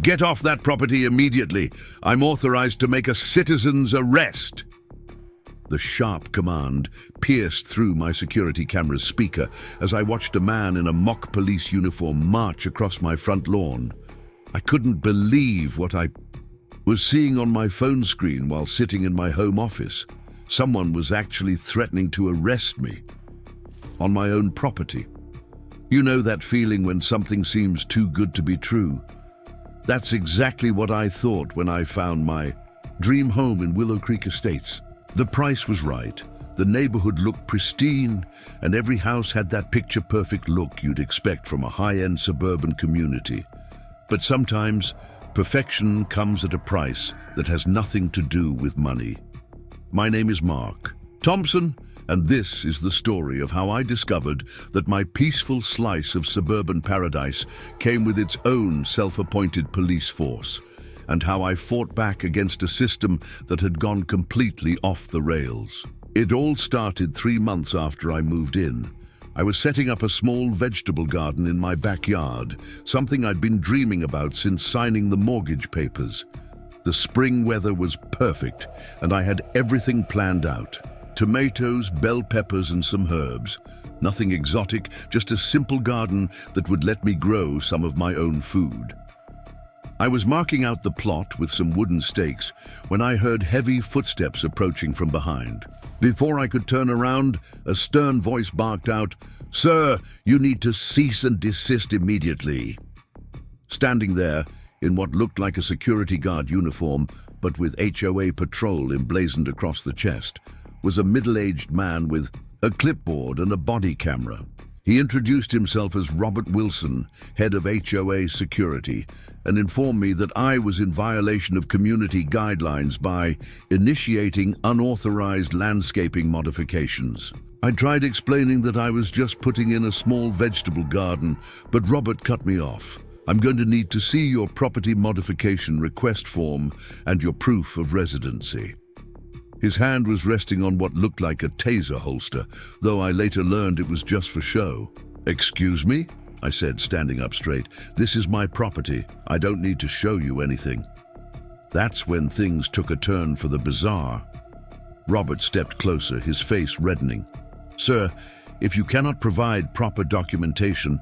Get off that property immediately. I'm authorized to make a citizen's arrest. The sharp command pierced through my security camera's speaker as I watched a man in a mock police uniform march across my front lawn. I couldn't believe what I was seeing on my phone screen while sitting in my home office. Someone was actually threatening to arrest me on my own property. You know that feeling when something seems too good to be true? That's exactly what I thought when I found my dream home in Willow Creek Estates. The price was right, the neighborhood looked pristine, and every house had that picture-perfect look you'd expect from a high-end suburban community. But sometimes, perfection comes at a price that has nothing to do with money. My name is Mark Thompson, and this is the story of how I discovered that my peaceful slice of suburban paradise came with its own self-appointed police force, and how I fought back against a system that had gone completely off the rails. It all started 3 months after I moved in. I was setting up a small vegetable garden in my backyard, something I'd been dreaming about since signing the mortgage papers. The spring weather was perfect, and I had everything planned out. Tomatoes, bell peppers, and some herbs. Nothing exotic, just a simple garden that would let me grow some of my own food. I was marking out the plot with some wooden stakes when I heard heavy footsteps approaching from behind. Before I could turn around, a stern voice barked out, "Sir, you need to cease and desist immediately." Standing there, in what looked like a security guard uniform, but with HOA patrol emblazoned across the chest, was a middle-aged man with a clipboard and a body camera. He introduced himself as Robert Wilson, head of HOA security, and informed me that I was in violation of community guidelines by initiating unauthorized landscaping modifications. I tried explaining that I was just putting in a small vegetable garden, but Robert cut me off. "I'm going to need to see your property modification request form and your proof of residency." His hand was resting on what looked like a taser holster, though I later learned it was just for show. "Excuse me?" I said, standing up straight. "This is my property. I don't need to show you anything." That's when things took a turn for the bizarre. Robert stepped closer, his face reddening. "Sir, if you cannot provide proper documentation,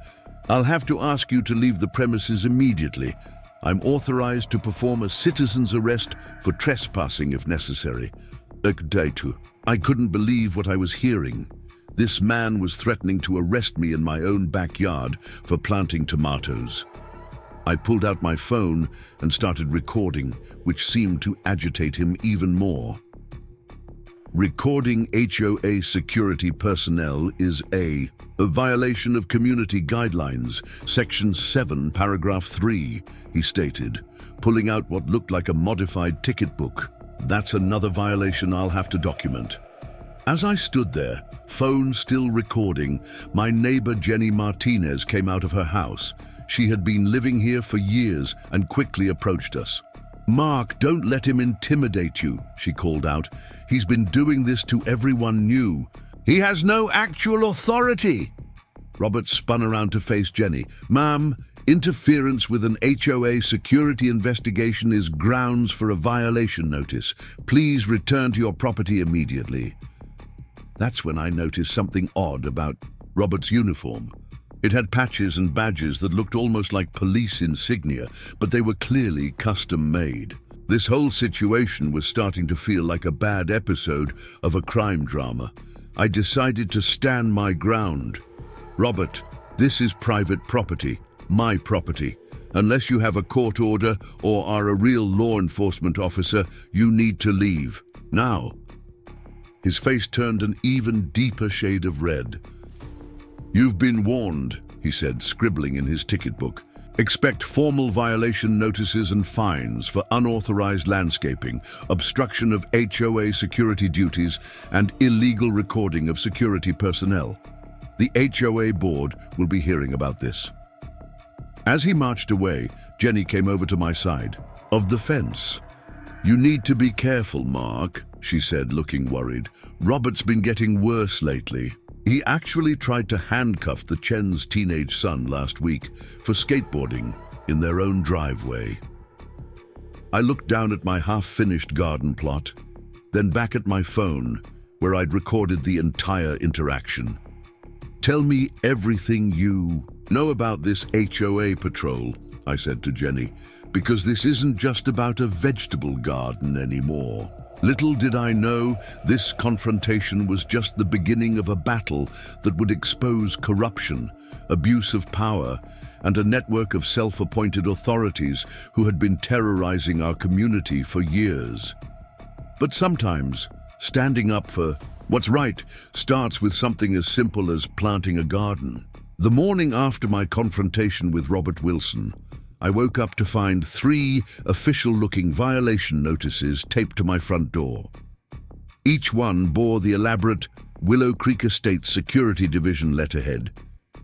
I'll have to ask you to leave the premises immediately. I'm authorized to perform a citizen's arrest for trespassing if necessary." I couldn't believe what I was hearing. This man was threatening to arrest me in my own backyard for planting tomatoes. I pulled out my phone and started recording, which seemed to agitate him even more. Recording HOA security personnel is a violation of community guidelines, Section 7, Paragraph 3, he stated, pulling out what looked like a modified ticket book. "That's another violation I'll have to document." As I stood there, phone still recording, my neighbor Jenny Martinez came out of her house. She had been living here for years and quickly approached us. "Mark, don't let him intimidate you," she called out. "He's been doing this to everyone new. He has no actual authority." Robert spun around to face Jenny. "Ma'am, interference with an HOA security investigation is grounds for a violation notice. Please return to your property immediately." That's when I noticed something odd about Robert's uniform. It had patches and badges that looked almost like police insignia, but they were clearly custom-made. This whole situation was starting to feel like a bad episode of a crime drama. I decided to stand my ground. "Robert, this is private property. My property. Unless you have a court order or are a real law enforcement officer, you need to leave. Now." His face turned an even deeper shade of red. "You've been warned," he said, scribbling in his ticket book. "Expect formal violation notices and fines for unauthorized landscaping, obstruction of HOA security duties, and illegal recording of security personnel. The HOA board will be hearing about this." As he marched away, Jenny came over to my side of the fence. "You need to be careful, Mark," she said, looking worried. "Robert's been getting worse lately. He actually tried to handcuff the Chen's teenage son last week for skateboarding in their own driveway." I looked down at my half-finished garden plot, then back at my phone, where I'd recorded the entire interaction. "Tell me everything you know about this HOA patrol," I said to Jenny, "because this isn't just about a vegetable garden anymore." Little did I know, this confrontation was just the beginning of a battle that would expose corruption, abuse of power, and a network of self-appointed authorities who had been terrorizing our community for years. But sometimes, standing up for what's right starts with something as simple as planting a garden. The morning after my confrontation with Robert Wilson, I woke up to find 3 official-looking violation notices taped to my front door. Each one bore the elaborate Willow Creek Estates Security Division letterhead,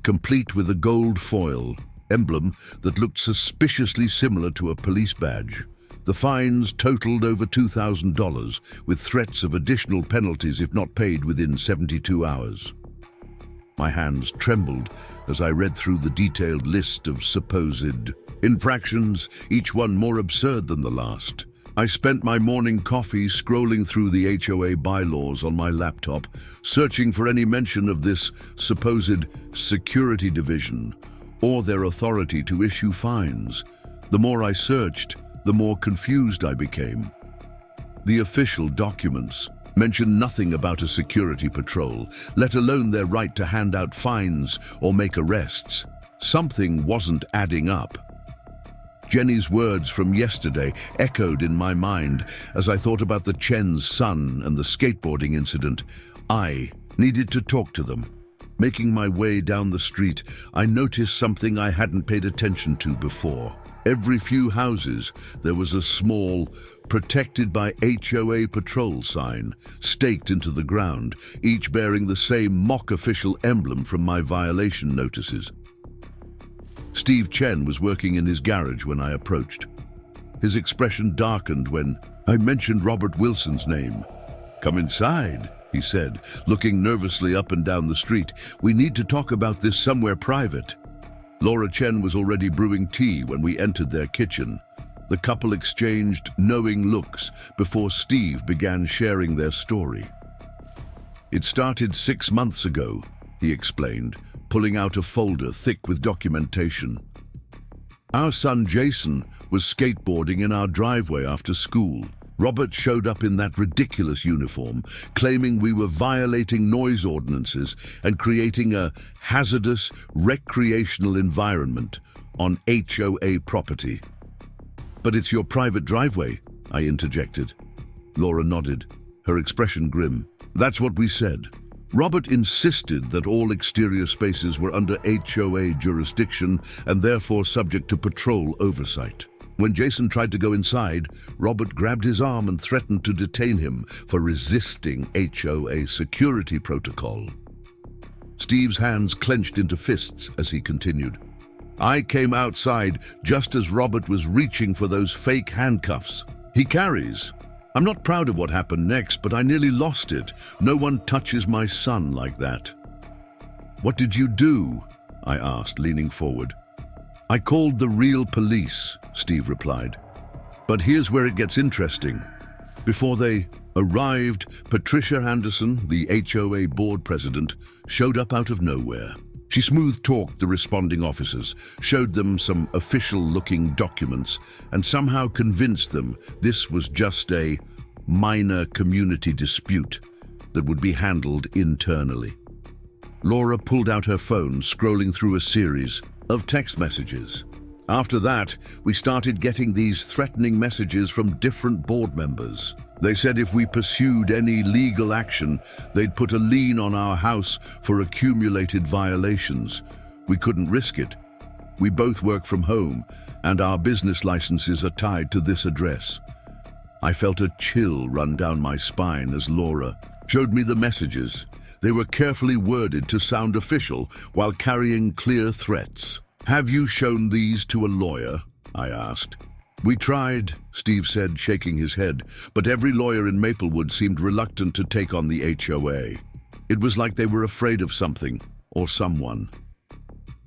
complete with a gold foil emblem that looked suspiciously similar to a police badge. The fines totaled over $2,000, with threats of additional penalties if not paid within 72 hours. My hands trembled as I read through the detailed list of supposed infractions, each one more absurd than the last. I spent my morning coffee scrolling through the HOA bylaws on my laptop, searching for any mention of this supposed security division or their authority to issue fines. The more I searched, the more confused I became. The official documents mention nothing about a security patrol, let alone their right to hand out fines or make arrests. Something wasn't adding up. Jenny's words from yesterday echoed in my mind as I thought about the Chen's son and the skateboarding incident. I needed to talk to them. Making my way down the street, I noticed something I hadn't paid attention to before. Every few houses, there was a small, protected by HOA patrol sign, staked into the ground, each bearing the same mock official emblem from my violation notices. Steve Chen was working in his garage when I approached. His expression darkened when I mentioned Robert Wilson's name. "Come inside," he said, looking nervously up and down the street. "We need to talk about this somewhere private." Laura Chen was already brewing tea when we entered their kitchen. The couple exchanged knowing looks before Steve began sharing their story. "It started 6 months ago," he explained, pulling out a folder thick with documentation. "Our son Jason was skateboarding in our driveway after school. Robert showed up in that ridiculous uniform, claiming we were violating noise ordinances and creating a hazardous recreational environment on HOA property." "But it's your private driveway," I interjected. Laura nodded, her expression grim. "That's what we said. Robert insisted that all exterior spaces were under HOA jurisdiction and therefore subject to patrol oversight. When Jason tried to go inside, Robert grabbed his arm and threatened to detain him for resisting HOA security protocol." Steve's hands clenched into fists as he continued. "I came outside just as Robert was reaching for those fake handcuffs he carries. I'm not proud of what happened next, but I nearly lost it. No one touches my son like that." "What did you do?" I asked, leaning forward. "I called the real police," Steve replied. "But here's where it gets interesting. Before they arrived, Patricia Anderson, the HOA board president, showed up out of nowhere. She smooth-talked the responding officers, showed them some official-looking documents, and somehow convinced them this was just a minor community dispute that would be handled internally. Laura pulled out her phone, scrolling through a series of text messages. After that, we started getting these threatening messages from different board members. They said if we pursued any legal action, they'd put a lien on our house for accumulated violations. We couldn't risk it. We both work from home, and our business licenses are tied to this address. I felt a chill run down my spine as Laura showed me the messages. They were carefully worded to sound official while carrying clear threats. "Have you shown these to a lawyer?" I asked. "We tried," Steve said, shaking his head, "but every lawyer in Maplewood seemed reluctant to take on the HOA. It was like they were afraid of something or someone."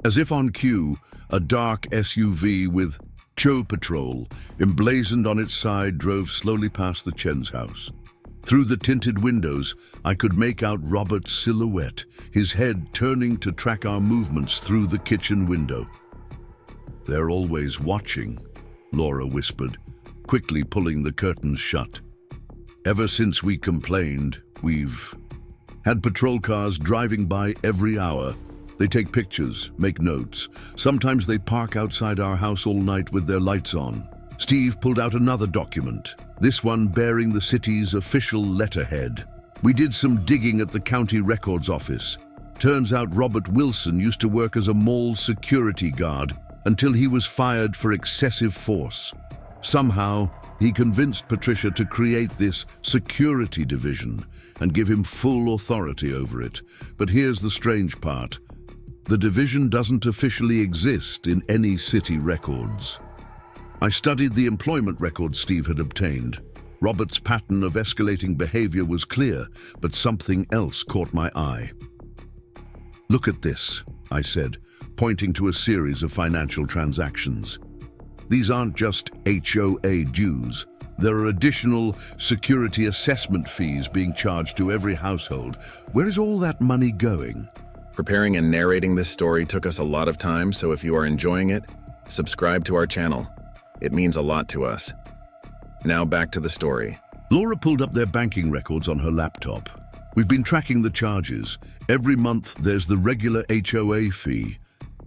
As if on cue, a dark SUV with Cho Patrol, emblazoned on its side, drove slowly past the Chen's house. Through the tinted windows, I could make out Robert's silhouette, his head turning to track our movements through the kitchen window. "They're always watching," Laura whispered, quickly pulling the curtains shut. "Ever since we complained, we've had patrol cars driving by every hour. They take pictures, make notes. Sometimes they park outside our house all night with their lights on." Steve pulled out another document, this one bearing the city's official letterhead. "We did some digging at the county records office. Turns out Robert Wilson used to work as a mall security guard until he was fired for excessive force. Somehow, he convinced Patricia to create this security division and give him full authority over it. But here's the strange part. The division doesn't officially exist in any city records." I studied the employment records Steve had obtained. Robert's pattern of escalating behavior was clear, but something else caught my eye. "Look at this," I said, pointing to a series of financial transactions. "These aren't just HOA dues. There are additional security assessment fees being charged to every household. Where is all that money going?" Preparing and narrating this story took us a lot of time, so if you are enjoying it, subscribe to our channel. It means a lot to us. Now back to the story. Laura pulled up their banking records on her laptop. "We've been tracking the charges. Every month there's the regular HOA fee,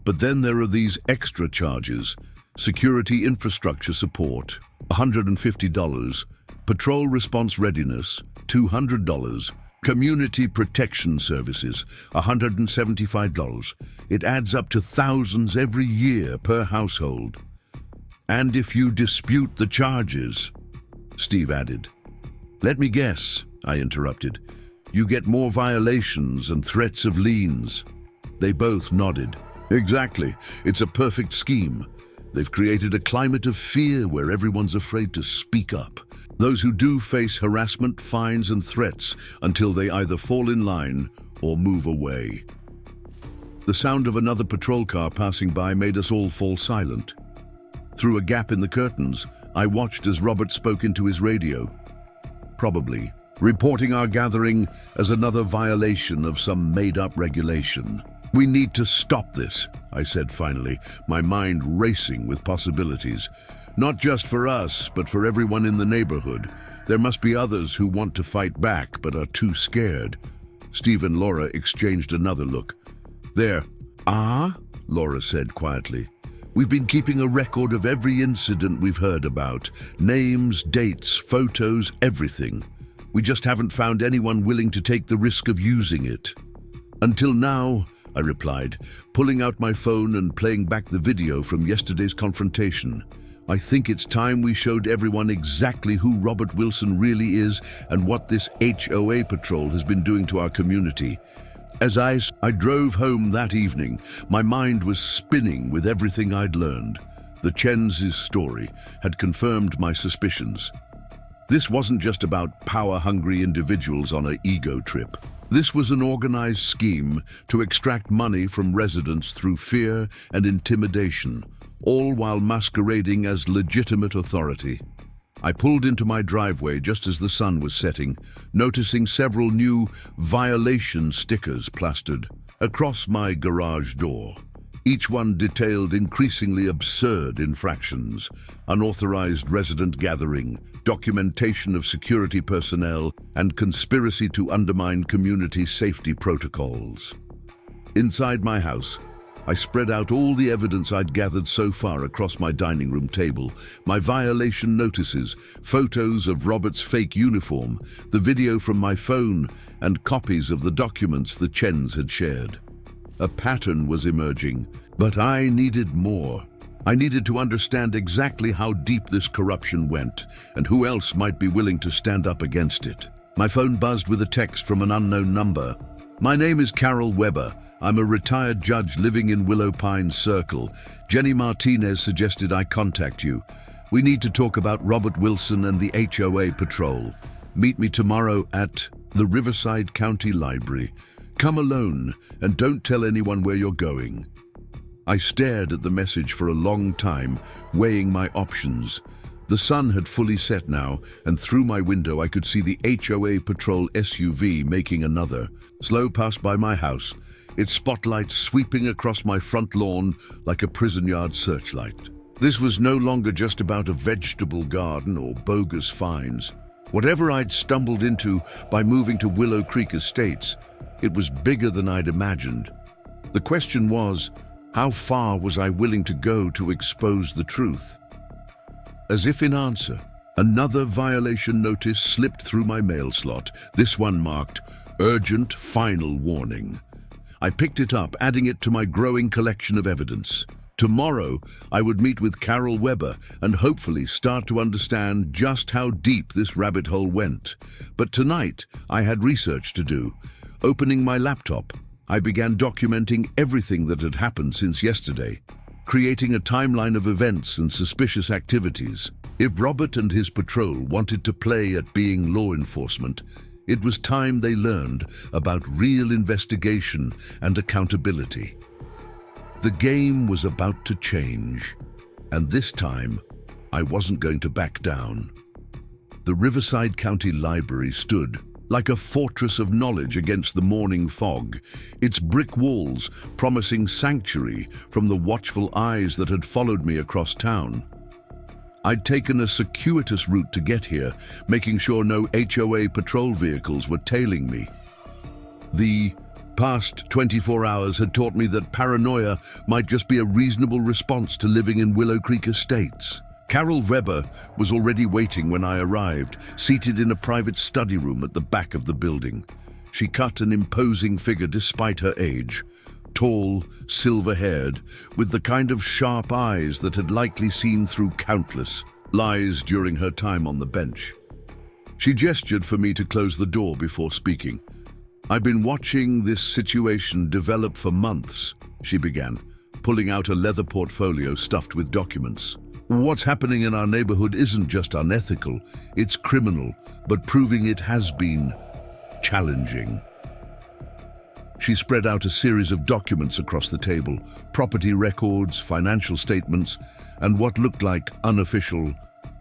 but then there are these extra charges. Security infrastructure support, $150, patrol response readiness, $200, community protection services, $175. It adds up to thousands every year per household. And if you dispute the charges," Steve added. "Let me guess," I interrupted. "You get more violations and threats of liens." They both nodded. "Exactly. It's a perfect scheme. They've created a climate of fear where everyone's afraid to speak up. Those who do face harassment, fines, and threats until they either fall in line or move away." The sound of another patrol car passing by made us all fall silent. Through a gap in the curtains, I watched as Robert spoke into his radio. "Probably reporting our gathering as another violation of some made-up regulation. We need to stop this," I said finally, my mind racing with possibilities. "Not just for us, but for everyone in the neighborhood. There must be others who want to fight back but are too scared." Steve and Laura exchanged another look. "There." "Ah?" Laura said quietly. "We've been keeping a record of every incident we've heard about. Names, dates, photos, everything. We just haven't found anyone willing to take the risk of using it." "Until now," I replied, pulling out my phone and playing back the video from yesterday's confrontation. "I think it's time we showed everyone exactly who Robert Wilson really is and what this HOA patrol has been doing to our community." As I drove home that evening, my mind was spinning with everything I'd learned. The Chen's story had confirmed my suspicions. This wasn't just about power-hungry individuals on an ego trip. This was an organized scheme to extract money from residents through fear and intimidation, all while masquerading as legitimate authority. I pulled into my driveway just as the sun was setting, noticing several new violation stickers plastered across my garage door. Each one detailed increasingly absurd infractions: unauthorized resident gathering, documentation of security personnel, and conspiracy to undermine community safety protocols. Inside my house, I spread out all the evidence I'd gathered so far across my dining room table: my violation notices, photos of Robert's fake uniform, the video from my phone, and copies of the documents the Chens had shared. A pattern was emerging, but I needed more. I needed to understand exactly how deep this corruption went, and who else might be willing to stand up against it. My phone buzzed with a text from an unknown number. "My name is Carol Weber. I'm a retired judge living in Willow Pines Circle. Jenny Martinez suggested I contact you. We need to talk about Robert Wilson and the HOA patrol. Meet me tomorrow at the Riverside County Library. Come alone and don't tell anyone where you're going." I stared at the message for a long time, weighing my options. The sun had fully set now, and through my window I could see the HOA patrol SUV making another slow pass by my house, its spotlight sweeping across my front lawn like a prison yard searchlight. This was no longer just about a vegetable garden or bogus fines. Whatever I'd stumbled into by moving to Willow Creek Estates, it was bigger than I'd imagined. The question was, how far was I willing to go to expose the truth? As if in answer, another violation notice slipped through my mail slot, this one marked, "Urgent Final Warning." I picked it up, adding it to my growing collection of evidence. Tomorrow, I would meet with Carol Weber and hopefully start to understand just how deep this rabbit hole went. But tonight, I had research to do. Opening my laptop, I began documenting everything that had happened since yesterday, creating a timeline of events and suspicious activities. If Robert and his patrol wanted to play at being law enforcement, it was time they learned about real investigation and accountability. The game was about to change, and this time, I wasn't going to back down. The Riverside County Library stood like a fortress of knowledge against the morning fog, its brick walls promising sanctuary from the watchful eyes that had followed me across town. I'd taken a circuitous route to get here, making sure no HOA patrol vehicles were tailing me. The past 24 hours had taught me that paranoia might just be a reasonable response to living in Willow Creek Estates. Carol Weber was already waiting when I arrived, seated in a private study room at the back of the building. She cut an imposing figure despite her age, tall, silver-haired, with the kind of sharp eyes that had likely seen through countless lies during her time on the bench. She gestured for me to close the door before speaking. "I've been watching this situation develop for months," she began, pulling out a leather portfolio stuffed with documents. "What's happening in our neighborhood isn't just unethical, it's criminal, but proving it has been challenging." She spread out a series of documents across the table, property records, financial statements, and what looked like unofficial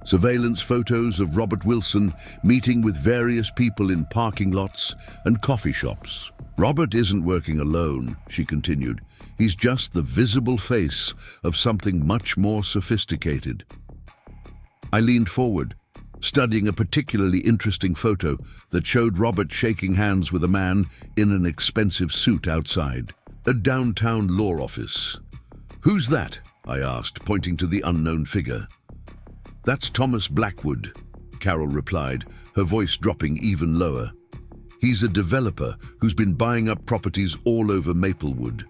surveillance photos of Robert Wilson meeting with various people in parking lots and coffee shops. "Robert isn't working alone," she continued. "He's just the visible face of something much more sophisticated." I leaned forward, studying a particularly interesting photo that showed Robert shaking hands with a man in an expensive suit outside a downtown law office. "Who's that?" I asked, pointing to the unknown figure. "That's Thomas Blackwood," Carol replied, her voice dropping even lower. "He's a developer who's been buying up properties all over Maplewood.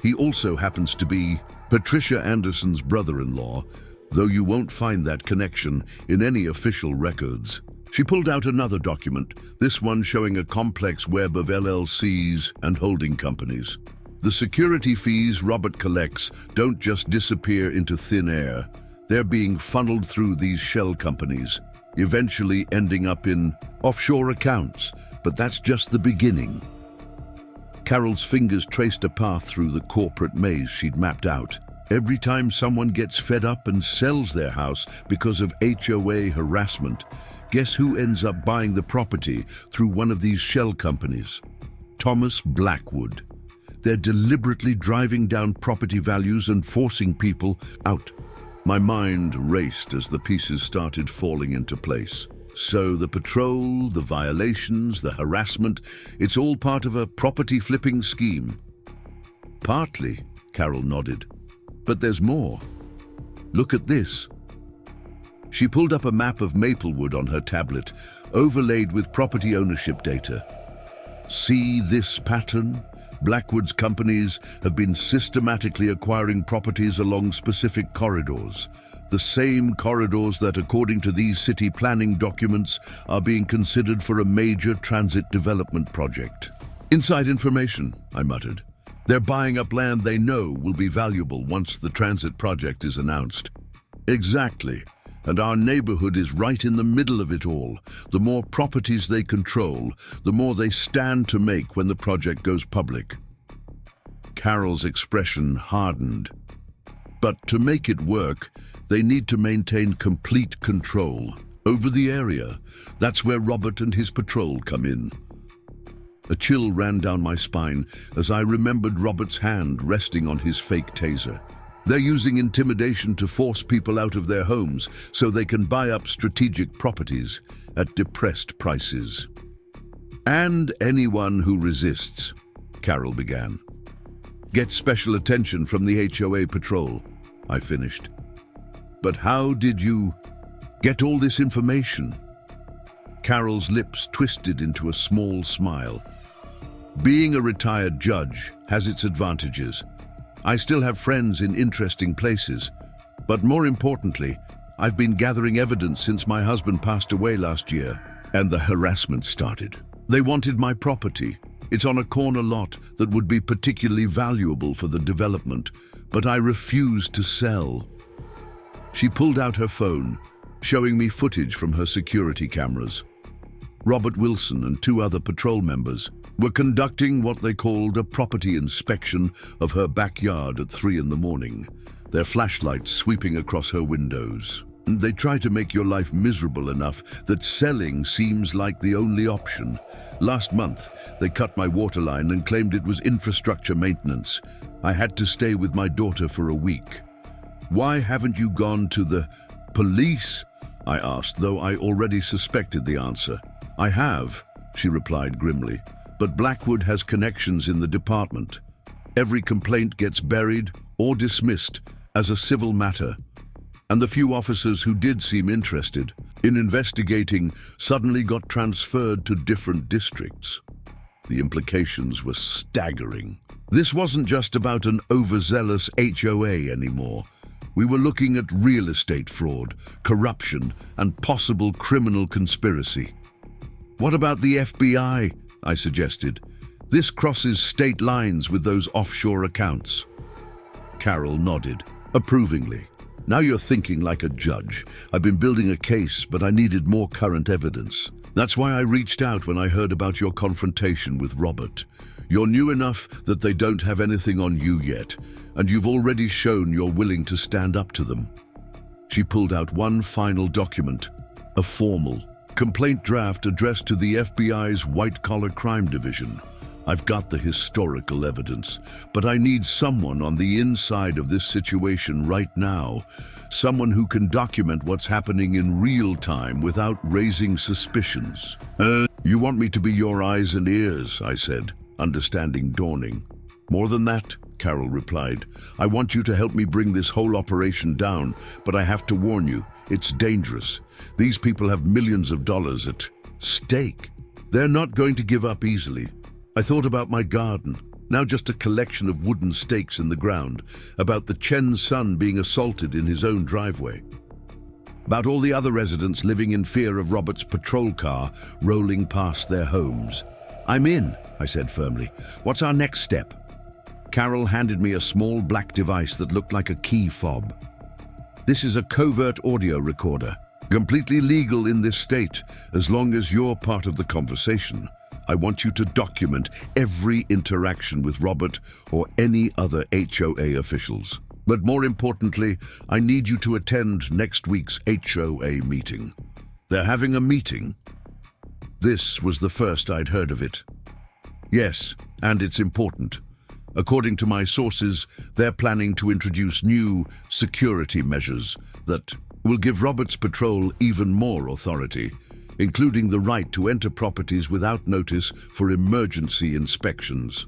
He also happens to be Patricia Anderson's brother-in-law, though you won't find that connection in any official records." She pulled out another document, this one showing a complex web of LLCs and holding companies. "The security fees Robert collects don't just disappear into thin air. They're being funneled through these shell companies, eventually ending up in offshore accounts, but that's just the beginning." Carol's fingers traced a path through the corporate maze she'd mapped out. Every time someone gets fed up and sells their house because of HOA harassment, guess who ends up buying the property through one of these shell companies? Thomas Blackwood. They're deliberately driving down property values and forcing people out. My mind raced as the pieces started falling into place. So the patrol, the violations, the harassment, it's all part of a property flipping scheme. "Partly," Carol nodded. "But there's more. Look at this." She pulled up a map of Maplewood on her tablet, overlaid with property ownership data. "See this pattern? Blackwood's companies have been systematically acquiring properties along specific corridors. The same corridors that, according to these city planning documents, are being considered for a major transit development project." "Inside information," I muttered. "They're buying up land they know will be valuable once the transit project is announced." "Exactly. And our neighborhood is right in the middle of it all. The more properties they control, the more they stand to make when the project goes public." Carol's expression hardened. But to make it work, they need to maintain complete control over the area. That's where Robert and his patrol come in. A chill ran down my spine as I remembered Robert's hand resting on his fake taser. They're using intimidation to force people out of their homes so they can buy up strategic properties at depressed prices. And anyone who resists, Carol began. Get special attention from the HOA patrol, I finished. But how did you get all this information? Carol's lips twisted into a small smile. Being a retired judge has its advantages. I still have friends in interesting places, but more importantly, I've been gathering evidence since my husband passed away last year, and the harassment started. They wanted my property. It's on a corner lot that would be particularly valuable for the development, but I refused to sell. She pulled out her phone, showing me footage from her security cameras. Robert Wilson and 2 other patrol members were conducting what they called a property inspection of her backyard at 3 in the morning, their flashlights sweeping across her windows. They try to make your life miserable enough that selling seems like the only option. Last month, they cut my water line and claimed it was infrastructure maintenance. I had to stay with my daughter for a week. Why haven't you gone to the police? I asked, though I already suspected the answer. I have, she replied grimly, but Blackwood has connections in the department. Every complaint gets buried or dismissed as a civil matter, and the few officers who did seem interested in investigating suddenly got transferred to different districts. The implications were staggering. This wasn't just about an overzealous HOA anymore. We were looking at real estate fraud, corruption, and possible criminal conspiracy. What about the FBI? I suggested. This crosses state lines with those offshore accounts. Carol nodded, approvingly. Now you're thinking like a judge. I've been building a case, but I needed more current evidence. That's why I reached out when I heard about your confrontation with Robert. You're new enough that they don't have anything on you yet, and you've already shown you're willing to stand up to them. She pulled out one final document, a formal complaint draft addressed to the FBI's white-collar crime division. I've got the historical evidence, but I need someone on the inside of this situation right now, someone who can document what's happening in real time without raising suspicions. You want me to be your eyes and ears, I said, understanding dawning. More than that, Carol replied. I want you to help me bring this whole operation down, but I have to warn you, it's dangerous. These people have millions of dollars at stake. They're not going to give up easily. I thought about my garden, now just a collection of wooden stakes in the ground, about the Chen's son being assaulted in his own driveway, about all the other residents living in fear of Robert's patrol car rolling past their homes. I'm in, I said firmly. What's our next step? Carol handed me a small black device that looked like a key fob. This is a covert audio recorder, completely legal in this state, as long as you're part of the conversation. I want you to document every interaction with Robert or any other HOA officials. But more importantly, I need you to attend next week's HOA meeting. They're having a meeting? This was the first I'd heard of it. Yes, and it's important. According to my sources, they're planning to introduce new security measures that will give Robert's patrol even more authority, including the right to enter properties without notice for emergency inspections.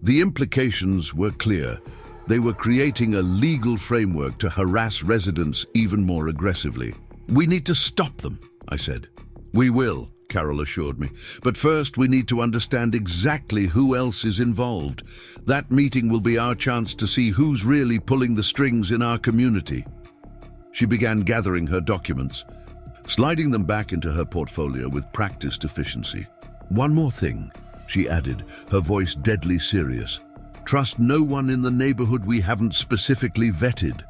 The implications were clear. They were creating a legal framework to harass residents even more aggressively. We need to stop them, I said. We will, Carol assured me. But first, we need to understand exactly who else is involved. That meeting will be our chance to see who's really pulling the strings in our community. She began gathering her documents, sliding them back into her portfolio with practiced efficiency. One more thing, she added, her voice deadly serious. Trust no one in the neighborhood we haven't specifically vetted.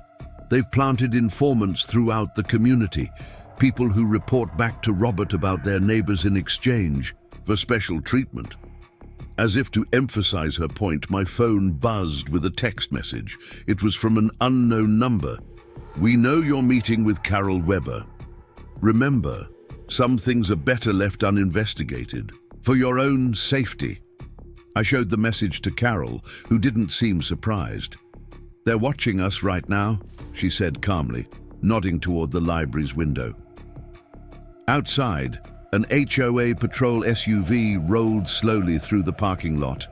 They've planted informants throughout the community, people who report back to Robert about their neighbors in exchange for special treatment. As if to emphasize her point, my phone buzzed with a text message. It was from an unknown number. "We know you're meeting with Carol Weber. Remember, some things are better left uninvestigated. For your own safety." I showed the message to Carol, who didn't seem surprised. "They're watching us right now," she said calmly, nodding toward the library's window. Outside, an HOA patrol SUV rolled slowly through the parking lot.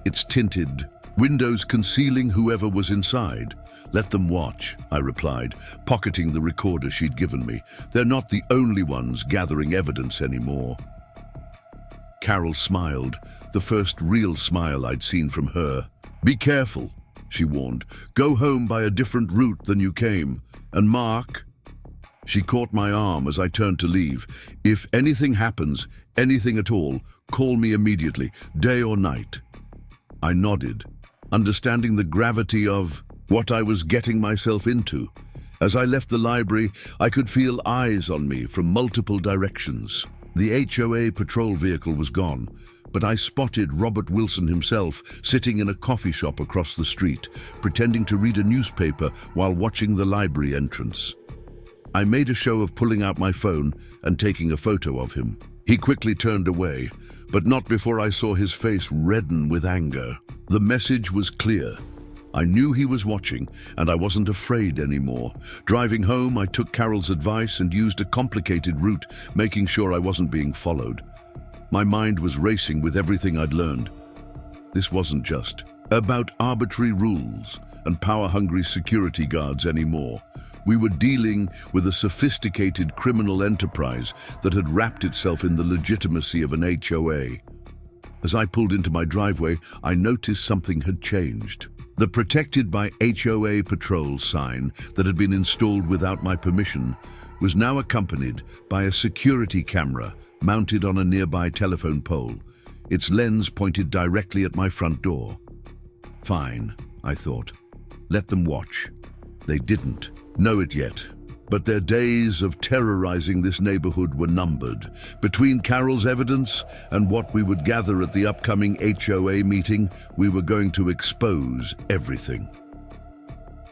Its tinted windows concealing whoever was inside. "Let them watch," I replied, pocketing the recorder she'd given me. "They're not the only ones gathering evidence anymore." Carol smiled, the first real smile I'd seen from her. "Be careful," she warned. "Go home by a different route than you came. And Mark..." She caught my arm as I turned to leave. "If anything happens, anything at all, call me immediately, day or night." I nodded, understanding the gravity of what I was getting myself into. As I left the library, I could feel eyes on me from multiple directions. The HOA patrol vehicle was gone, but I spotted Robert Wilson himself sitting in a coffee shop across the street, pretending to read a newspaper while watching the library entrance. I made a show of pulling out my phone and taking a photo of him. He quickly turned away, but not before I saw his face redden with anger. The message was clear. I knew he was watching, and I wasn't afraid anymore. Driving home, I took Carol's advice and used a complicated route, making sure I wasn't being followed. My mind was racing with everything I'd learned. This wasn't just about arbitrary rules and power-hungry security guards anymore. We were dealing with a sophisticated criminal enterprise that had wrapped itself in the legitimacy of an HOA. As I pulled into my driveway, I noticed something had changed. The "Protected by HOA Patrol" sign that had been installed without my permission was now accompanied by a security camera mounted on a nearby telephone pole. Its lens pointed directly at my front door. Fine, I thought. Let them watch. They didn't know it yet, but their days of terrorizing this neighborhood were numbered. Between Carol's evidence and what we would gather at the upcoming HOA meeting, we were going to expose everything.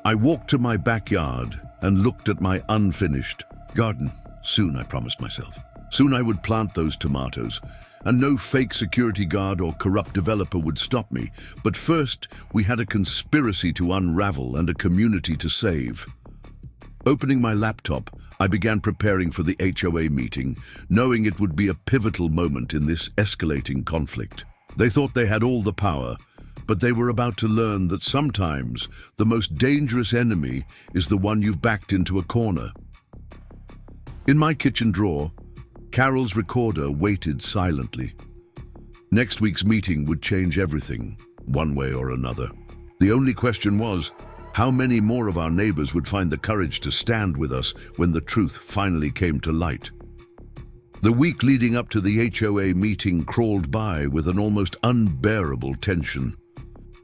I walked to my backyard and looked at my unfinished garden. Soon, I promised myself. Soon I would plant those tomatoes, and no fake security guard or corrupt developer would stop me. But first, we had a conspiracy to unravel and a community to save. Opening my laptop, I began preparing for the HOA meeting, knowing it would be a pivotal moment in this escalating conflict. They thought they had all the power, but they were about to learn that sometimes the most dangerous enemy is the one you've backed into a corner. In my kitchen drawer, Carol's recorder waited silently. Next week's meeting would change everything, one way or another. The only question was, how many more of our neighbors would find the courage to stand with us when the truth finally came to light? The week leading up to the HOA meeting crawled by with an almost unbearable tension.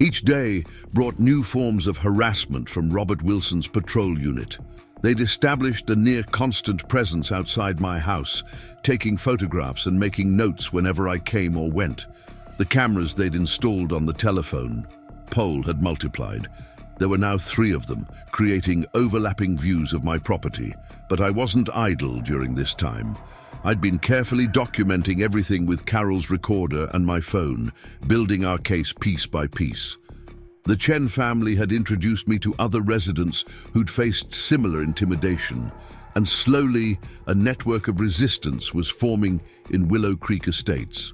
Each day brought new forms of harassment from Robert Wilson's patrol unit. They'd established a near-constant presence outside my house, taking photographs and making notes whenever I came or went. The cameras they'd installed on the telephone pole had multiplied. There were now 3 of them, creating overlapping views of my property. But I wasn't idle during this time. I'd been carefully documenting everything with Carol's recorder and my phone, building our case piece by piece. The Chen family had introduced me to other residents who'd faced similar intimidation, and slowly a network of resistance was forming in Willow Creek Estates.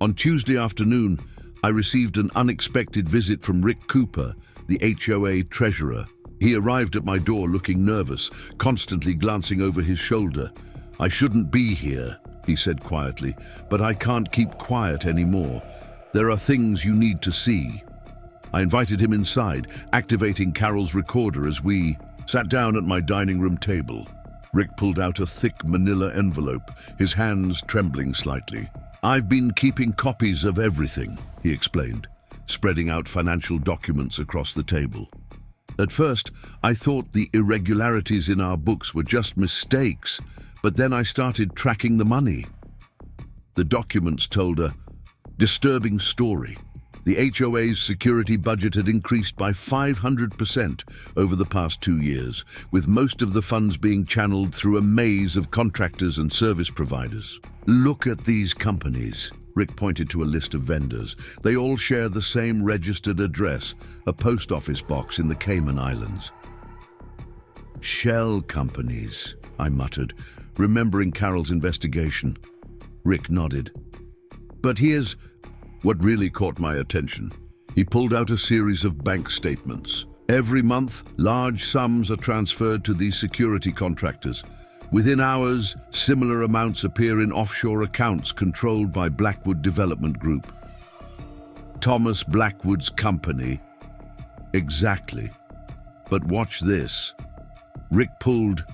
On Tuesday afternoon, I received an unexpected visit from Rick Cooper, the HOA treasurer. He arrived at my door looking nervous, constantly glancing over his shoulder. "I shouldn't be here," he said quietly, "but I can't keep quiet anymore. There are things you need to see." I invited him inside, activating Carol's recorder as we sat down at my dining room table. Rick pulled out a thick manila envelope, his hands trembling slightly. "I've been keeping copies of everything," he explained, spreading out financial documents across the table. At first, I thought the irregularities in our books were just mistakes, but then I started tracking the money. The documents told a Disturbing story. The HOA's security budget had increased by 500% over the past 2 years, with most of the funds being channeled through a maze of contractors and service providers. Look at these companies. Rick pointed to a list of vendors. They all share the same registered address, a post office box in the Cayman Islands. Shell companies, I muttered, remembering Carol's investigation. Rick nodded. But here's what really caught my attention. He pulled out a series of bank statements. Every month, large sums are transferred to these security contractors. Within hours, similar amounts appear in offshore accounts controlled by Blackwood Development Group. Thomas Blackwood's company. Exactly. But watch this. Rick pulled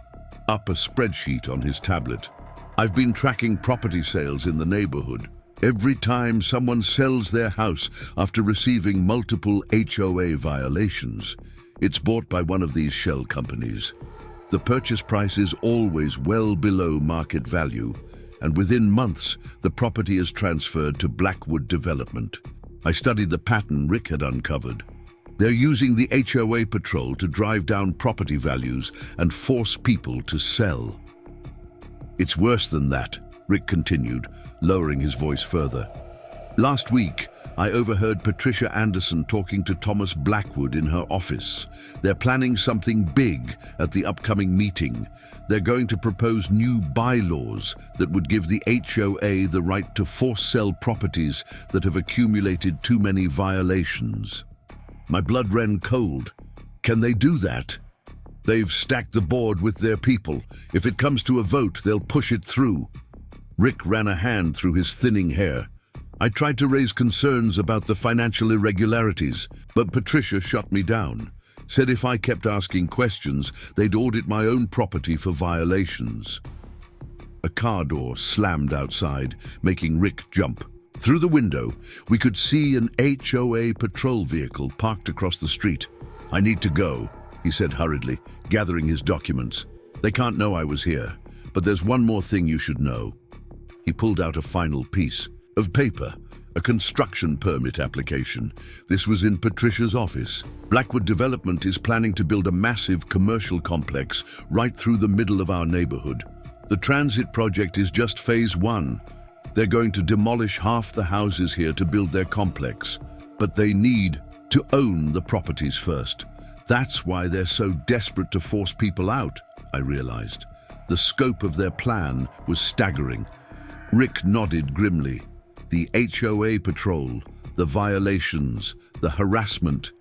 up a spreadsheet on his tablet. I've been tracking property sales in the neighborhood. Every time someone sells their house after receiving multiple HOA violations, it's bought by one of these shell companies. The purchase price is always well below market value, and within months, the property is transferred to Blackwood Development. I studied the pattern Rick had uncovered. They're using the HOA patrol to drive down property values and force people to sell. It's worse than that, Rick continued, lowering his voice further. Last week, I overheard Patricia Anderson talking to Thomas Blackwood in her office. They're planning something big at the upcoming meeting. They're going to propose new bylaws that would give the HOA the right to force sell properties that have accumulated too many violations. My blood ran cold. Can they do that? They've stacked the board with their people. If it comes to a vote, they'll push it through. Rick ran a hand through his thinning hair. I tried to raise concerns about the financial irregularities, but Patricia shut me down, said if I kept asking questions, they'd audit my own property for violations. A car door slammed outside, making Rick jump. Through the window, we could see an HOA patrol vehicle parked across the street. I need to go, he said hurriedly, gathering his documents. They can't know I was here, but there's one more thing you should know. He pulled out a final piece of paper, a construction permit application. This was in Patricia's office. Blackwood Development is planning to build a massive commercial complex right through the middle of our neighborhood. The transit project is just phase 1. They're going to demolish half the houses here to build their complex, but they need to own the properties first. That's why they're so desperate to force people out, I realized. The scope of their plan was staggering. Rick nodded grimly. The HOA patrol, the violations, the harassment.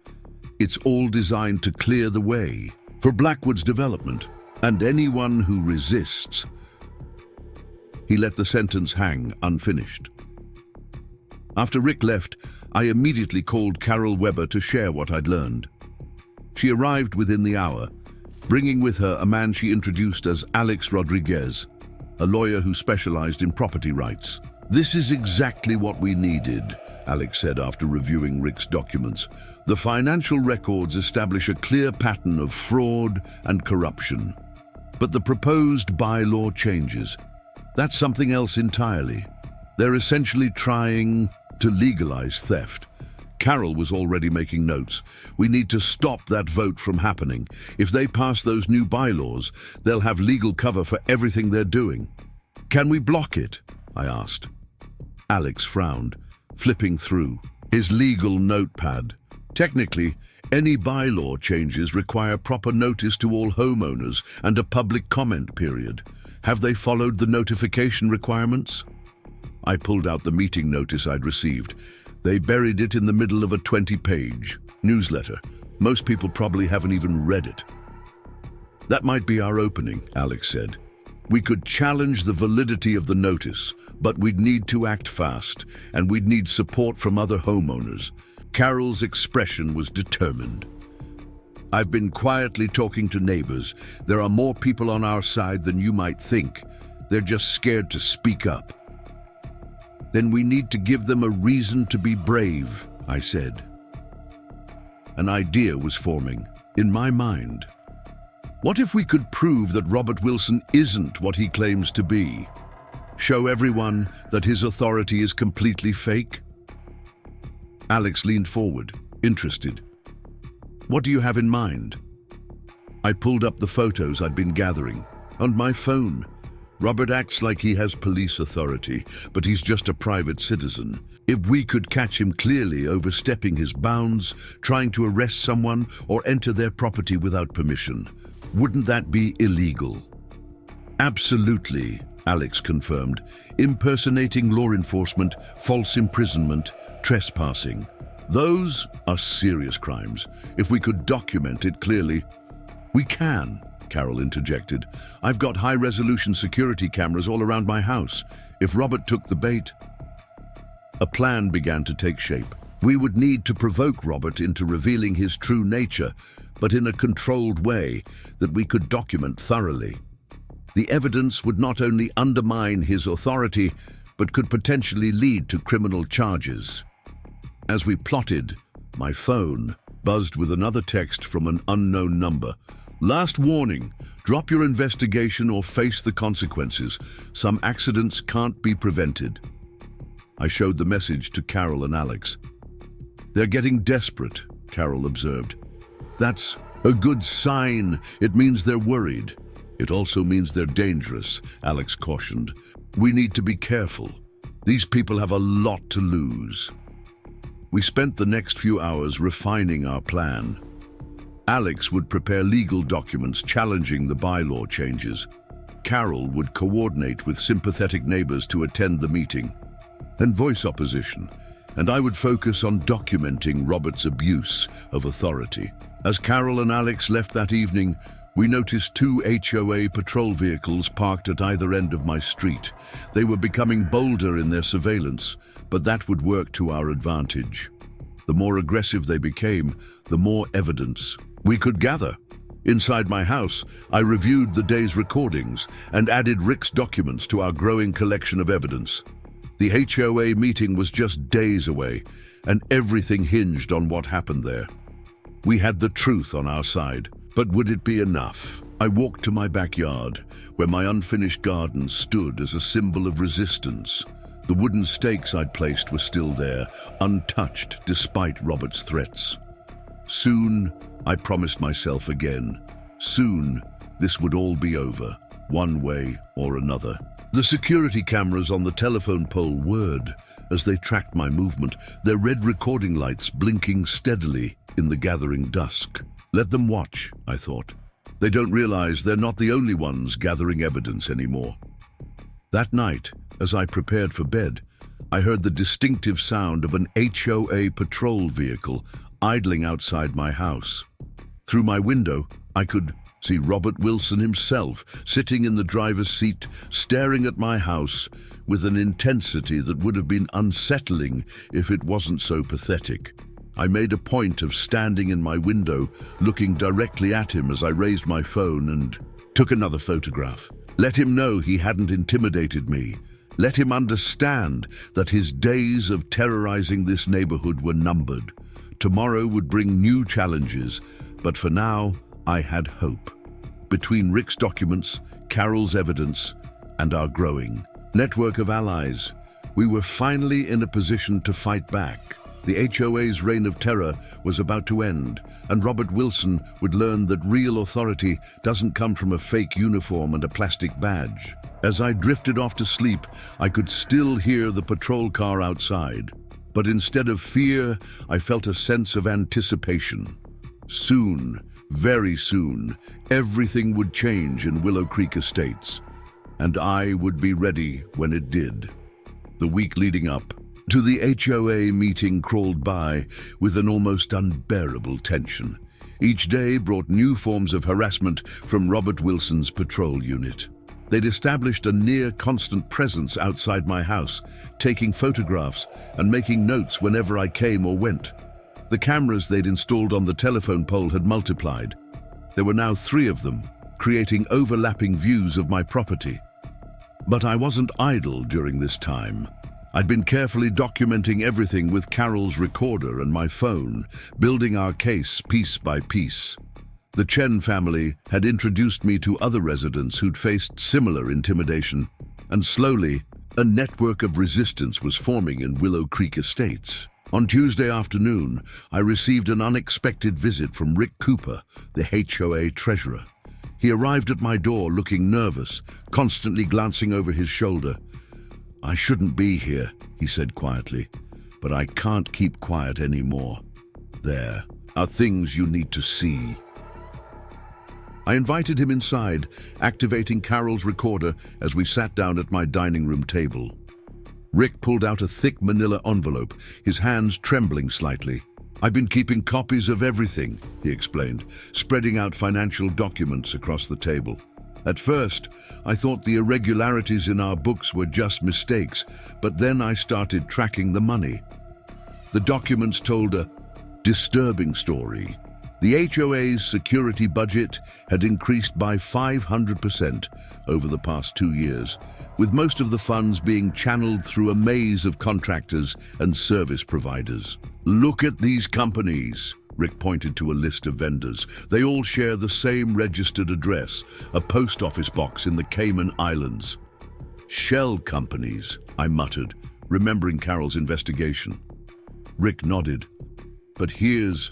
It's all designed to clear the way for Blackwood's development, and anyone who resists. He let the sentence hang unfinished. After Rick left, I immediately called Carol Weber to share what I'd learned. She arrived within the hour, bringing with her a man she introduced as Alex Rodriguez, a lawyer who specialized in property rights. This is exactly what we needed, Alex said after reviewing Rick's documents. The financial records establish a clear pattern of fraud and corruption. But the proposed bylaw changes. That's something else entirely. They're essentially trying to legalize theft. Carol was already making notes. We need to stop that vote from happening. If they pass those new bylaws, they'll have legal cover for everything they're doing. Can we block it? I asked. Alex frowned, flipping through his legal notepad. Technically, any bylaw changes require proper notice to all homeowners and a public comment period. Have they followed the notification requirements? I pulled out the meeting notice I'd received. They buried it in the middle of a 20-page newsletter. Most people probably haven't even read it. That might be our opening, Alex said. We could challenge the validity of the notice, but we'd need to act fast, and we'd need support from other homeowners. Carol's expression was determined. I've been quietly talking to neighbors. There are more people on our side than you might think. They're just scared to speak up. Then we need to give them a reason to be brave, I said. An idea was forming in my mind. What if we could prove that Robert Wilson isn't what he claims to be? Show everyone that his authority is completely fake? Alex leaned forward, interested. "What do you have in mind?" I pulled up the photos I'd been gathering. On my phone. Robert acts like he has police authority, but he's just a private citizen. If we could catch him clearly overstepping his bounds, trying to arrest someone or enter their property without permission, wouldn't that be illegal? Absolutely, Alex confirmed. Impersonating law enforcement, false imprisonment, trespassing. Those are serious crimes. If we could document it clearly. We can, Carol interjected. I've got high-resolution security cameras all around my house. If Robert took the bait... A plan began to take shape. We would need to provoke Robert into revealing his true nature, but in a controlled way that we could document thoroughly. The evidence would not only undermine his authority, but could potentially lead to criminal charges. As we plotted, my phone buzzed with another text from an unknown number. "Last warning, drop your investigation or face the consequences. Some accidents can't be prevented." I showed the message to Carol and Alex. "They're getting desperate," Carol observed. "That's a good sign. It means they're worried. It also means they're dangerous," Alex cautioned. "We need to be careful. These people have a lot to lose." We spent the next few hours refining our plan. Alex would prepare legal documents challenging the bylaw changes. Carol would coordinate with sympathetic neighbors to attend the meeting and voice opposition, and I would focus on documenting Robert's abuse of authority. As Carol and Alex left that evening, we noticed 2 HOA patrol vehicles parked at either end of my street. They were becoming bolder in their surveillance, but that would work to our advantage. The more aggressive they became, the more evidence we could gather. Inside my house, I reviewed the day's recordings and added Rick's documents to our growing collection of evidence. The HOA meeting was just days away, and everything hinged on what happened there. We had the truth on our side, but would it be enough? I walked to my backyard, where my unfinished garden stood as a symbol of resistance. The wooden stakes I'd placed were still there, untouched despite Robert's threats. Soon, I promised myself again, soon this would all be over, one way or another. The security cameras on the telephone pole whirred as they tracked my movement, their red recording lights blinking steadily in the gathering dusk. Let them watch, I thought. They don't realize they're not the only ones gathering evidence anymore. That night, as I prepared for bed, I heard the distinctive sound of an HOA patrol vehicle idling outside my house. Through my window, I could see Robert Wilson himself sitting in the driver's seat, staring at my house with an intensity that would have been unsettling if it wasn't so pathetic. I made a point of standing in my window, looking directly at him as I raised my phone and took another photograph. Let him know he hadn't intimidated me. Let him understand that his days of terrorizing this neighborhood were numbered. Tomorrow would bring new challenges, but for now, I had hope. Between Rick's documents, Carol's evidence, and our growing network of allies, we were finally in a position to fight back. The HOA's reign of terror was about to end, and Robert Wilson would learn that real authority doesn't come from a fake uniform and a plastic badge. As I drifted off to sleep, I could still hear the patrol car outside. But instead of fear, I felt a sense of anticipation. Soon, very soon, everything would change in Willow Creek Estates, and I would be ready when it did. The week leading up to the HOA meeting crawled by with an almost unbearable tension. Each day brought new forms of harassment from Robert Wilson's patrol unit. They'd established a near-constant presence outside my house, taking photographs and making notes whenever I came or went. The cameras they'd installed on the telephone pole had multiplied. There were now 3 of them, creating overlapping views of my property. But I wasn't idle during this time. I'd been carefully documenting everything with Carol's recorder and my phone, building our case piece by piece. The Chen family had introduced me to other residents who'd faced similar intimidation, and slowly, a network of resistance was forming in Willow Creek Estates. On Tuesday afternoon, I received an unexpected visit from Rick Cooper, the HOA treasurer. He arrived at my door looking nervous, constantly glancing over his shoulder. "I shouldn't be here," he said quietly, "but I can't keep quiet anymore. There are things you need to see." I invited him inside, activating Carol's recorder as we sat down at my dining room table. Rick pulled out a thick manila envelope, his hands trembling slightly. "I've been keeping copies of everything," he explained, spreading out financial documents across the table. "At first, I thought the irregularities in our books were just mistakes, but then I started tracking the money." The documents told a disturbing story. The HOA's security budget had increased by 500% over the past 2 years, with most of the funds being channeled through a maze of contractors and service providers. "Look at these companies," Rick pointed to a list of vendors. "They all share the same registered address, a post office box in the Cayman Islands." "Shell companies," I muttered, remembering Carol's investigation. Rick nodded. "But here's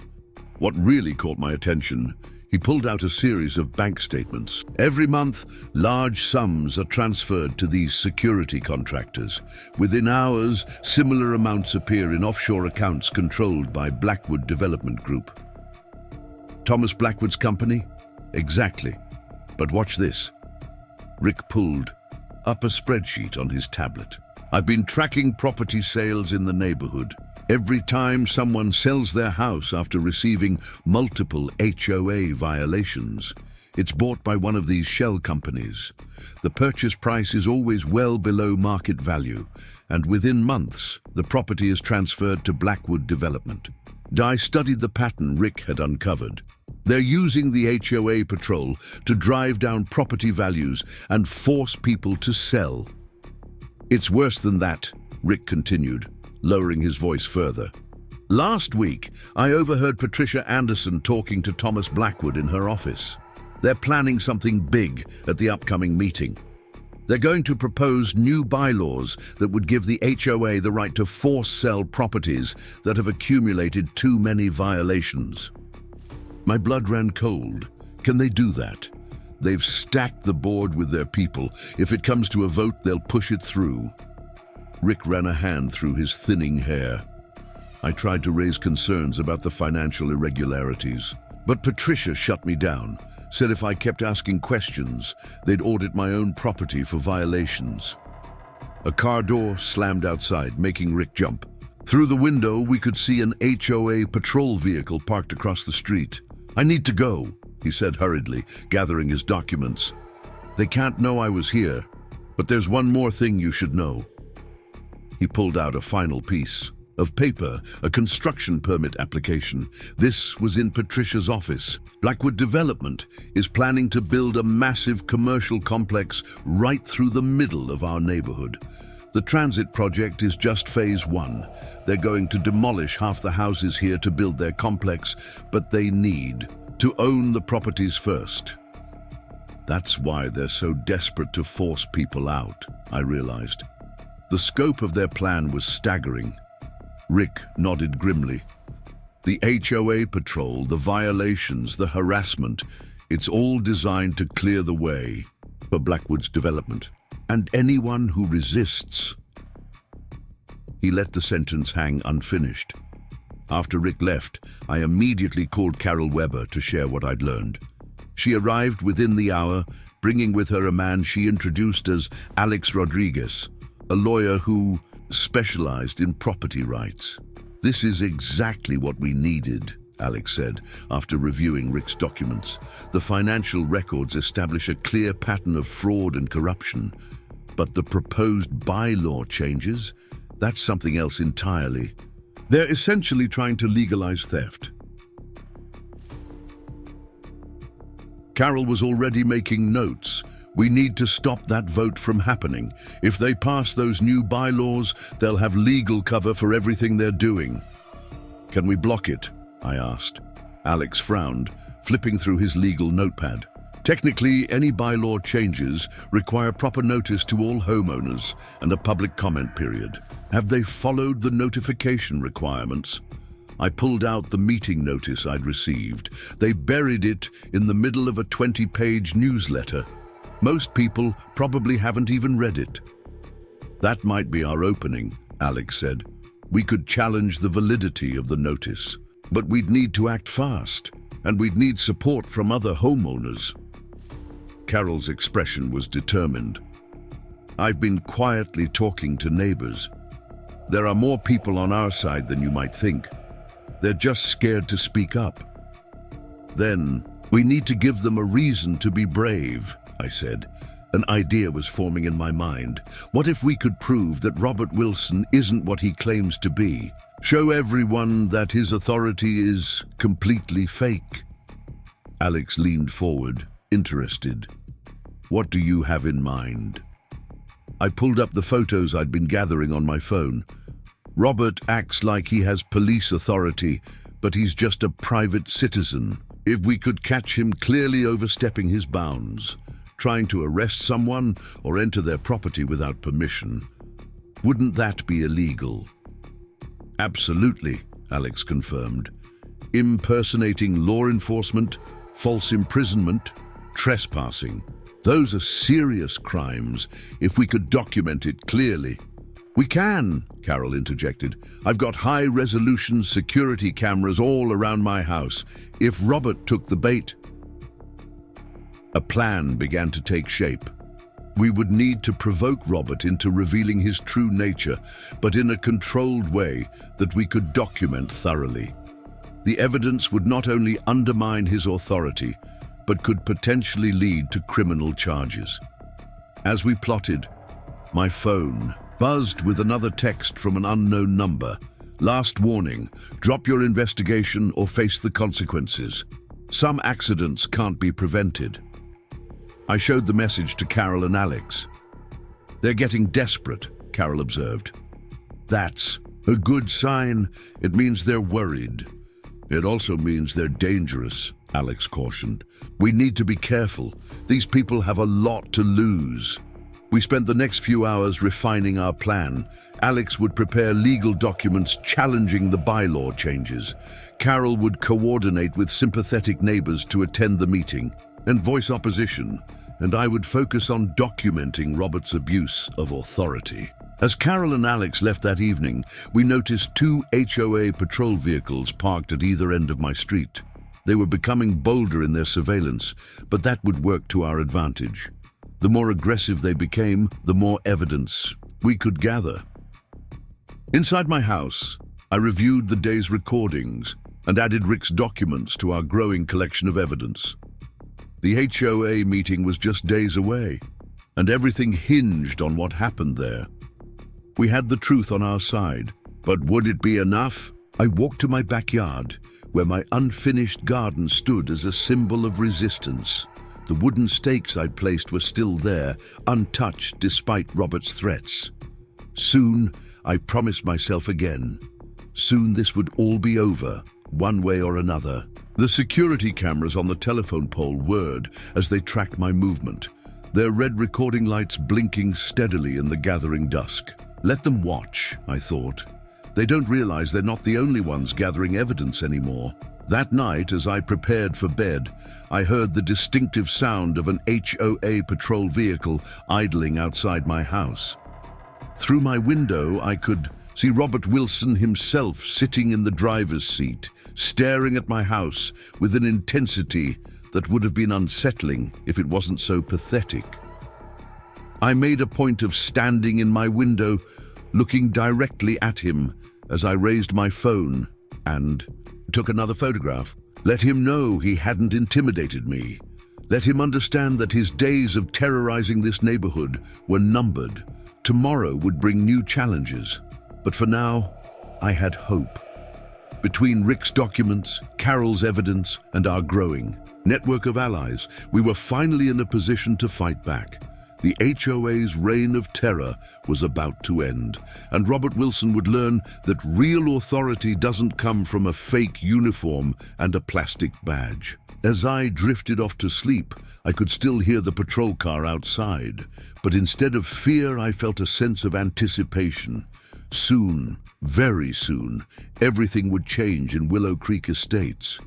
what really caught my attention." He pulled out a series of bank statements. "Every month, large sums are transferred to these security contractors. Within hours, similar amounts appear in offshore accounts controlled by Blackwood Development Group." "Thomas Blackwood's company?" "Exactly. But watch this." Rick pulled up a spreadsheet on his tablet. "I've been tracking property sales in the neighborhood. Every time someone sells their house after receiving multiple HOA violations, it's bought by one of these shell companies. The purchase price is always well below market value, and within months, the property is transferred to Blackwood Development." I studied the pattern Rick had uncovered. They're using the HOA patrol to drive down property values and force people to sell. "It's worse than that," Rick continued, lowering his voice further. "Last week, I overheard Patricia Anderson talking to Thomas Blackwood in her office. They're planning something big at the upcoming meeting. They're going to propose new bylaws that would give the HOA the right to force sell properties that have accumulated too many violations." My blood ran cold. Can they do that? They've stacked the board with their people. If it comes to a vote, they'll push it through. Rick ran a hand through his thinning hair. I tried to raise concerns about the financial irregularities, but Patricia shut me down, said if I kept asking questions, they'd audit my own property for violations. A car door slammed outside, making Rick jump. Through the window, we could see an HOA patrol vehicle parked across the street. "I need to go," he said hurriedly, gathering his documents. "They can't know I was here, but there's one more thing you should know." He pulled out a final piece of paper, a construction permit application. This was in Patricia's office. Blackwood Development is planning to build a massive commercial complex right through the middle of our neighborhood. The transit project is just phase 1. They're going to demolish half the houses here to build their complex, but they need to own the properties first. That's why they're so desperate to force people out, I realized. The scope of their plan was staggering. Rick nodded grimly. The HOA patrol, the violations, the harassment, it's all designed to clear the way for Blackwood's development. And anyone who resists. He let the sentence hang unfinished. After Rick left, I immediately called Carol Weber to share what I'd learned. She arrived within the hour, bringing with her a man she introduced as Alex Rodriguez, a lawyer who specialized in property rights. "This is exactly what we needed," Alex said, after reviewing Rick's documents. "The financial records establish a clear pattern of fraud and corruption, but the proposed bylaw changes, that's something else entirely. They're essentially trying to legalize theft." Carol was already making notes. "We need to stop that vote from happening. If they pass those new bylaws, they'll have legal cover for everything they're doing." "Can we block it?" I asked. Alex frowned, flipping through his legal notepad. Technically, any bylaw changes require proper notice to all homeowners and a public comment period. Have they followed the notification requirements? I pulled out the meeting notice I'd received. They buried it in the middle of a 20-page newsletter. Most people probably haven't even read it. That might be our opening, Alex said. We could challenge the validity of the notice, but we'd need to act fast, and we'd need support from other homeowners. Carol's expression was determined. I've been quietly talking to neighbors. There are more people on our side than you might think. They're just scared to speak up. Then, we need to give them a reason to be brave, I said. An idea was forming in my mind. What if we could prove that Robert Wilson isn't what he claims to be? Show everyone that his authority is completely fake. Alex leaned forward, interested. What do you have in mind? I pulled up the photos I'd been gathering on my phone. Robert acts like he has police authority, but he's just a private citizen. If we could catch him clearly overstepping his bounds, trying to arrest someone or enter their property without permission, wouldn't that be illegal? Absolutely, Alex confirmed. Impersonating law enforcement, false imprisonment, trespassing. Those are serious crimes if we could document it clearly. We can, Carol interjected. I've got high-resolution security cameras all around my house. If Robert took the bait... A plan began to take shape. We would need to provoke Robert into revealing his true nature, but in a controlled way that we could document thoroughly. The evidence would not only undermine his authority, but could potentially lead to criminal charges. As we plotted, my phone buzzed with another text from an unknown number. Last warning, drop your investigation or face the consequences. Some accidents can't be prevented. I showed the message to Carol and Alex. They're getting desperate, Carol observed. That's a good sign. It means they're worried. It also means they're dangerous, Alex cautioned. We need to be careful. These people have a lot to lose. We spent the next few hours refining our plan. Alex would prepare legal documents challenging the bylaw changes. Carol would coordinate with sympathetic neighbors to attend the meeting and voice opposition, and I would focus on documenting Robert's abuse of authority. As Carol and Alex left that evening, we noticed 2 HOA patrol vehicles parked at either end of my street. They were becoming bolder in their surveillance, but that would work to our advantage. The more aggressive they became, the more evidence we could gather. Inside my house, I reviewed the day's recordings and added Rick's documents to our growing collection of evidence. The HOA meeting was just days away, and everything hinged on what happened there. We had the truth on our side, but would it be enough? I walked to my backyard, where my unfinished garden stood as a symbol of resistance. The wooden stakes I'd placed were still there, untouched despite Robert's threats. Soon, I promised myself again. Soon this would all be over, one way or another. The security cameras on the telephone pole whirred as they tracked my movement, their red recording lights blinking steadily in the gathering dusk. Let them watch, I thought. They don't realize they're not the only ones gathering evidence anymore. That night, as I prepared for bed, I heard the distinctive sound of an HOA patrol vehicle idling outside my house. Through my window, I could see Robert Wilson himself sitting in the driver's seat, staring at my house with an intensity that would have been unsettling if it wasn't so pathetic. I made a point of standing in my window, looking directly at him as I raised my phone and took another photograph. Let him know he hadn't intimidated me. Let him understand that his days of terrorizing this neighborhood were numbered. Tomorrow would bring new challenges. But for now, I had hope. Between Rick's documents, Carol's evidence, and our growing network of allies, we were finally in a position to fight back. The HOA's reign of terror was about to end, and Robert Wilson would learn that real authority doesn't come from a fake uniform and a plastic badge. As I drifted off to sleep, I could still hear the patrol car outside, but instead of fear, I felt a sense of anticipation. Soon, very soon, everything would change in Willow Creek Estates,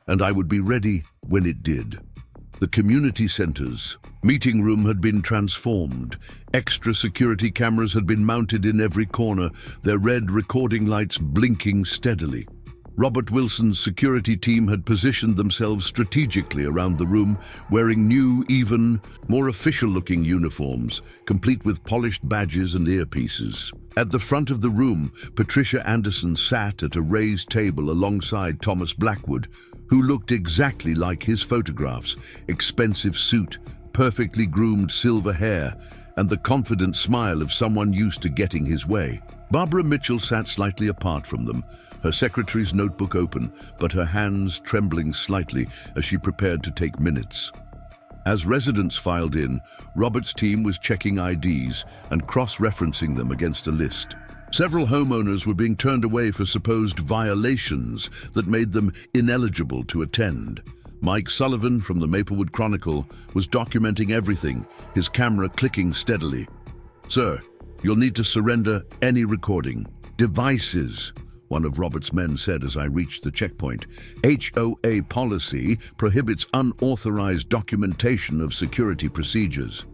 and I would be ready when it did. The community center's meeting room had been transformed. Extra security cameras had been mounted in every corner, their red recording lights blinking steadily. Robert Wilson's security team had positioned themselves strategically around the room, wearing new, even more official-looking uniforms, complete with polished badges and earpieces. At the front of the room, Patricia Anderson sat at a raised table alongside Thomas Blackwood, who looked exactly like his photographs: expensive suit, perfectly groomed silver hair, and the confident smile of someone used to getting his way. Barbara Mitchell sat slightly apart from them, her secretary's notebook open, but her hands trembling slightly as she prepared to take minutes. As residents filed in, Robert's team was checking IDs and cross-referencing them against a list. Several homeowners were being turned away for supposed violations that made them ineligible to attend. Mike Sullivan from the Maplewood Chronicle was documenting everything, his camera clicking steadily. "Sir, you'll need to surrender any recording devices," one of Robert's men said as I reached the checkpoint. HOA policy prohibits unauthorized documentation of security procedures.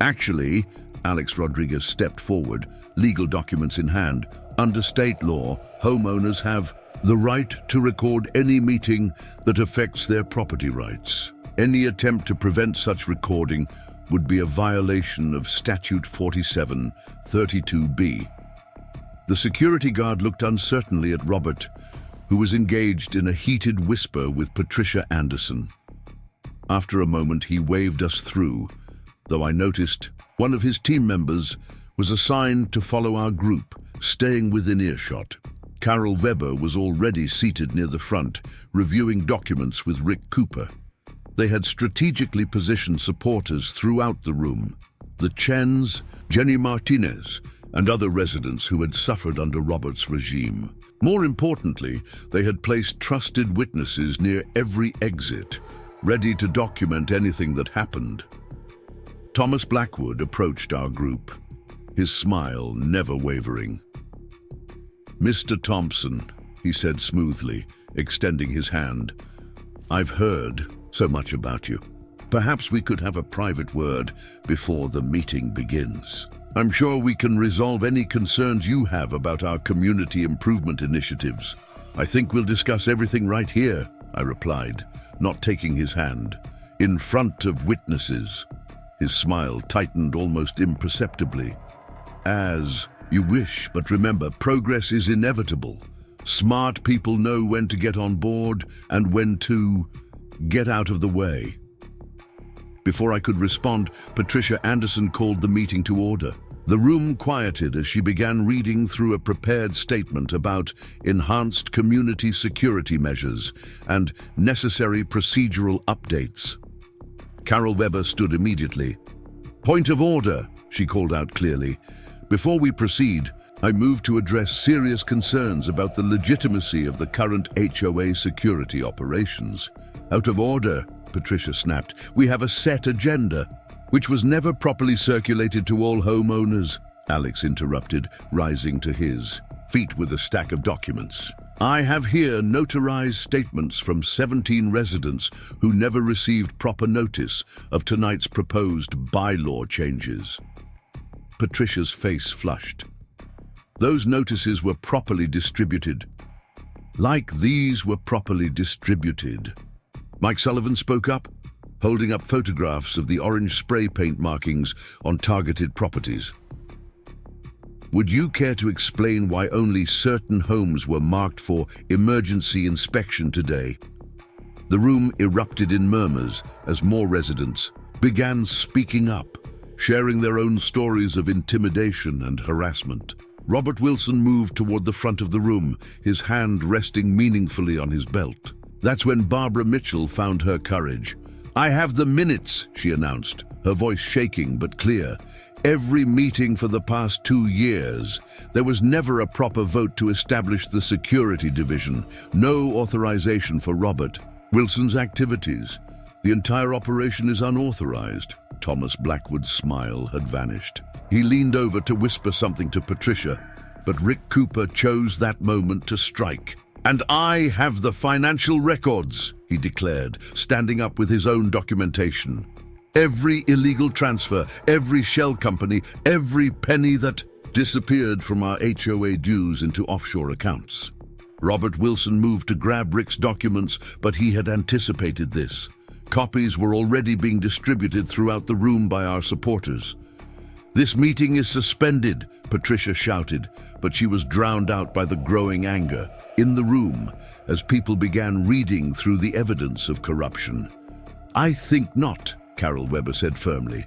"Actually," Alex Rodriguez stepped forward, legal documents in hand, "under state law, homeowners have the right to record any meeting that affects their property rights. Any attempt to prevent such recording would be a violation of Statute 4732B. The security guard looked uncertainly at Robert, who was engaged in a heated whisper with Patricia Anderson. After a moment, he waved us through, though I noticed one of his team members was assigned to follow our group, staying within earshot. Carol Weber was already seated near the front, reviewing documents with Rick Cooper. They had strategically positioned supporters throughout the room: the Chens, Jenny Martinez, and other residents who had suffered under Robert's regime. More importantly, they had placed trusted witnesses near every exit, ready to document anything that happened. Thomas Blackwood approached our group, his smile never wavering. "Mr. Thompson," he said smoothly, extending his hand, "I've heard so much about you. Perhaps we could have a private word before the meeting begins. I'm sure we can resolve any concerns you have about our community improvement initiatives. I think we'll discuss everything right here," I replied, not taking his hand. "In front of witnesses." His smile tightened almost imperceptibly. "As you wish, but remember, progress is inevitable. Smart people know when to get on board and when to get out of the way." Before I could respond, Patricia Anderson called the meeting to order. The room quieted as she began reading through a prepared statement about enhanced community security measures and necessary procedural updates. Carol Weber stood immediately. "Point of order," she called out clearly. "Before we proceed, I move to address serious concerns about the legitimacy of the current HOA security operations." "Out of order," Patricia snapped. "We have a set agenda, which was never properly circulated to all homeowners," Alex interrupted, rising to his feet with a stack of documents. "I have here notarized statements from 17 residents who never received proper notice of tonight's proposed bylaw changes." Patricia's face flushed. "Those notices were properly distributed. Like these were properly distributed." Mike Sullivan spoke up, holding up photographs of the orange spray paint markings on targeted properties. "Would you care to explain why only certain homes were marked for emergency inspection today?" The room erupted in murmurs as more residents began speaking up, sharing their own stories of intimidation and harassment. Robert Wilson moved toward the front of the room, his hand resting meaningfully on his belt. That's when Barbara Mitchell found her courage. "I have the minutes," she announced, her voice shaking but clear. "Every meeting for the past 2 years, there was never a proper vote to establish the security division. No authorization for Robert Wilson's activities. The entire operation is unauthorized." Thomas Blackwood's smile had vanished. He leaned over to whisper something to Patricia, but Rick Cooper chose that moment to strike. "And I have the financial records," he declared, standing up with his own documentation. "Every illegal transfer, every shell company, every penny that disappeared from our HOA dues into offshore accounts." Robert Wilson moved to grab Rick's documents, but he had anticipated this. Copies were already being distributed throughout the room by our supporters. "This meeting is suspended," Patricia shouted, but she was drowned out by the growing anger in the room as people began reading through the evidence of corruption. "I think not," Carol Weber said firmly.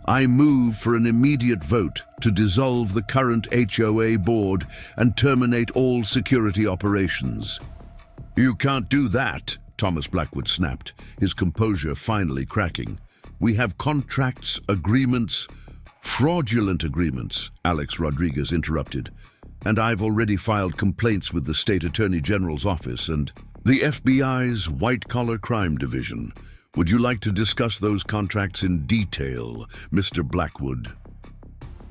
"I move for an immediate vote to dissolve the current HOA board and terminate all security operations." "You can't do that," Thomas Blackwood snapped, his composure finally cracking. "We have contracts, agreements, fraudulent agreements," Alex Rodriguez interrupted. "And I've already filed complaints with the State Attorney General's office and the FBI's White-Collar Crime Division. Would you like to discuss those contracts in detail, Mr. Blackwood?"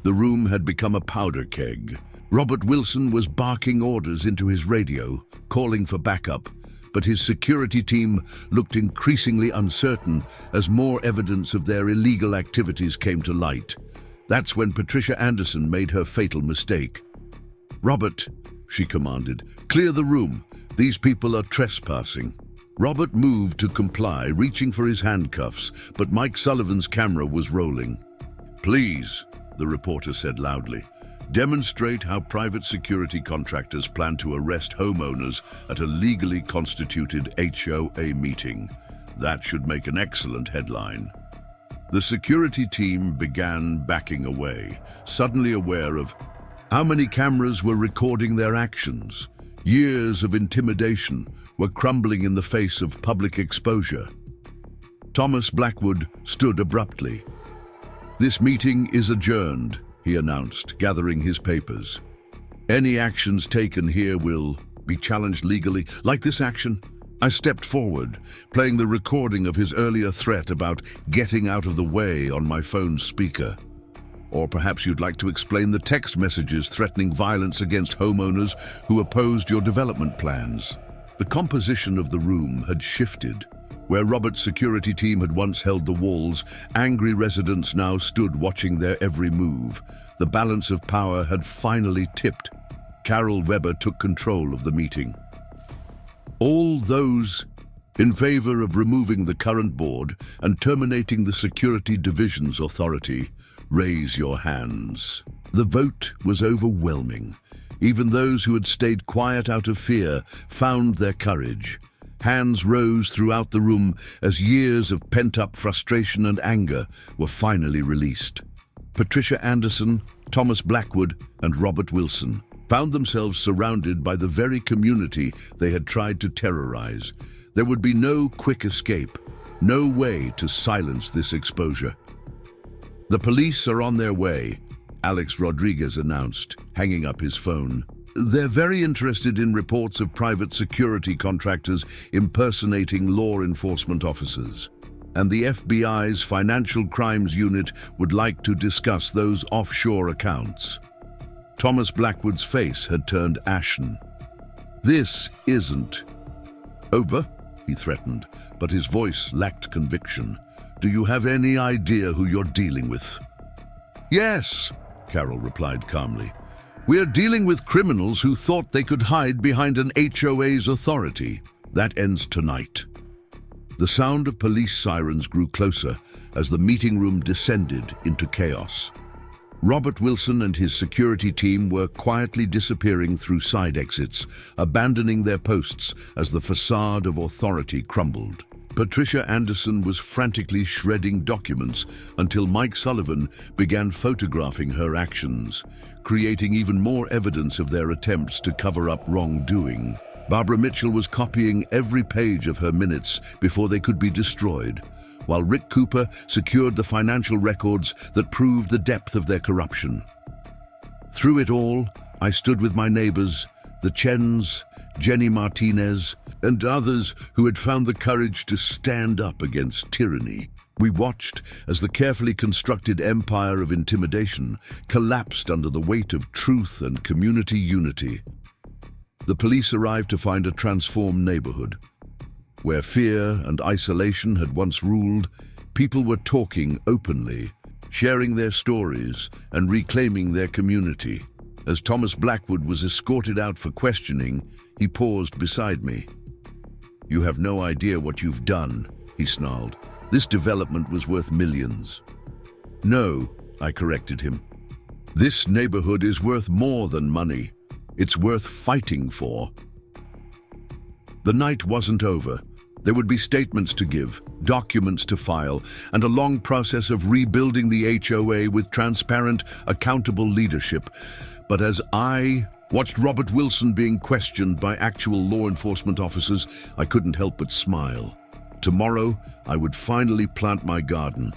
The room had become a powder keg. Robert Wilson was barking orders into his radio, calling for backup, but his security team looked increasingly uncertain as more evidence of their illegal activities came to light. That's when Patricia Anderson made her fatal mistake. "Robert," she commanded, "clear the room. These people are trespassing." Robert moved to comply, reaching for his handcuffs, but Mike Sullivan's camera was rolling. "Please," the reporter said loudly, "demonstrate how private security contractors plan to arrest homeowners at a legally constituted HOA meeting. That should make an excellent headline." The security team began backing away, suddenly aware of how many cameras were recording their actions. Years of intimidation were crumbling in the face of public exposure. Thomas Blackwood stood abruptly. "This meeting is adjourned," he announced, gathering his papers. "Any actions taken here will be challenged legally." Like this action, I stepped forward, playing the recording of his earlier threat about getting out of the way on my phone's speaker. "Or perhaps you'd like to explain the text messages threatening violence against homeowners who opposed your development plans." The composition of the room had shifted. Where Robert's security team had once held the walls, angry residents now stood watching their every move. The balance of power had finally tipped. Carol Weber took control of the meeting. "All those in favor of removing the current board and terminating the security division's authority, raise your hands." The vote was overwhelming. Even those who had stayed quiet out of fear found their courage. Hands rose throughout the room as years of pent-up frustration and anger were finally released. Patricia Anderson, Thomas Blackwood, and Robert Wilson found themselves surrounded by the very community they had tried to terrorize. There would be no quick escape, no way to silence this exposure. "The police are on their way," Alex Rodriguez announced, hanging up his phone. "They're very interested in reports of private security contractors impersonating law enforcement officers. And the FBI's Financial Crimes Unit would like to discuss those offshore accounts." Thomas Blackwood's face had turned ashen. "This isn't over," he threatened, but his voice lacked conviction. "Do you have any idea who you're dealing with?" "Yes," Carol replied calmly. "We're dealing with criminals who thought they could hide behind an HOA's authority. That ends tonight." The sound of police sirens grew closer as the meeting room descended into chaos. Robert Wilson and his security team were quietly disappearing through side exits, abandoning their posts as the facade of authority crumbled. Patricia Anderson was frantically shredding documents until Mike Sullivan began photographing her actions, creating even more evidence of their attempts to cover up wrongdoing. Barbara Mitchell was copying every page of her minutes before they could be destroyed. while Rick Cooper secured the financial records that proved the depth of their corruption. Through it all, I stood with my neighbors, the Chens, Jenny Martinez, and others who had found the courage to stand up against tyranny. We watched as the carefully constructed empire of intimidation collapsed under the weight of truth and community unity. The police arrived to find a transformed neighborhood. Where fear and isolation had once ruled, people were talking openly, sharing their stories and reclaiming their community. As Thomas Blackwood was escorted out for questioning, he paused beside me. "You have no idea what you've done," he snarled. "This development was worth millions." "No," I corrected him. "This neighborhood is worth more than money. It's worth fighting for." The night wasn't over. There would be statements to give, documents to file, and a long process of rebuilding the HOA with transparent, accountable leadership. But as I watched Robert Wilson being questioned by actual law enforcement officers, I couldn't help but smile. Tomorrow, I would finally plant my garden,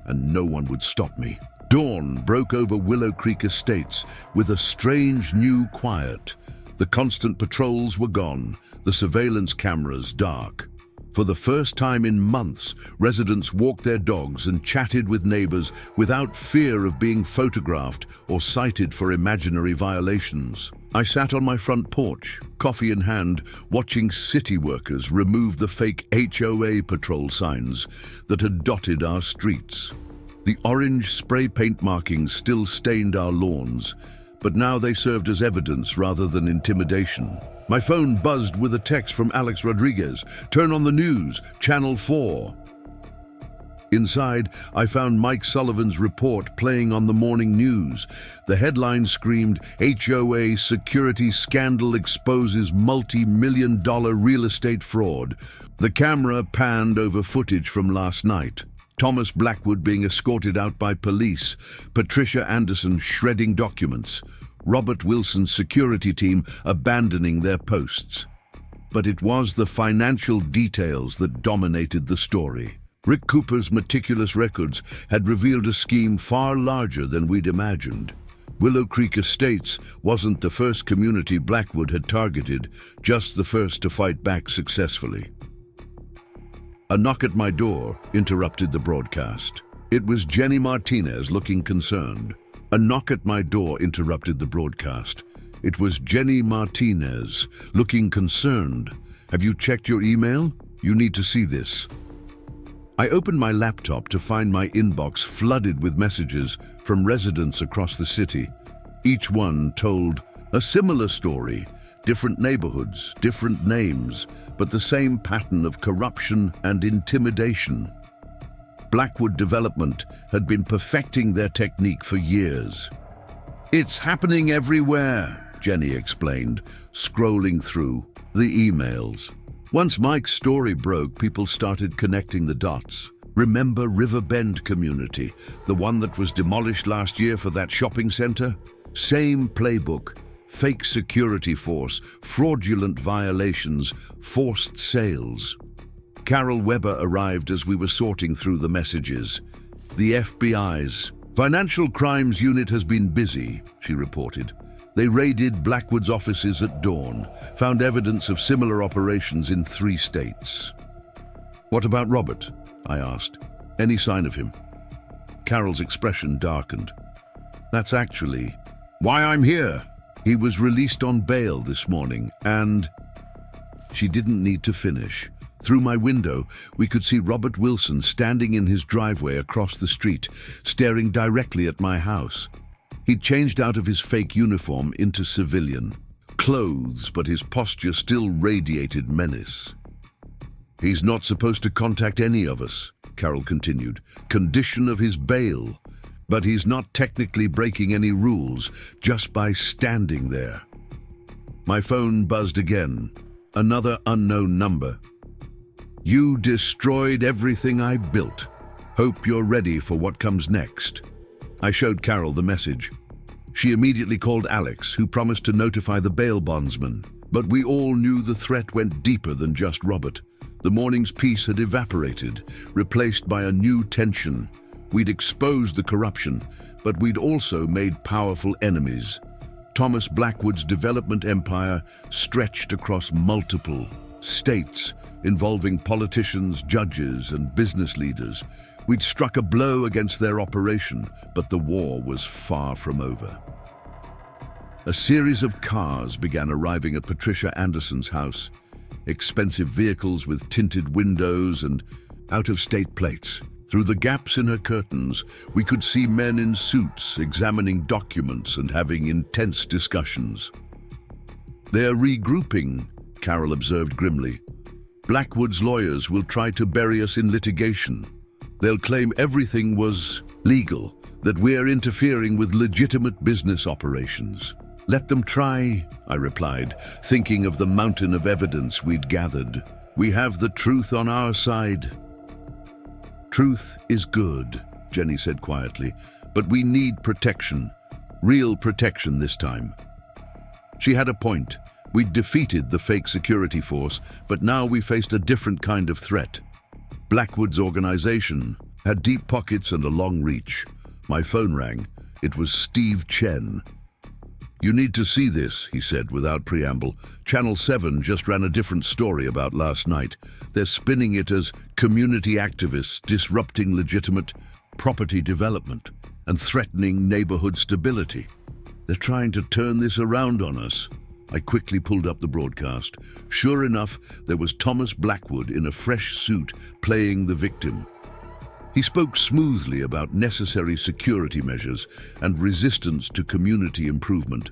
and no one would stop me. Dawn broke over Willow Creek Estates with a strange new quiet. The constant patrols were gone, the surveillance cameras dark. For the first time in months, residents walked their dogs and chatted with neighbors without fear of being photographed or cited for imaginary violations. I sat on my front porch, coffee in hand, watching city workers remove the fake HOA patrol signs that had dotted our streets. The orange spray paint markings still stained our lawns, but now they served as evidence rather than intimidation. My phone buzzed with a text from Alex Rodriguez. "Turn on the news, Channel 4. Inside, I found Mike Sullivan's report playing on the morning news. The headline screamed, "HOA security scandal exposes multi-million-dollar real estate fraud." The camera panned over footage from last night. Thomas Blackwood being escorted out by police, Patricia Anderson shredding documents, Robert Wilson's security team abandoning their posts. But it was the financial details that dominated the story. Rick Cooper's meticulous records had revealed a scheme far larger than we'd imagined. Willow Creek Estates wasn't the first community Blackwood had targeted, just the first to fight back successfully. A knock at my door interrupted the broadcast. It was Jenny Martinez looking concerned. A knock at my door interrupted the broadcast. It was Jenny Martinez looking concerned. "Have you checked your email? You need to see this." I opened my laptop to find my inbox flooded with messages from residents across the city. Each one told a similar story, different neighborhoods, different names, but the same pattern of corruption and intimidation. Blackwood Development had been perfecting their technique for years. "It's happening everywhere," Jenny explained, scrolling through the emails. Once Mike's story broke, people started connecting the dots. Remember River Bend community, the one that was demolished last year for that shopping center? Same playbook. Fake security force, fraudulent violations, forced sales. Carol Weber arrived as we were sorting through the messages. "The FBI's Financial Crimes Unit has been busy," she reported. They raided Blackwood's offices at dawn, found evidence of similar operations in 3 states. "What about Robert?" I asked. "Any sign of him?" Carol's expression darkened. "That's actually why I'm here. He was released on bail this morning, and..." She didn't need to finish. Through my window, we could see Robert Wilson standing in his driveway across the street, staring directly at my house. He'd changed out of his fake uniform into civilian clothes, but his posture still radiated menace. "He's not supposed to contact any of us," Carol continued. "Condition of his bail. But he's not technically breaking any rules just by standing there." My phone buzzed again. Another unknown number. "You destroyed everything I built. Hope you're ready for what comes next." I showed Carol the message. She immediately called Alex, who promised to notify the bail bondsman. But we all knew the threat went deeper than just Robert. The morning's peace had evaporated, replaced by a new tension. We'd exposed the corruption, but we'd also made powerful enemies. Thomas Blackwood's development empire stretched across multiple states, involving politicians, judges, and business leaders. We'd struck a blow against their operation, but the war was far from over. A series of cars began arriving at Patricia Anderson's house. Expensive vehicles with tinted windows and out-of-state plates. Through the gaps in her curtains, we could see men in suits examining documents and having intense discussions. "They're regrouping," Carol observed grimly. "Blackwood's lawyers will try to bury us in litigation. They'll claim everything was legal, that we're interfering with legitimate business operations." "Let them try," I replied, thinking of the mountain of evidence we'd gathered. "We have the truth on our side." "Truth is good," Jenny said quietly, "but we need protection. Real protection this time." She had a point. We'd defeated the fake security force, but now we faced a different kind of threat. Blackwood's organization had deep pockets and a long reach. My phone rang. It was Steve Chen. "You need to see this," he said without preamble. "Channel 7 just ran a different story about last night. They're spinning it as community activists disrupting legitimate property development and threatening neighborhood stability. They're trying to turn this around on us." I quickly pulled up the broadcast. Sure enough, there was Thomas Blackwood in a fresh suit playing the victim. He spoke smoothly about necessary security measures and resistance to community improvement,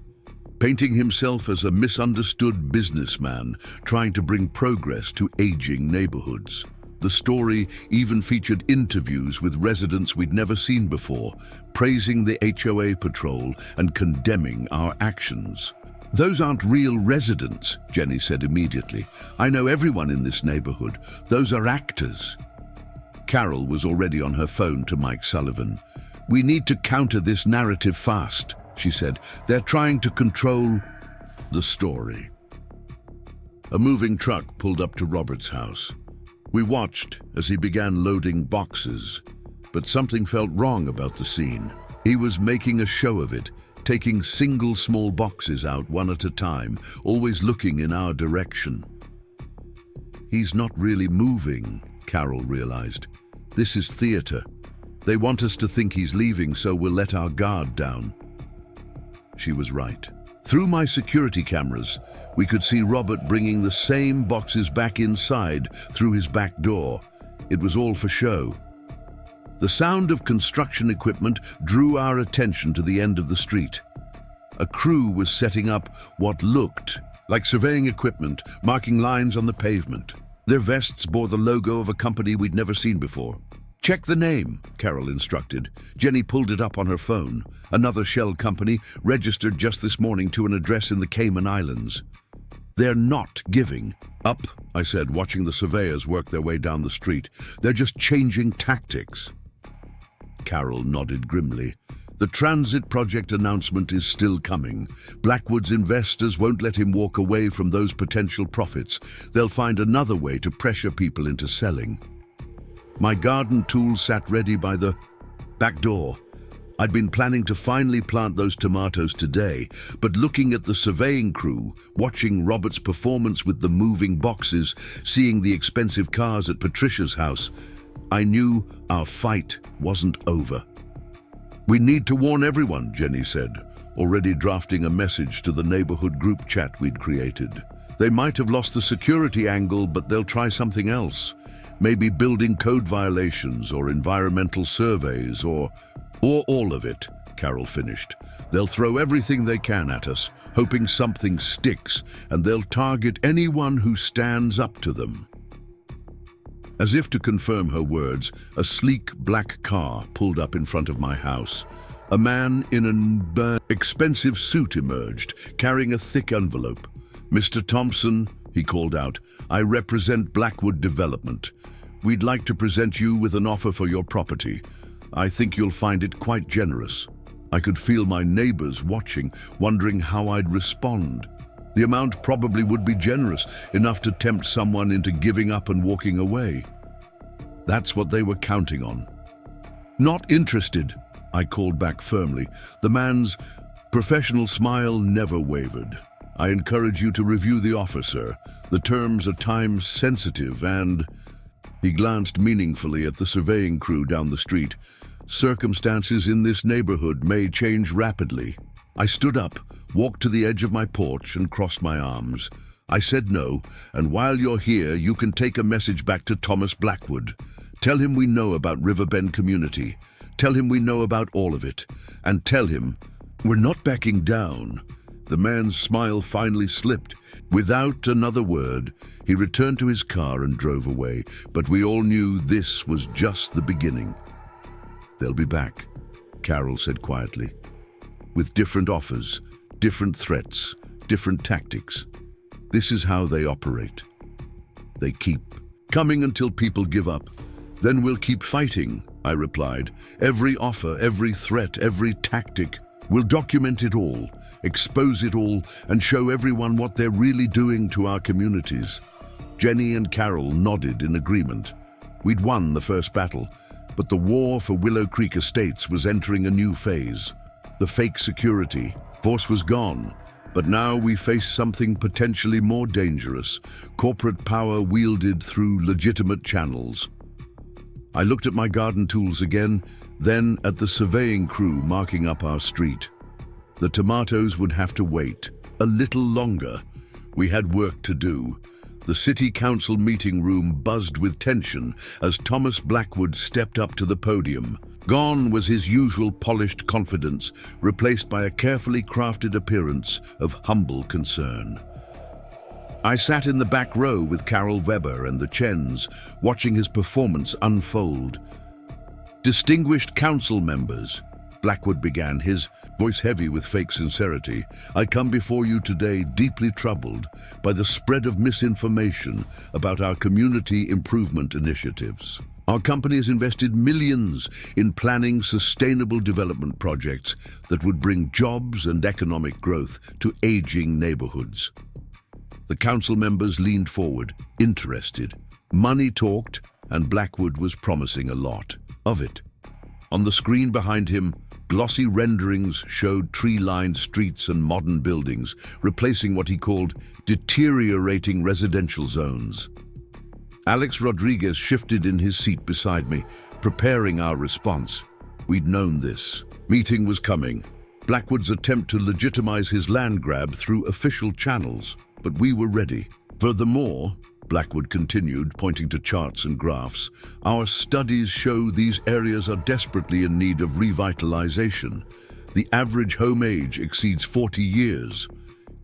painting himself as a misunderstood businessman trying to bring progress to aging neighborhoods. The story even featured interviews with residents we'd never seen before, praising the HOA patrol and condemning our actions. "Those aren't real residents," Jenny said immediately. "I know everyone in this neighborhood. Those are actors." Carol was already on her phone to Mike Sullivan. "We need to counter this narrative fast," she said. "They're trying to control the story." A moving truck pulled up to Robert's house. We watched as he began loading boxes, but something felt wrong about the scene. He was making a show of it, taking single small boxes out one at a time, always looking in our direction. "He's not really moving," Carol realized. "This is theater. They want us to think he's leaving, so we'll let our guard down." She was right. Through my security cameras, we could see Robert bringing the same boxes back inside through his back door. It was all for show. The sound of construction equipment drew our attention to the end of the street. A crew was setting up what looked like surveying equipment, marking lines on the pavement. Their vests bore the logo of a company we'd never seen before. "Check the name," Carol instructed. Jenny pulled it up on her phone. Another shell company, registered just this morning to an address in the Cayman Islands. "They're not giving up," I said, watching the surveyors work their way down the street. "They're just changing tactics." Carol nodded grimly. "The transit project announcement is still coming. Blackwood's investors won't let him walk away from those potential profits. They'll find another way to pressure people into selling." My garden tools sat ready by the back door. I'd been planning to finally plant those tomatoes today, but looking at the surveying crew, watching Robert's performance with the moving boxes, seeing the expensive cars at Patricia's house, I knew our fight wasn't over. "We need to warn everyone," Jenny said, already drafting a message to the neighborhood group chat we'd created. "They might have lost the security angle, but they'll try something else. Maybe building code violations or environmental surveys or all of it," Carol finished. "They'll throw everything they can at us, hoping something sticks, and they'll target anyone who stands up to them." As if to confirm her words, a sleek black car pulled up in front of my house. A man in an expensive suit emerged, carrying a thick envelope. "Mr. Thompson," he called out, "I represent Blackwood Development. We'd like to present you with an offer for your property. I think you'll find it quite generous." I could feel my neighbors watching, wondering how I'd respond. The amount probably would be generous, enough to tempt someone into giving up and walking away. That's what they were counting on. "Not interested," I called back firmly. The man's professional smile never wavered. "I encourage you to review the offer, sir. The terms are time-sensitive and—" He glanced meaningfully at the surveying crew down the street. "Circumstances in this neighborhood may change rapidly." I stood up, walked to the edge of my porch and crossed my arms. "I said no, and while you're here, you can take a message back to Thomas Blackwood. Tell him we know about Riverbend community. Tell him we know about all of it. And tell him we're not backing down." The man's smile finally slipped. Without another word, he returned to his car and drove away, but we all knew this was just the beginning. "They'll be back," Carol said quietly. "With different offers, different threats, different tactics. This is how they operate. They keep coming until people give up. Then we'll keep fighting," I replied. "Every offer, every threat, every tactic. We'll document it all, expose it all, and show everyone what they're really doing to our communities." Jenny and Carol nodded in agreement. We'd won the first battle, but the war for Willow Creek Estates was entering a new phase. The fake security force was gone, but now we faced something potentially more dangerous: corporate power wielded through legitimate channels. I looked at my garden tools again, then at the surveying crew marking up our street. The tomatoes would have to wait a little longer. We had work to do. The city council meeting room buzzed with tension as Thomas Blackwood stepped up to the podium. Gone was his usual polished confidence, replaced by a carefully crafted appearance of humble concern. I sat in the back row with Carol Weber and the Chens, watching his performance unfold. "Distinguished council members," Blackwood began, his voice heavy with fake sincerity, "I come before you today deeply troubled by the spread of misinformation about our community improvement initiatives. Our company has invested millions in planning sustainable development projects that would bring jobs and economic growth to aging neighborhoods." The council members leaned forward, interested. Money talked, and Blackwood was promising a lot of it. On the screen behind him, glossy renderings showed tree-lined streets and modern buildings, replacing what he called deteriorating residential zones. Alex Rodriguez shifted in his seat beside me, preparing our response. We'd known this. Meeting was coming. Blackwood's attempt to legitimize his land grab through official channels. But we were ready. "Furthermore," Blackwood continued, pointing to charts and graphs, "our studies show these areas are desperately in need of revitalization. The average home age exceeds 40 years.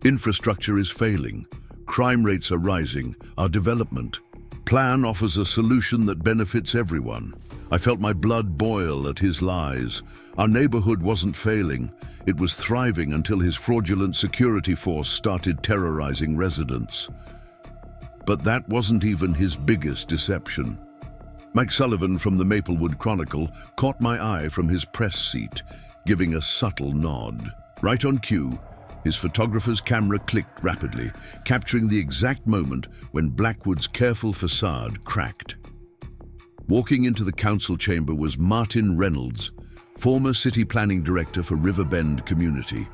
Infrastructure is failing. Crime rates are rising. Our development plan offers a solution that benefits everyone." I felt my blood boil at his lies. Our neighborhood wasn't failing. It was thriving until his fraudulent security force started terrorizing residents. But that wasn't even his biggest deception. Mike Sullivan from the Maplewood Chronicle caught my eye from his press seat, giving a subtle nod. Right on cue, his photographer's camera clicked rapidly, capturing the exact moment when Blackwood's careful facade cracked. Walking into the council chamber was Martin Reynolds, former city planning director for Riverbend Community.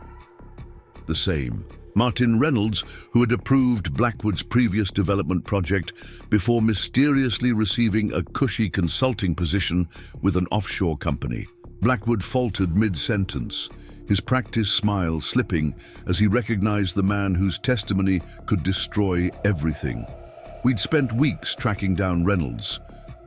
The same. Martin Reynolds, who had approved Blackwood's previous development project before mysteriously receiving a cushy consulting position with an offshore company. Blackwood faltered mid-sentence, his practiced smile slipping as he recognized the man whose testimony could destroy everything. We'd spent weeks tracking down Reynolds,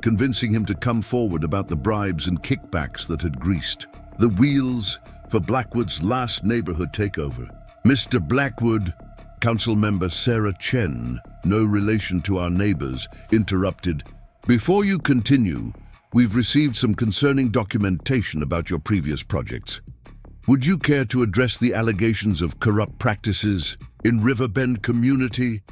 convincing him to come forward about the bribes and kickbacks that had greased the wheels for Blackwood's last neighborhood takeover. "Mr. Blackwood," council member Sarah Chen, no relation to our neighbors, interrupted. "Before you continue, we've received some concerning documentation about your previous projects. Would you care to address the allegations of corrupt practices in Riverbend community?"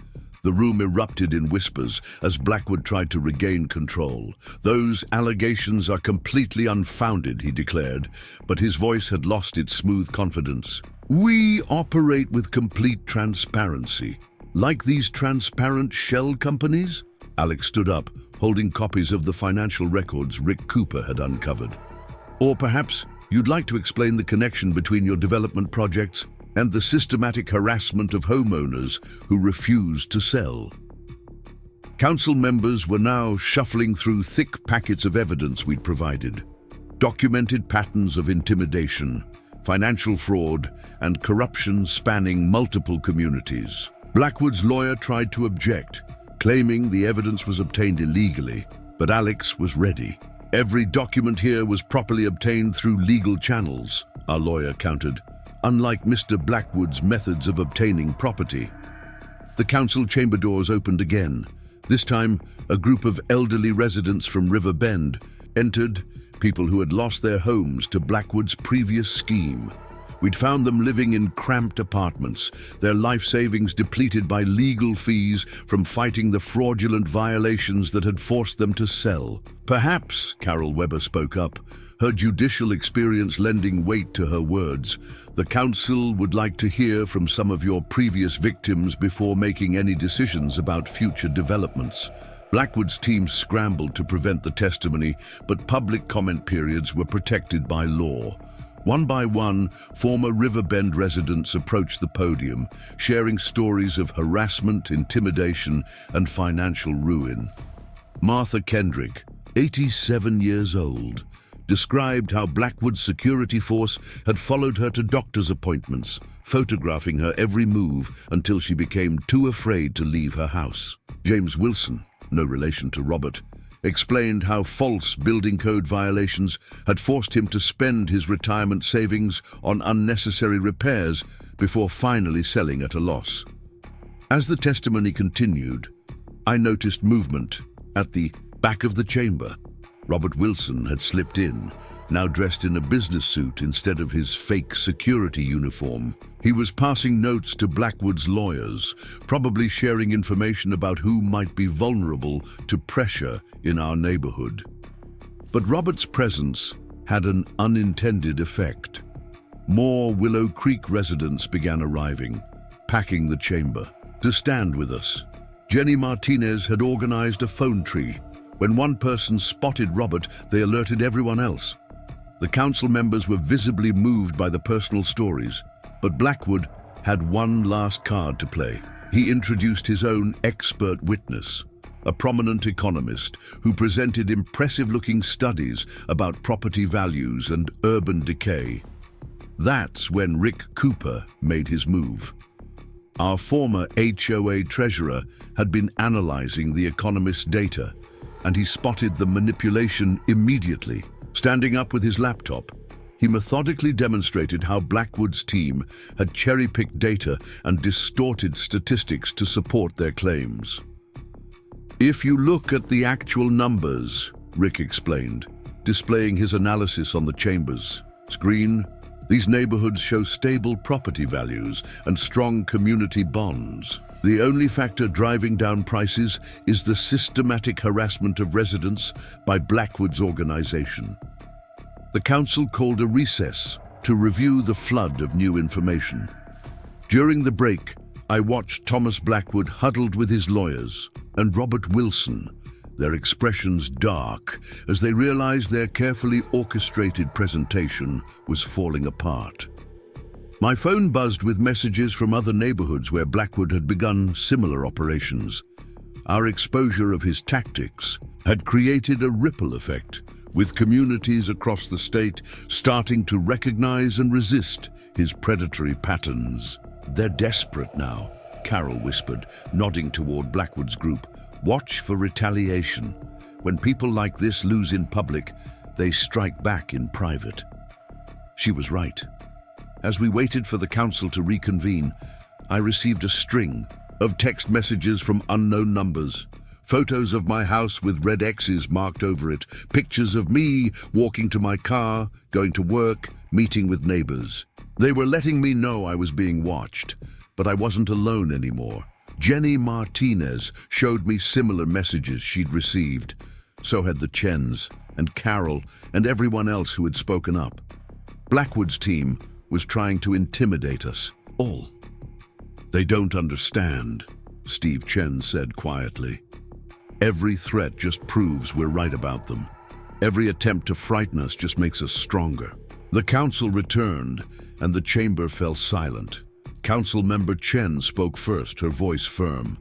The room erupted in whispers as Blackwood tried to regain control. "Those allegations are completely unfounded," he declared, but his voice had lost its smooth confidence. We operate with complete transparency. Like these transparent shell companies? Alex stood up, holding copies of the financial records Rick Cooper had uncovered. Or perhaps you'd like to explain the connection between your development projects and the systematic harassment of homeowners who refused to sell. Council members were now shuffling through thick packets of evidence we'd provided. Documented patterns of intimidation, financial fraud, and corruption spanning multiple communities. Blackwood's lawyer tried to object, claiming the evidence was obtained illegally, but Alex was ready. Every document here was properly obtained through legal channels, our lawyer countered, unlike Mr. Blackwood's methods of obtaining property. The council chamber doors opened again. This time, a group of elderly residents from River Bend entered, people who had lost their homes to Blackwood's previous scheme. We'd found them living in cramped apartments, their life savings depleted by legal fees from fighting the fraudulent violations that had forced them to sell. Perhaps, Carol Weber spoke up, her judicial experience lending weight to her words, the council would like to hear from some of your previous victims before making any decisions about future developments. Blackwood's team scrambled to prevent the testimony, but public comment periods were protected by law. One by one, former Riverbend residents approached the podium, sharing stories of harassment, intimidation, and financial ruin. Martha Kendrick, 87 years old, described how Blackwood's security force had followed her to doctor's appointments, photographing her every move until she became too afraid to leave her house. James Wilson, no relation to Robert, explained how false building code violations had forced him to spend his retirement savings on unnecessary repairs before finally selling at a loss. As the testimony continued, I noticed movement at the back of the chamber. Robert Wilson had slipped in, now dressed in a business suit instead of his fake security uniform. He was passing notes to Blackwood's lawyers, probably sharing information about who might be vulnerable to pressure in our neighborhood. But Robert's presence had an unintended effect. More Willow Creek residents began arriving, packing the chamber to stand with us. Jenny Martinez had organized a phone tree. When one person spotted Robert, they alerted everyone else. The council members were visibly moved by the personal stories, but Blackwood had one last card to play. He introduced his own expert witness, a prominent economist who presented impressive-looking studies about property values and urban decay. That's when Rick Cooper made his move. Our former HOA treasurer had been analyzing the economist's data, and he spotted the manipulation immediately. Standing up with his laptop, he methodically demonstrated how Blackwood's team had cherry-picked data and distorted statistics to support their claims. If you look at the actual numbers, Rick explained, displaying his analysis on the chamber's screen, these neighborhoods show stable property values and strong community bonds. The only factor driving down prices is the systematic harassment of residents by Blackwood's organization. The council called a recess to review the flood of new information. During the break, I watched Thomas Blackwood huddled with his lawyers and Robert Wilson, their expressions dark as they realized their carefully orchestrated presentation was falling apart. My phone buzzed with messages from other neighborhoods where Blackwood had begun similar operations. Our exposure of his tactics had created a ripple effect, with communities across the state starting to recognize and resist his predatory patterns. They're desperate now, Carol whispered, nodding toward Blackwood's group. Watch for retaliation. When people like this lose in public, they strike back in private. She was right. As we waited for the council to reconvene, I received a string of text messages from unknown numbers. Photos of my house with red X's marked over it. Pictures of me walking to my car, going to work, meeting with neighbors. They were letting me know I was being watched, but I wasn't alone anymore. Jenny Martinez showed me similar messages she'd received. So had the Chens and Carol and everyone else who had spoken up. Blackwood's team was trying to intimidate us all. They don't understand, Steve Chen said quietly. Every threat just proves we're right about them. Every attempt to frighten us just makes us stronger. The council returned, and the chamber fell silent. Council member Chen spoke first, her voice firm.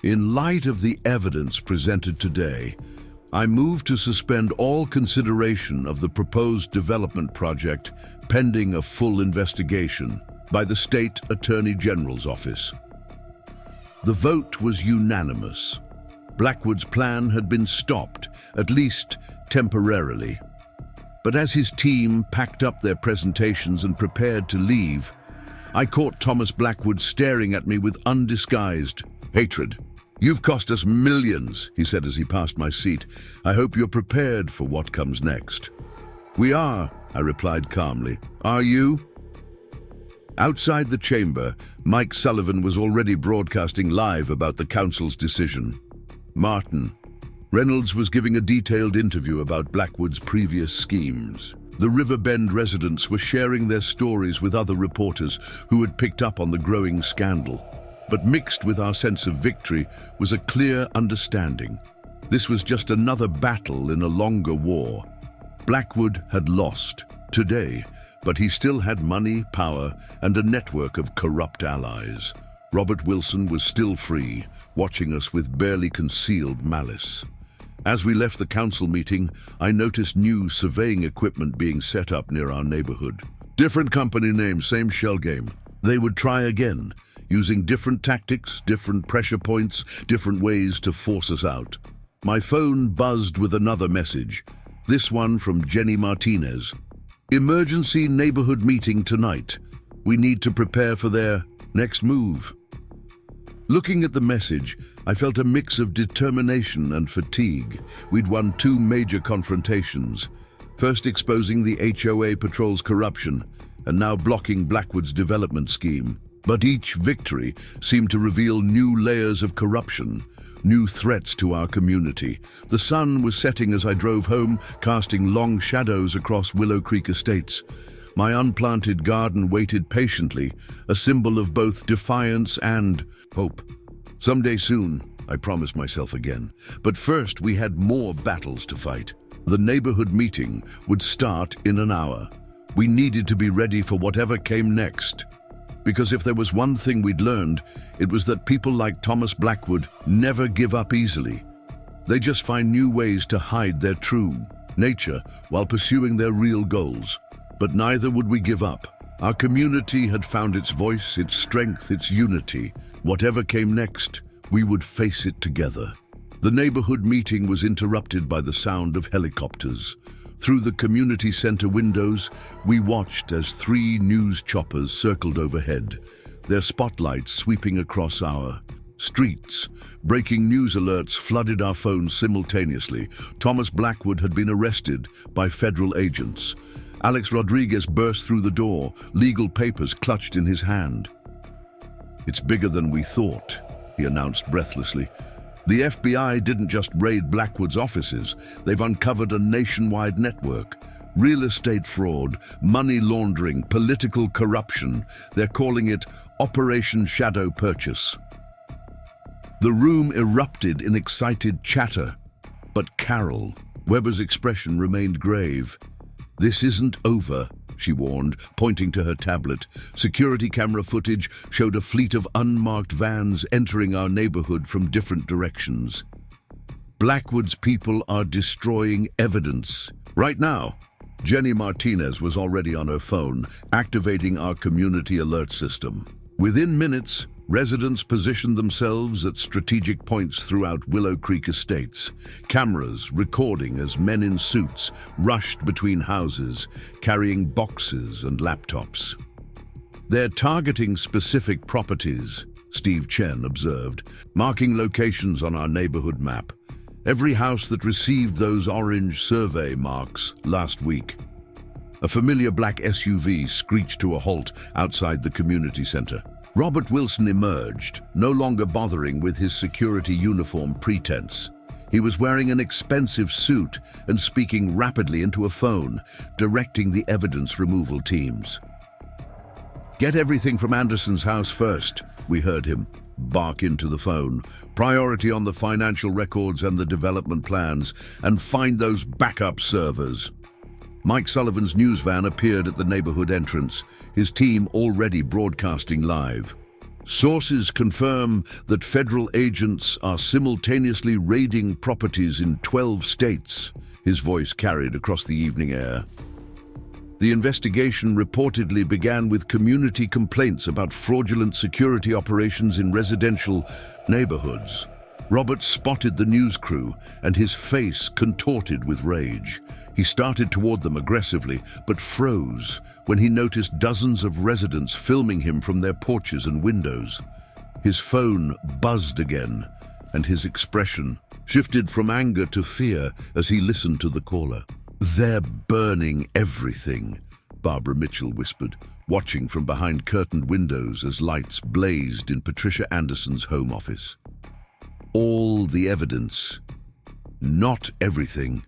In light of the evidence presented today, I move to suspend all consideration of the proposed development project pending a full investigation by the State Attorney General's office. The vote was unanimous. Blackwood's plan had been stopped, at least temporarily. But as his team packed up their presentations and prepared to leave, I caught Thomas Blackwood staring at me with undisguised hatred. "You've cost us millions," he said as he passed my seat. "I hope you're prepared for what comes next." "We are," I replied calmly. "Are you?" Outside the chamber, Mike Sullivan was already broadcasting live about the council's decision. Martin Reynolds was giving a detailed interview about Blackwood's previous schemes. The Riverbend residents were sharing their stories with other reporters who had picked up on the growing scandal. But mixed with our sense of victory was a clear understanding. This was just another battle in a longer war. Blackwood had lost today, but he still had money, power, and a network of corrupt allies. Robert Wilson was still free, watching us with barely concealed malice. As we left the council meeting, I noticed new surveying equipment being set up near our neighborhood. Different company name, same shell game. They would try again, using different tactics, different pressure points, different ways to force us out. My phone buzzed with another message, this one from Jenny Martinez. "Emergency neighborhood meeting tonight. We need to prepare for their next move." Looking at the message, I felt a mix of determination and fatigue. We'd won 2 major confrontations, first exposing the HOA patrol's corruption, and now blocking Blackwood's development scheme. But each victory seemed to reveal new layers of corruption, new threats to our community. The sun was setting as I drove home, casting long shadows across Willow Creek Estates. My unplanted garden waited patiently, a symbol of both defiance and hope. Someday soon, I promised myself again. But first, we had more battles to fight. The neighborhood meeting would start in an hour. We needed to be ready for whatever came next. Because if there was one thing we'd learned, it was that people like Thomas Blackwood never give up easily. They just find new ways to hide their true nature while pursuing their real goals. But neither would we give up. Our community had found its voice, its strength, its unity. Whatever came next, we would face it together. The neighborhood meeting was interrupted by the sound of helicopters. Through the community center windows, we watched as 3 news choppers circled overhead, their spotlights sweeping across our streets. Breaking news alerts flooded our phones simultaneously. Thomas Blackwood had been arrested by federal agents. Alex Rodriguez burst through the door, legal papers clutched in his hand. "It's bigger than we thought," he announced breathlessly. "The FBI didn't just raid Blackwood's offices, they've uncovered a nationwide network. Real estate fraud, money laundering, political corruption. They're calling it Operation Shadow Purchase." The room erupted in excited chatter. But Carol, Weber's expression remained grave. "This isn't over," she warned, pointing to her tablet. Security camera footage showed a fleet of unmarked vans entering our neighborhood from different directions. "Blackwood's people are destroying evidence. Right now." Jenny Martinez was already on her phone, activating our community alert system. Within minutes, residents positioned themselves at strategic points throughout Willow Creek Estates. Cameras recording as men in suits rushed between houses, carrying boxes and laptops. "They're targeting specific properties," Steve Chen observed, marking locations on our neighborhood map. Every house that received those orange survey marks last week. A familiar black SUV screeched to a halt outside the community center. Robert Wilson emerged, no longer bothering with his security uniform pretense. He was wearing an expensive suit and speaking rapidly into a phone, directing the evidence removal teams. Get everything from Anderson's house first, we heard him bark into the phone. Priority on the financial records and the development plans, and find those backup servers. Mike Sullivan's news van appeared at the neighborhood entrance, his team already broadcasting live. Sources confirm that federal agents are simultaneously raiding properties in 12 states, his voice carried across the evening air. The investigation reportedly began with community complaints about fraudulent security operations in residential neighborhoods. Robert spotted the news crew, and his face contorted with rage. He started toward them aggressively, but froze when he noticed dozens of residents filming him from their porches and windows. His phone buzzed again, and his expression shifted from anger to fear as he listened to the caller. "They're burning everything," Barbara Mitchell whispered, watching from behind curtained windows as lights blazed in Patricia Anderson's home office. "All the evidence." "Not everything,"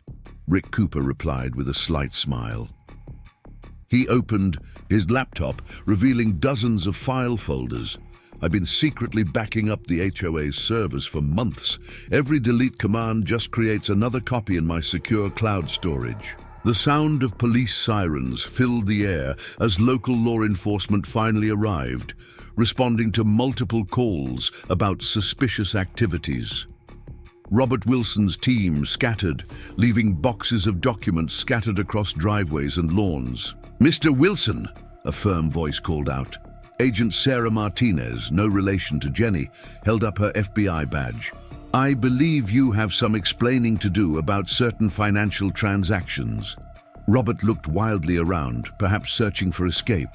Rick Cooper replied with a slight smile. He opened his laptop, revealing dozens of file folders. "I've been secretly backing up the HOA's servers for months. Every delete command just creates another copy in my secure cloud storage." The sound of police sirens filled the air as local law enforcement finally arrived, responding to multiple calls about suspicious activities. Robert Wilson's team scattered, leaving boxes of documents scattered across driveways and lawns. "Mr. Wilson," a firm voice called out. Agent Sarah Martinez, no relation to Jenny, held up her FBI badge. "I believe you have some explaining to do about certain financial transactions." Robert looked wildly around, perhaps searching for escape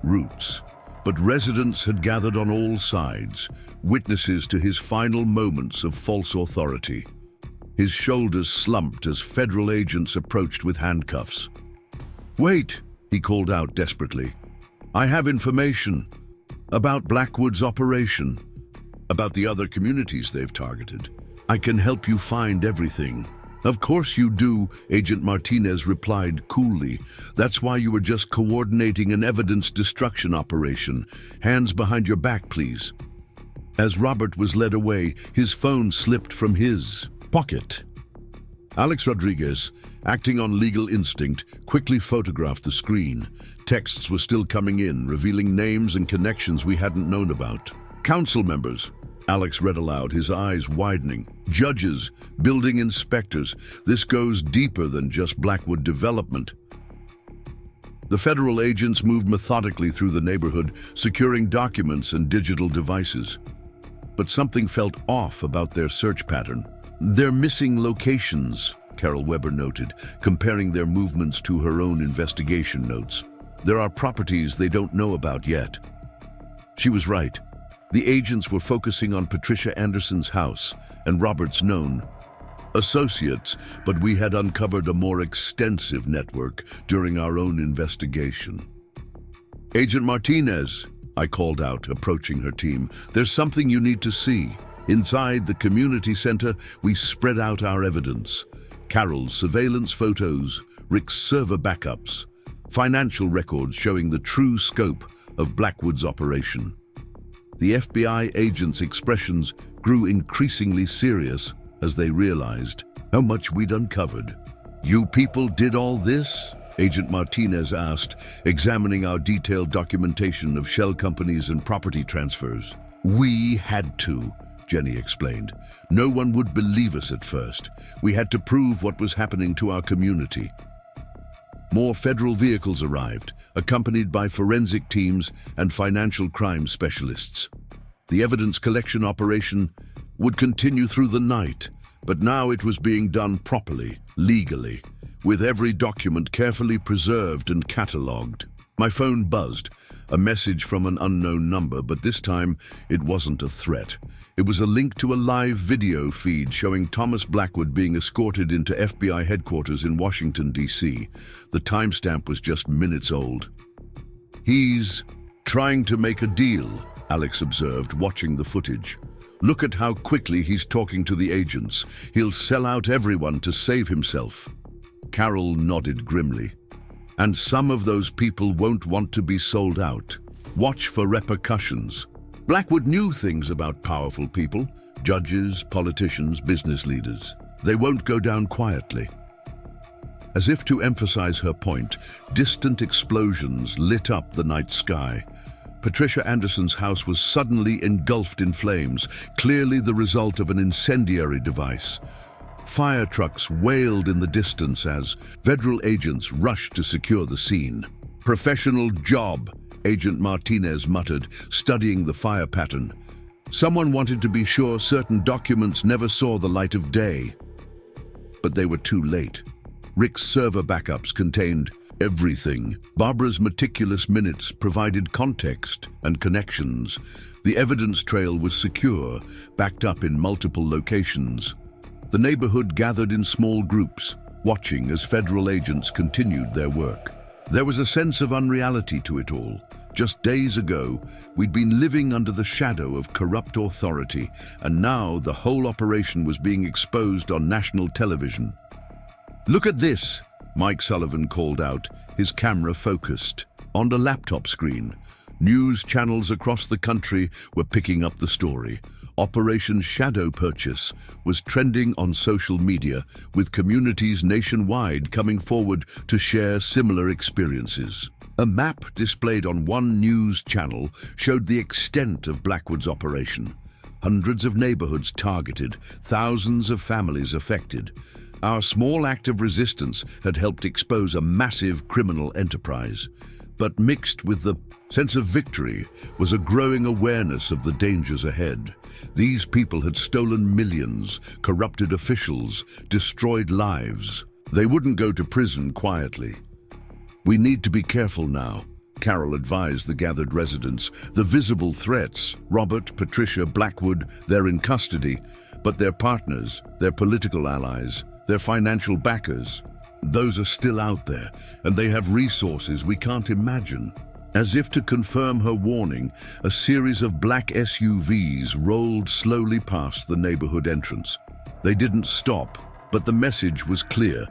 routes. But residents had gathered on all sides, witnesses to his final moments of false authority. His shoulders slumped as federal agents approached with handcuffs. "Wait," he called out desperately. "I have information about Blackwood's operation, about the other communities they've targeted. I can help you find everything." "Of course you do," Agent Martinez replied coolly. "That's why you were just coordinating an evidence destruction operation. Hands behind your back, please." As Robert was led away, his phone slipped from his pocket. Alex Rodriguez, acting on legal instinct, quickly photographed the screen. Texts were still coming in, revealing names and connections we hadn't known about. "Council members," Alex read aloud, his eyes widening. "Judges, building inspectors. This goes deeper than just Blackwood development." The federal agents moved methodically through the neighborhood, securing documents and digital devices. But something felt off about their search pattern. "They're missing locations," Carol Weber noted, comparing their movements to her own investigation notes. "There are properties they don't know about yet." She was right. The agents were focusing on Patricia Anderson's house and Robert's known associates, but we had uncovered a more extensive network during our own investigation. "Agent Martinez," I called out, approaching her team, "there's something you need to see." Inside the community center, we spread out our evidence. Carol's surveillance photos, Rick's server backups, financial records showing the true scope of Blackwood's operation. The FBI agents' expressions grew increasingly serious as they realized how much we'd uncovered. "You people did all this?" Agent Martinez asked, examining our detailed documentation of shell companies and property transfers. "We had to," Jenny explained. "No one would believe us at first. We had to prove what was happening to our community." More federal vehicles arrived, accompanied by forensic teams and financial crime specialists. The evidence collection operation would continue through the night, but now it was being done properly, legally, with every document carefully preserved and catalogued. My phone buzzed, a message from an unknown number, but this time it wasn't a threat. It was a link to a live video feed showing Thomas Blackwood being escorted into FBI headquarters in Washington, D.C. The timestamp was just minutes old. "He's trying to make a deal," Alex observed, watching the footage. "Look at how quickly he's talking to the agents. He'll sell out everyone to save himself." Carol nodded grimly. "And some of those people won't want to be sold out." Watch for repercussions. Blackwood knew things about powerful people, judges, politicians, business leaders. They won't go down quietly. As if to emphasize her point, distant explosions lit up the night sky. Patricia Anderson's house was suddenly engulfed in flames, clearly the result of an incendiary device. Fire trucks wailed in the distance as federal agents rushed to secure the scene. "Professional job," Agent Martinez muttered, studying the fire pattern. Someone wanted to be sure certain documents never saw the light of day. But they were too late. Rick's server backups contained everything. Barbara's meticulous minutes provided context and connections. The evidence trail was secure, backed up in multiple locations. The neighborhood gathered in small groups, watching as federal agents continued their work. There was a sense of unreality to it all. Just days ago, we'd been living under the shadow of corrupt authority, and now the whole operation was being exposed on national television. "Look at this," Mike Sullivan called out, his camera focused. On the laptop screen, news channels across the country were picking up the story. Operation Shadow Purchase was trending on social media, with communities nationwide coming forward to share similar experiences. A map displayed on one news channel showed the extent of Blackwood's operation. Hundreds of neighborhoods targeted, thousands of families affected. Our small act of resistance had helped expose a massive criminal enterprise. But mixed with the sense of victory was a growing awareness of the dangers ahead. These people had stolen millions, corrupted officials, destroyed lives. They wouldn't go to prison quietly. "We need to be careful now," Carol advised the gathered residents. "The visible threats, Robert, Patricia, Blackwood, they're in custody, but their partners, their political allies, their financial backers, those are still out there, and they have resources we can't imagine." As if to confirm her warning, a series of black SUVs rolled slowly past the neighborhood entrance. They didn't stop, but the message was clear.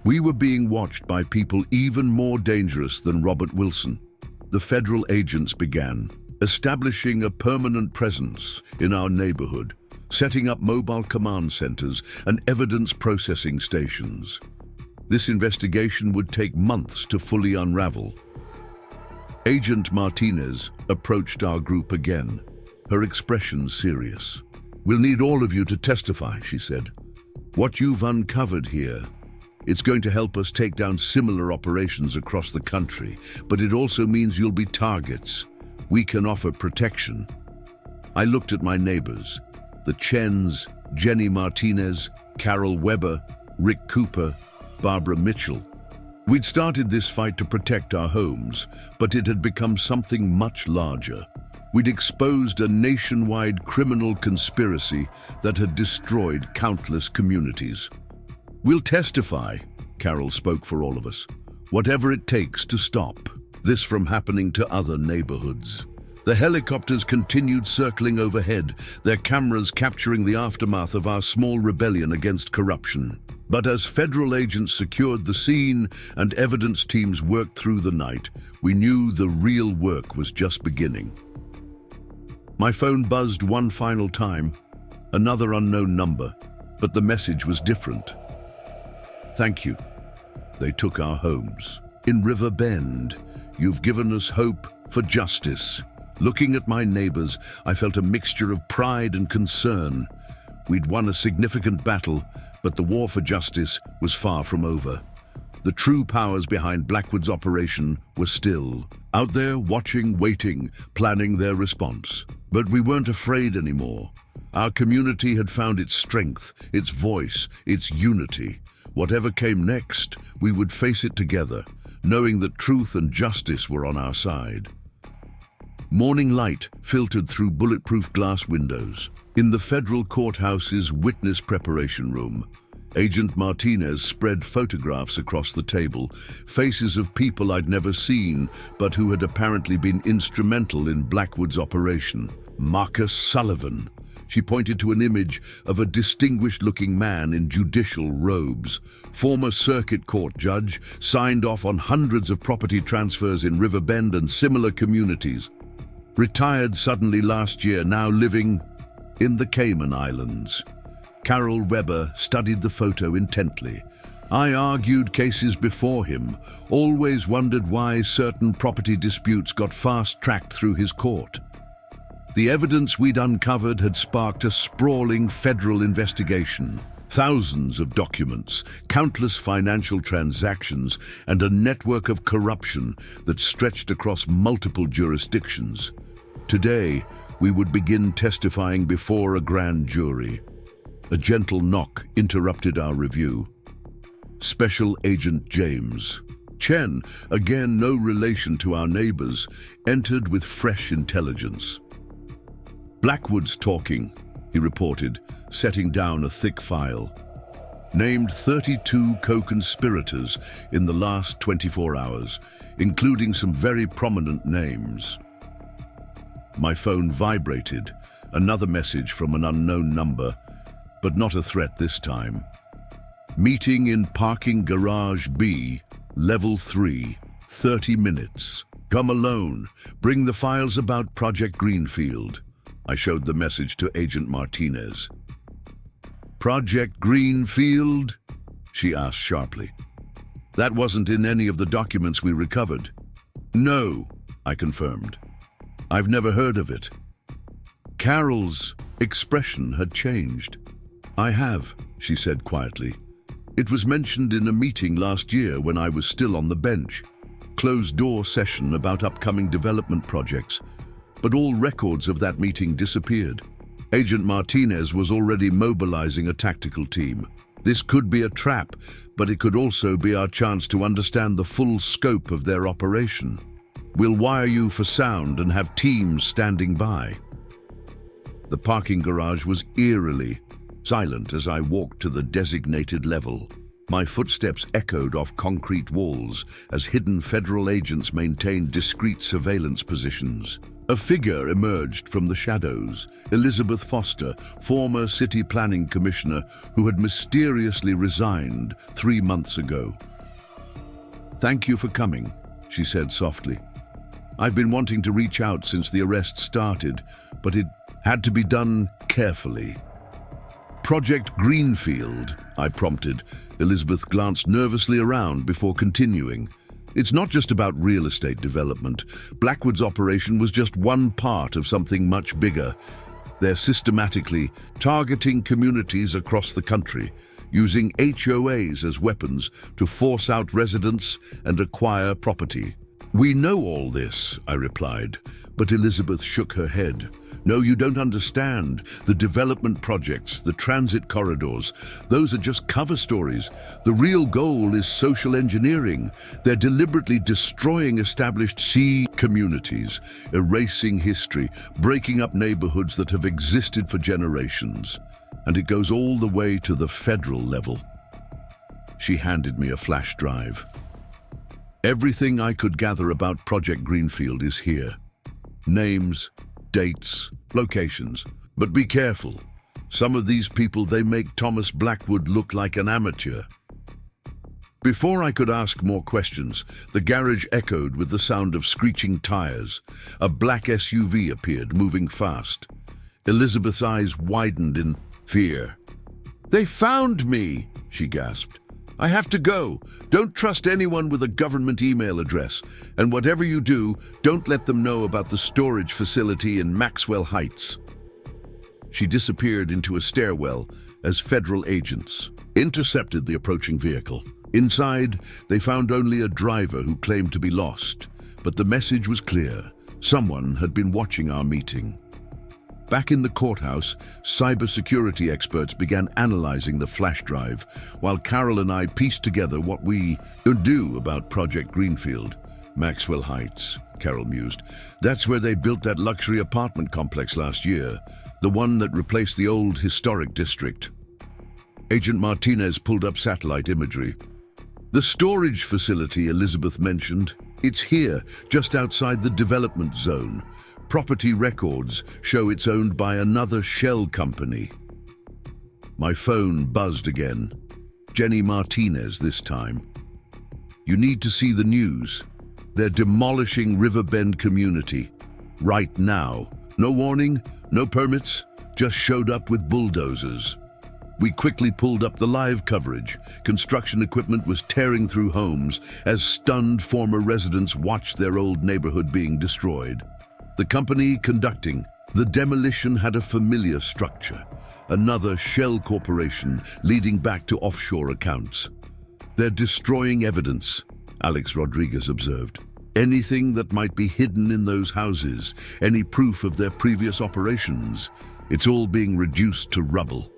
We were being watched by people even more dangerous than Robert Wilson. The federal agents began establishing a permanent presence in our neighborhood, setting up mobile command centers and evidence processing stations. This investigation would take months to fully unravel. Agent Martinez approached our group again, her expression serious. "We'll need all of you to testify," she said. "What you've uncovered here, it's going to help us take down similar operations across the country, but it also means you'll be targets. We can offer protection." I looked at my neighbors, the Chens, Jenny Martinez, Carol Weber, Rick Cooper, Barbara Mitchell. We'd started this fight to protect our homes, but it had become something much larger. We'd exposed a nationwide criminal conspiracy that had destroyed countless communities. "We'll testify," Carol spoke for all of us, "whatever it takes to stop this from happening to other neighborhoods." The helicopters continued circling overhead, their cameras capturing the aftermath of our small rebellion against corruption. But as federal agents secured the scene and evidence teams worked through the night, we knew the real work was just beginning. My phone buzzed one final time, another unknown number, but the message was different. "Thank you. They took our homes. In River Bend, you've given us hope for justice." Looking at my neighbors, I felt a mixture of pride and concern. We'd won a significant battle, but the war for justice was far from over. The true powers behind Blackwood's operation were still out there, watching, waiting, planning their response. But we weren't afraid anymore. Our community had found its strength, its voice, its unity. Whatever came next, we would face it together, knowing that truth and justice were on our side. Morning light filtered through bulletproof glass windows. In the federal courthouse's witness preparation room, Agent Martinez spread photographs across the table, faces of people I'd never seen, but who had apparently been instrumental in Blackwood's operation. Marcus Sullivan. She pointed to an image of a distinguished-looking man in judicial robes. Former circuit court judge, signed off on hundreds of property transfers in River Bend and similar communities. Retired suddenly last year, now living in the Cayman Islands. Carol Weber studied the photo intently. I argued cases before him, always wondered why certain property disputes got fast-tracked through his court. The evidence we'd uncovered had sparked a sprawling federal investigation. Thousands of documents, countless financial transactions, and a network of corruption that stretched across multiple jurisdictions. Today, we would begin testifying before a grand jury. A gentle knock interrupted our review. Special Agent James Chen, again no relation to our neighbors, entered with fresh intelligence. "Blackwood's talking," he reported, setting down a thick file. "Named 32 co-conspirators in the last 24 hours, including some very prominent names." My phone vibrated, another message from an unknown number, but not a threat this time. "Meeting in parking garage B, level 3, 30 minutes. Come alone. Bring the files about Project Greenfield." I showed the message to Agent Martinez. "Project Greenfield?" she asked sharply. "That wasn't in any of the documents we recovered." "No," I confirmed. "I've never heard of it." Carol's expression had changed. "I have," she said quietly. "It was mentioned in a meeting last year when I was still on the bench. Closed-door session about upcoming development projects. But all records of that meeting disappeared. Agent Martinez was already mobilizing a tactical team. This could be a trap, but it could also be our chance to understand the full scope of their operation. We'll wire you for sound and have teams standing by." The parking garage was eerily silent as I walked to the designated level. My footsteps echoed off concrete walls as hidden federal agents maintained discreet surveillance positions. A figure emerged from the shadows, Elizabeth Foster, former city planning commissioner who had mysteriously resigned 3 months ago. "Thank you for coming," she said softly. "I've been wanting to reach out since the arrest started, but it had to be done carefully." "Project Greenfield," I prompted. Elizabeth glanced nervously around before continuing. "It's not just about real estate development. Blackwood's operation was just one part of something much bigger. They're systematically targeting communities across the country, using HOAs as weapons to force out residents and acquire property." "We know all this," I replied, but Elizabeth shook her head. "No, you don't understand. The development projects, the transit corridors, those are just cover stories. The real goal is social engineering. They're deliberately destroying established communities, erasing history, breaking up neighborhoods that have existed for generations. And it goes all the way to the federal level." She handed me a flash drive. "Everything I could gather about Project Greenfield is here. Names, dates, locations. But be careful. Some of these people, they make Thomas Blackwood look like an amateur." Before I could ask more questions, the garage echoed with the sound of screeching tires. A black SUV appeared, moving fast. Elizabeth's eyes widened in fear. "They found me!" she gasped. "I have to go. Don't trust anyone with a government email address. And whatever you do, don't let them know about the storage facility in Maxwell Heights." She disappeared into a stairwell as federal agents intercepted the approaching vehicle. Inside, they found only a driver who claimed to be lost. But the message was clear. Someone had been watching our meeting. Back in the courthouse, cybersecurity experts began analyzing the flash drive, while Carol and I pieced together what we do about Project Greenfield. "Maxwell Heights," Carol mused. "That's where they built that luxury apartment complex last year, the one that replaced the old historic district." Agent Martinez pulled up satellite imagery. "The storage facility Elizabeth mentioned, it's here, just outside the development zone. Property records show it's owned by another shell company." My phone buzzed again. Jenny Martinez this time. "You need to see the news. They're demolishing Riverbend community. right now. No warning, no permits, just showed up with bulldozers. We quickly pulled up the live coverage. Construction equipment was tearing through homes as stunned former residents watched their old neighborhood being destroyed. The company conducting the demolition had a familiar structure, another shell corporation leading back to offshore accounts. They're destroying evidence, Alex Rodriguez observed. Anything that might be hidden in those houses, any proof of their previous operations, it's all being reduced to rubble.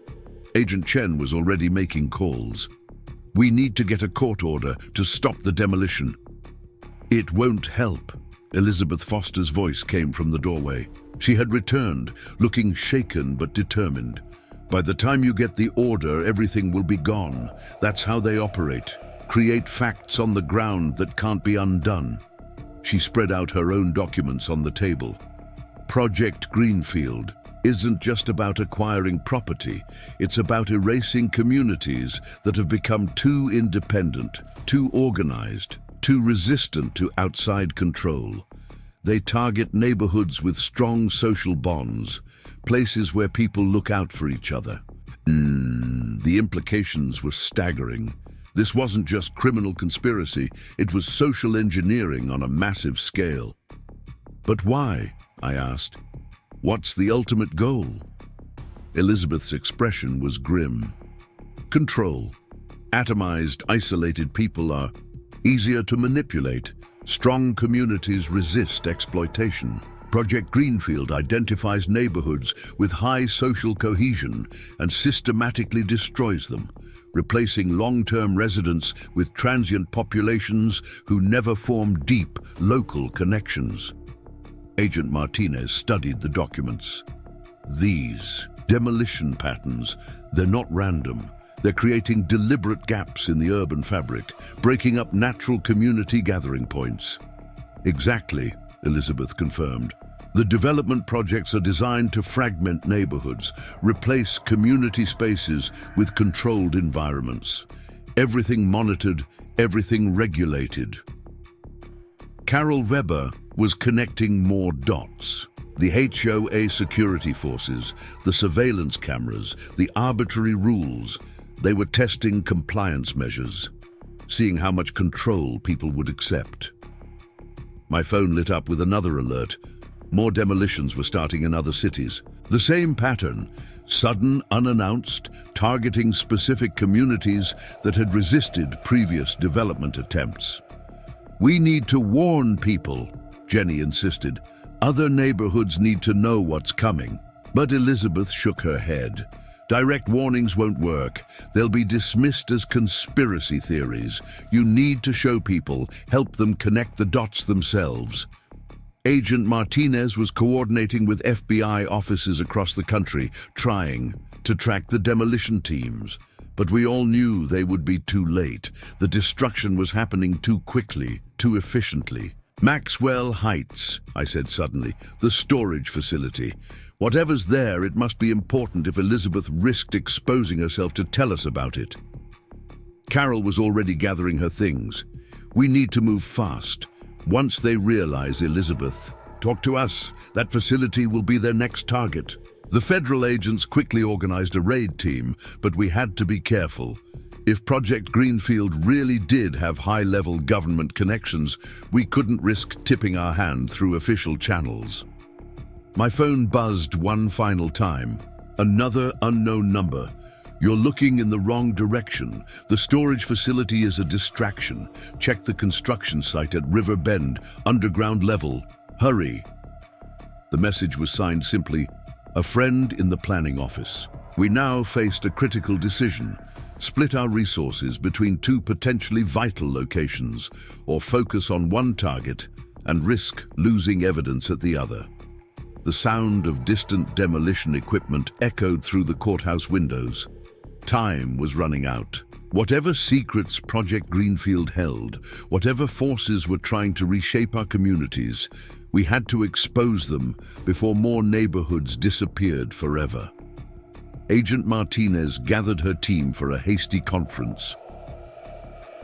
Agent Chen was already making calls. We need to get a court order to stop the demolition. It won't help. Elizabeth Foster's voice came from the doorway. She had returned, looking shaken but determined. By the time you get the order, everything will be gone. That's how they operate. Create facts on the ground that can't be undone. She spread out her own documents on the table. Project Greenfield isn't just about acquiring property. It's about erasing communities that have become too independent, too organized, too resistant to outside control. They target neighborhoods with strong social bonds, places where people look out for each other. The implications were staggering. This wasn't just criminal conspiracy, it was social engineering on a massive scale. But why? I asked. What's the ultimate goal? Elizabeth's expression was grim. Control. Atomized, isolated people are easier to manipulate. Strong communities resist exploitation. Project Greenfield identifies neighborhoods with high social cohesion and systematically destroys them, replacing long-term residents with transient populations who never form deep, local connections. Agent Martinez studied the documents. These demolition patterns, they're not random. They're creating deliberate gaps in the urban fabric, breaking up natural community gathering points. Exactly, Elizabeth confirmed. The development projects are designed to fragment neighborhoods, replace community spaces with controlled environments. Everything monitored, everything regulated. Carol Weber was connecting more dots. The HOA security forces, the surveillance cameras, the arbitrary rules. They were testing compliance measures, seeing how much control people would accept. My phone lit up with another alert. More demolitions were starting in other cities. The same pattern, sudden, unannounced, targeting specific communities that had resisted previous development attempts. We need to warn people, Jenny insisted. Other neighborhoods need to know what's coming. But Elizabeth shook her head. Direct warnings won't work. They'll be dismissed as conspiracy theories. You need to show people, help them connect the dots themselves. Agent Martinez was coordinating with FBI offices across the country, trying to track the demolition teams. But we all knew they would be too late. The destruction was happening too quickly, too efficiently. Maxwell Heights, I said suddenly, the storage facility. Whatever's there, it must be important if Elizabeth risked exposing herself to tell us about it. Carol was already gathering her things. We need to move fast. Once they realize Elizabeth, talk to us. That facility will be their next target. The federal agents quickly organized a raid team, but we had to be careful. If Project Greenfield really did have high-level government connections, we couldn't risk tipping our hand through official channels. My phone buzzed one final time. Another unknown number. You're looking in the wrong direction. The storage facility is a distraction. Check the construction site at River Bend, underground level. Hurry. The message was signed simply, a friend in the planning office. We now faced a critical decision. Split our resources between two potentially vital locations, or focus on one target and risk losing evidence at the other. The sound of distant demolition equipment echoed through the courthouse windows. Time was running out. Whatever secrets Project Greenfield held, whatever forces were trying to reshape our communities, we had to expose them before more neighborhoods disappeared forever. Agent Martinez gathered her team for a hasty conference.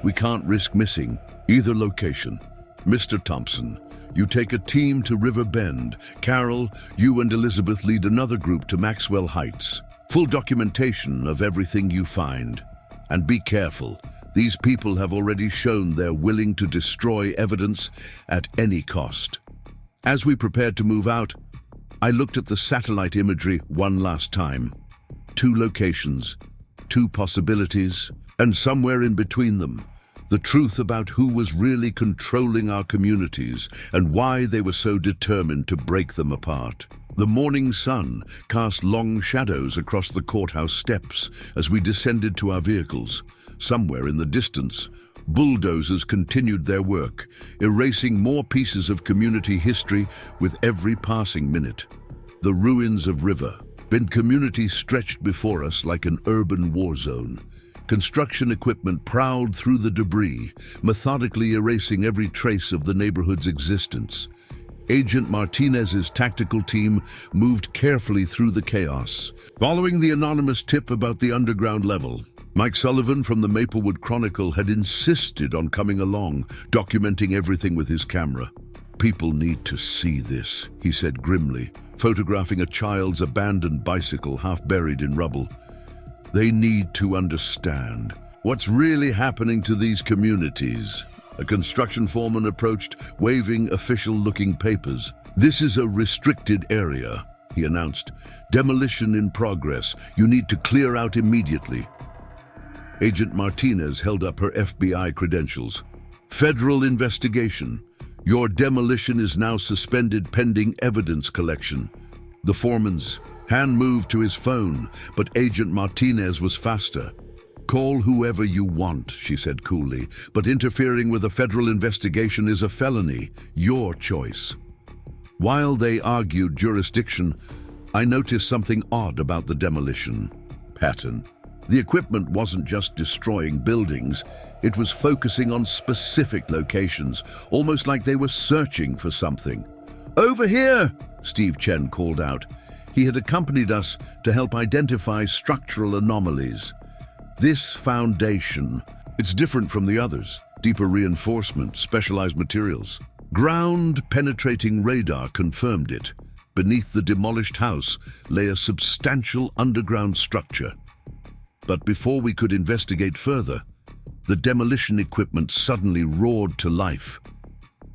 We can't risk missing either location. Mr. Thompson, You take a team to River Bend. Carol, you and Elizabeth lead another group to Maxwell Heights. Full documentation of everything you find. And be careful. These people have already shown they're willing to destroy evidence at any cost. As we prepared to move out, I looked at the satellite imagery one last time. 2 locations, 2 possibilities, and somewhere in between them, the truth about who was really controlling our communities and why they were so determined to break them apart. The morning sun cast long shadows across the courthouse steps as we descended to our vehicles. Somewhere in the distance, bulldozers continued their work, erasing more pieces of community history with every passing minute. The ruins of River Bend community stretched before us like an urban war zone. Construction equipment prowled through the debris, methodically erasing every trace of the neighborhood's existence. Agent Martinez's tactical team moved carefully through the chaos. Following the anonymous tip about the underground level, Mike Sullivan from the Maplewood Chronicle had insisted on coming along, documenting everything with his camera. "People need to see this," he said grimly, photographing a child's abandoned bicycle half buried in rubble. "They need to understand what's really happening to these communities." A construction foreman approached, waving official-looking papers. "This is a restricted area," he announced. "Demolition in progress. You need to clear out immediately." Agent Martinez held up her FBI credentials. "Federal investigation. Your demolition is now suspended pending evidence collection." The foreman's hand moved to his phone, but Agent Martinez was faster. "Call whoever you want," she said coolly, "but interfering with a federal investigation is a felony. Your choice." While they argued jurisdiction, I noticed something odd about the demolition pattern. The equipment wasn't just destroying buildings, it was focusing on specific locations, almost like they were searching for something. "Over here!" Steve Chen called out. He had accompanied us to help identify structural anomalies. "This foundation, it's different from the others. Deeper reinforcement, specialized materials." Ground-penetrating radar confirmed it. Beneath the demolished house lay a substantial underground structure. But before we could investigate further, the demolition equipment suddenly roared to life.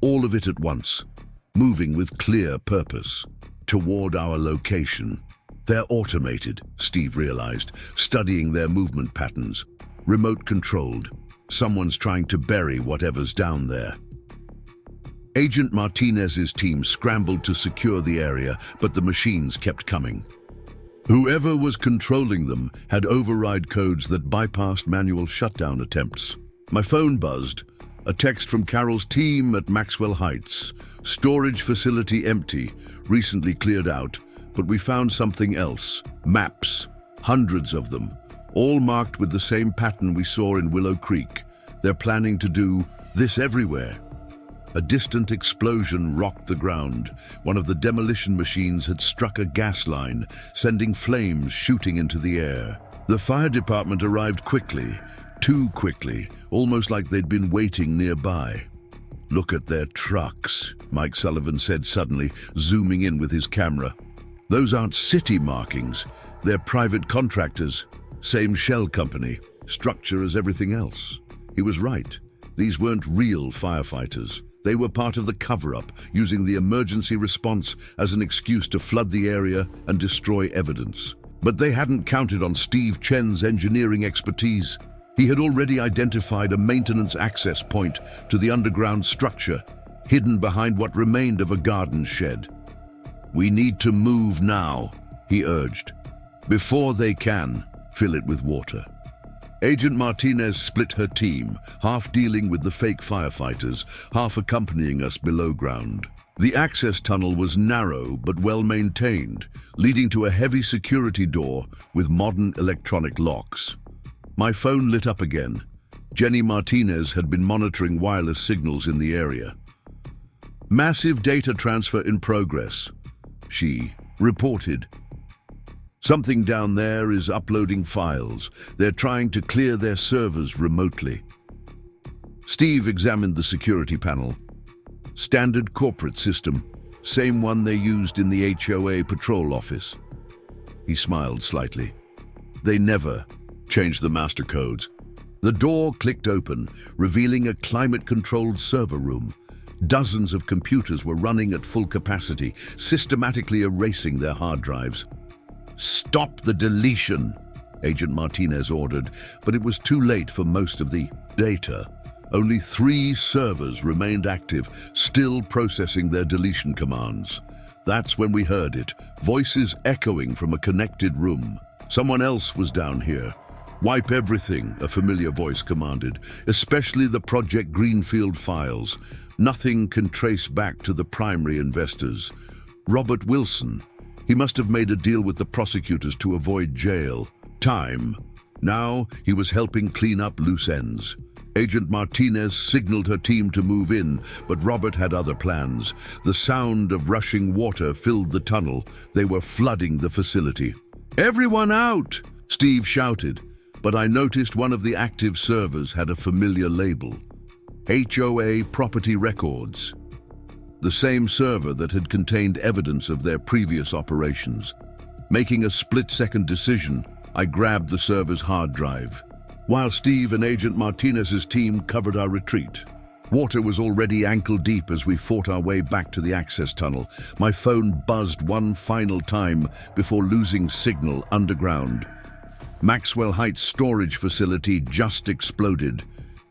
All of it at once, moving with clear purpose toward our location. "They're automated," Steve realized, studying their movement patterns. "Remote-controlled. Someone's trying to bury whatever's down there." Agent Martinez's team scrambled to secure the area, but the machines kept coming. Whoever was controlling them had override codes that bypassed manual shutdown attempts. My phone buzzed. A text from Carol's team at Maxwell Heights. "Storage facility empty, recently cleared out, but we found something else. Maps, hundreds of them, all marked with the same pattern we saw in Willow Creek. They're planning to do this everywhere." A distant explosion rocked the ground. One of the demolition machines had struck a gas line, sending flames shooting into the air. The fire department arrived quickly, too quickly, almost like they'd been waiting nearby. "Look at their trucks," Mike Sullivan said suddenly, zooming in with his camera. "Those aren't city markings. They're private contractors. Same shell company. Structure as everything else." He was right. These weren't real firefighters. They were part of the cover-up, using the emergency response as an excuse to flood the area and destroy evidence. But they hadn't counted on Steve Chen's engineering expertise. He had already identified a maintenance access point to the underground structure, hidden behind what remained of a garden shed. "We need to move now," he urged. "Before they can fill it with water." Agent Martinez split her team, half dealing with the fake firefighters, half accompanying us below ground. The access tunnel was narrow but well-maintained, leading to a heavy security door with modern electronic locks. My phone lit up again. Jenny Martinez had been monitoring wireless signals in the area. "Massive data transfer in progress," she reported. "Something down there is uploading files. They're trying to clear their servers remotely." Steve examined the security panel. Standard corporate system. Same one they used in the HOA patrol office. He smiled slightly. They never changed the master codes. The door clicked open, revealing a climate-controlled server room. Dozens of computers were running at full capacity, systematically erasing their hard drives. "Stop the deletion," Agent Martinez ordered, but it was too late for most of the data. Only 3 servers remained active, still processing their deletion commands. That's when we heard it, voices echoing from a connected room. "Someone else was down here. Wipe everything," a familiar voice commanded, "especially the Project Greenfield files. Nothing can trace back to the primary investors." Robert Wilson. He must have made a deal with the prosecutors to avoid jail. Time. Now he was helping clean up loose ends. Agent Martinez signaled her team to move in, but Robert had other plans. The sound of rushing water filled the tunnel. They were flooding the facility. "Everyone out!" Steve shouted, but I noticed one of the active servers had a familiar label. HOA Property Records. The same server that had contained evidence of their previous operations. Making a split-second decision, I grabbed the server's hard drive, while Steve and Agent Martinez's team covered our retreat. Water was already ankle-deep as we fought our way back to the access tunnel. My phone buzzed one final time before losing signal underground. Maxwell Heights storage facility just exploded.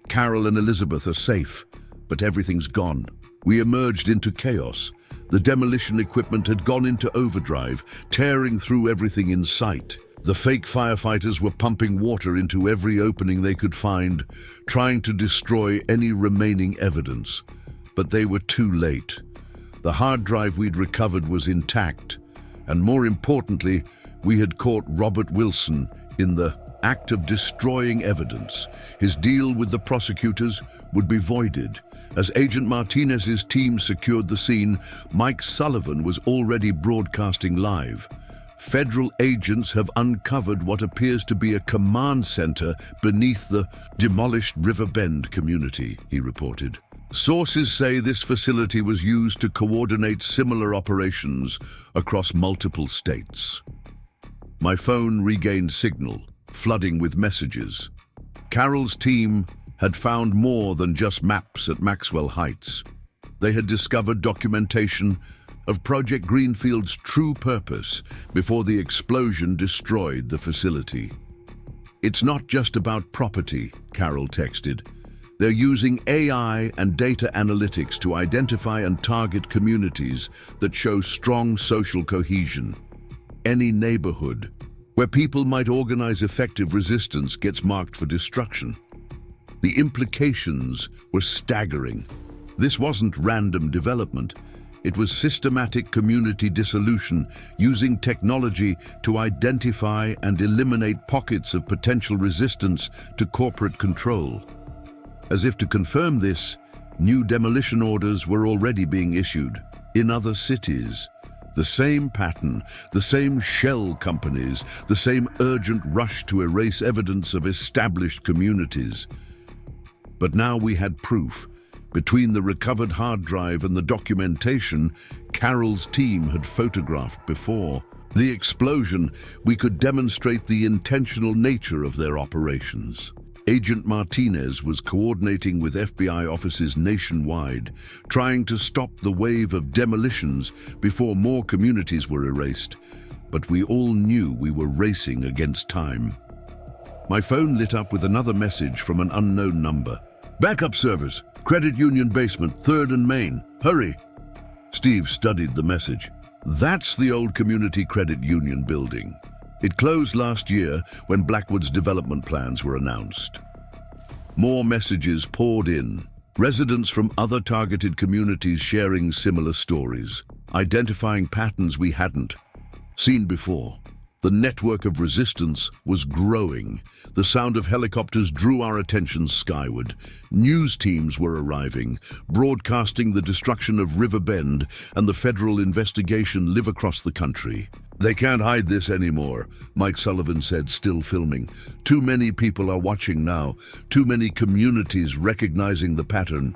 Carol and Elizabeth are safe, but everything's gone. We emerged into chaos. The demolition equipment had gone into overdrive, tearing through everything in sight. The fake firefighters were pumping water into every opening they could find, trying to destroy any remaining evidence. But they were too late. The hard drive we'd recovered was intact, and more importantly, we had caught Robert Wilson in the act of destroying evidence. His deal with the prosecutors would be voided. As Agent Martinez's team secured the scene, Mike Sullivan was already broadcasting live. "Federal agents have uncovered what appears to be a command center beneath the demolished River Bend community," he reported. "Sources say this facility was used to coordinate similar operations across multiple states." My phone regained signal, flooding with messages. Carol's team had found more than just maps at Maxwell Heights. They had discovered documentation of Project Greenfield's true purpose before the explosion destroyed the facility. "It's not just about property," Carol texted. "They're using AI and data analytics to identify and target communities that show strong social cohesion. Any neighborhood where people might organize effective resistance gets marked for destruction." The implications were staggering. This wasn't random development. It was systematic community dissolution, using technology to identify and eliminate pockets of potential resistance to corporate control. As if to confirm this, new demolition orders were already being issued in other cities. The same pattern, the same shell companies, the same urgent rush to erase evidence of established communities. But now we had proof. Between the recovered hard drive and the documentation Carol's team had photographed before the explosion, we could demonstrate the intentional nature of their operations. Agent Martinez was coordinating with FBI offices nationwide, trying to stop the wave of demolitions before more communities were erased. But we all knew we were racing against time. My phone lit up with another message from an unknown number. "Backup servers, Credit Union basement, 3rd and Main. Hurry!" Steve studied the message. That's the old Community Credit Union building. It closed last year when Blackwood's development plans were announced. More messages poured in. Residents from other targeted communities sharing similar stories, identifying patterns we hadn't seen before. The network of resistance was growing. The sound of helicopters drew our attention skyward. News teams were arriving, broadcasting the destruction of River Bend and the federal investigation live across the country. "They can't hide this anymore," Mike Sullivan said, still filming. "Too many people are watching now. Too many communities recognizing the pattern.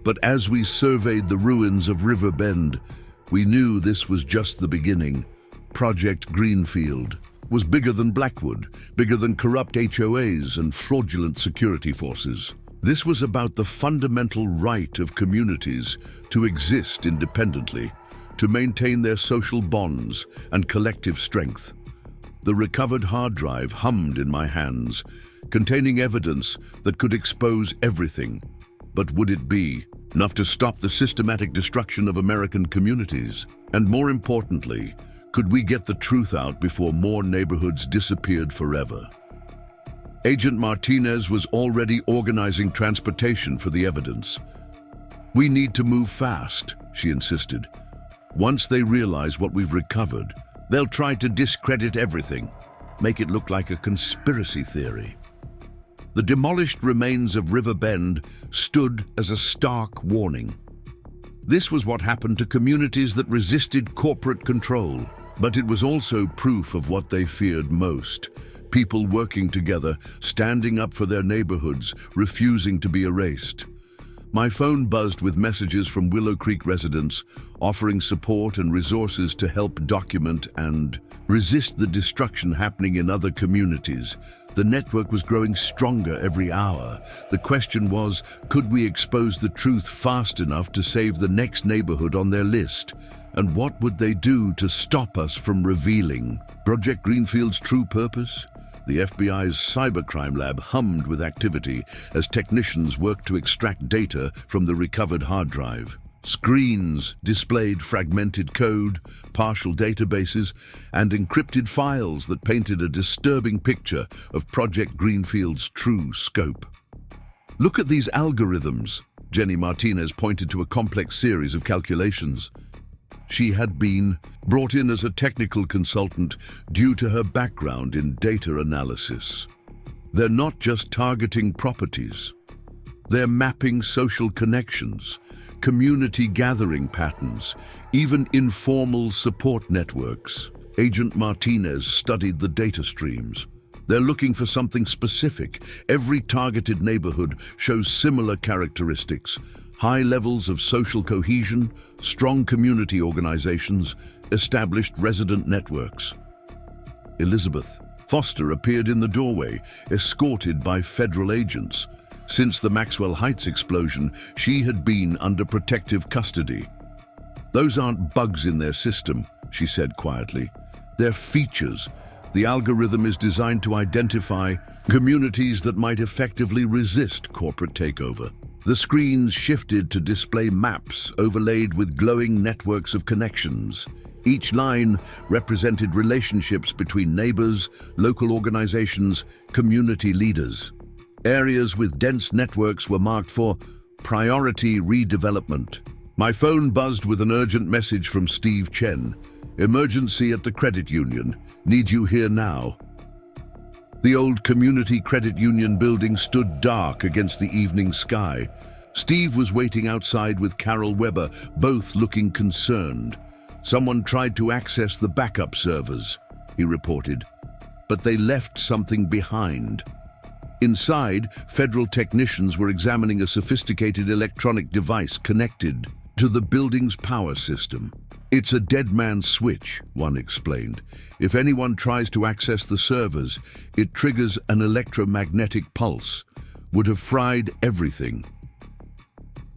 But as we surveyed the ruins of River Bend, we knew this was just the beginning. Project Greenfield was bigger than Blackwood, bigger than corrupt HOAs and fraudulent security forces. This was about the fundamental right of communities to exist independently, to maintain their social bonds and collective strength. The recovered hard drive hummed in my hands, containing evidence that could expose everything. But would it be enough to stop the systematic destruction of American communities? And more importantly, could we get the truth out before more neighborhoods disappeared forever? Agent Martinez was already organizing transportation for the evidence. "We need to move fast," she insisted. "Once they realize what we've recovered, they'll try to discredit everything, make it look like a conspiracy theory." The demolished remains of River Bend stood as a stark warning. This was what happened to communities that resisted corporate control, but it was also proof of what they feared most. People working together, standing up for their neighborhoods, refusing to be erased. My phone buzzed with messages from Willow Creek residents, offering support and resources to help document and resist the destruction happening in other communities. The network was growing stronger every hour. The question was, could we expose the truth fast enough to save the next neighborhood on their list? And what would they do to stop us from revealing Project Greenfield's true purpose? The FBI's cybercrime lab hummed with activity as technicians worked to extract data from the recovered hard drive. Screens displayed fragmented code, partial databases, and encrypted files that painted a disturbing picture of Project Greenfield's true scope. "Look at these algorithms," Jenny Martinez pointed to a complex series of calculations. She had been brought in as a technical consultant due to her background in data analysis. They're not just targeting properties. They're mapping social connections, community gathering patterns, even informal support networks. Agent Martinez studied the data streams. They're looking for something specific. Every targeted neighborhood shows similar characteristics: high levels of social cohesion, strong community organizations, established resident networks. Elizabeth Foster appeared in the doorway, escorted by federal agents. Since the Maxwell Heights explosion, she had been under protective custody. "Those aren't bugs in their system," she said quietly. "They're features. The algorithm is designed to identify communities that might effectively resist corporate takeover." The screens shifted to display maps overlaid with glowing networks of connections. Each line represented relationships between neighbors, local organizations, community leaders. Areas with dense networks were marked for priority redevelopment. My phone buzzed with an urgent message from Steve Chen. "Emergency at the credit union. Need you here now." The old Community Credit Union building stood dark against the evening sky. Steve was waiting outside with Carol Weber, both looking concerned. "Someone tried to access the backup servers," he reported, "but they left something behind." Inside, federal technicians were examining a sophisticated electronic device connected to the building's power system. "It's a dead man's switch," one explained. "If anyone tries to access the servers, it triggers an electromagnetic pulse. Would have fried everything."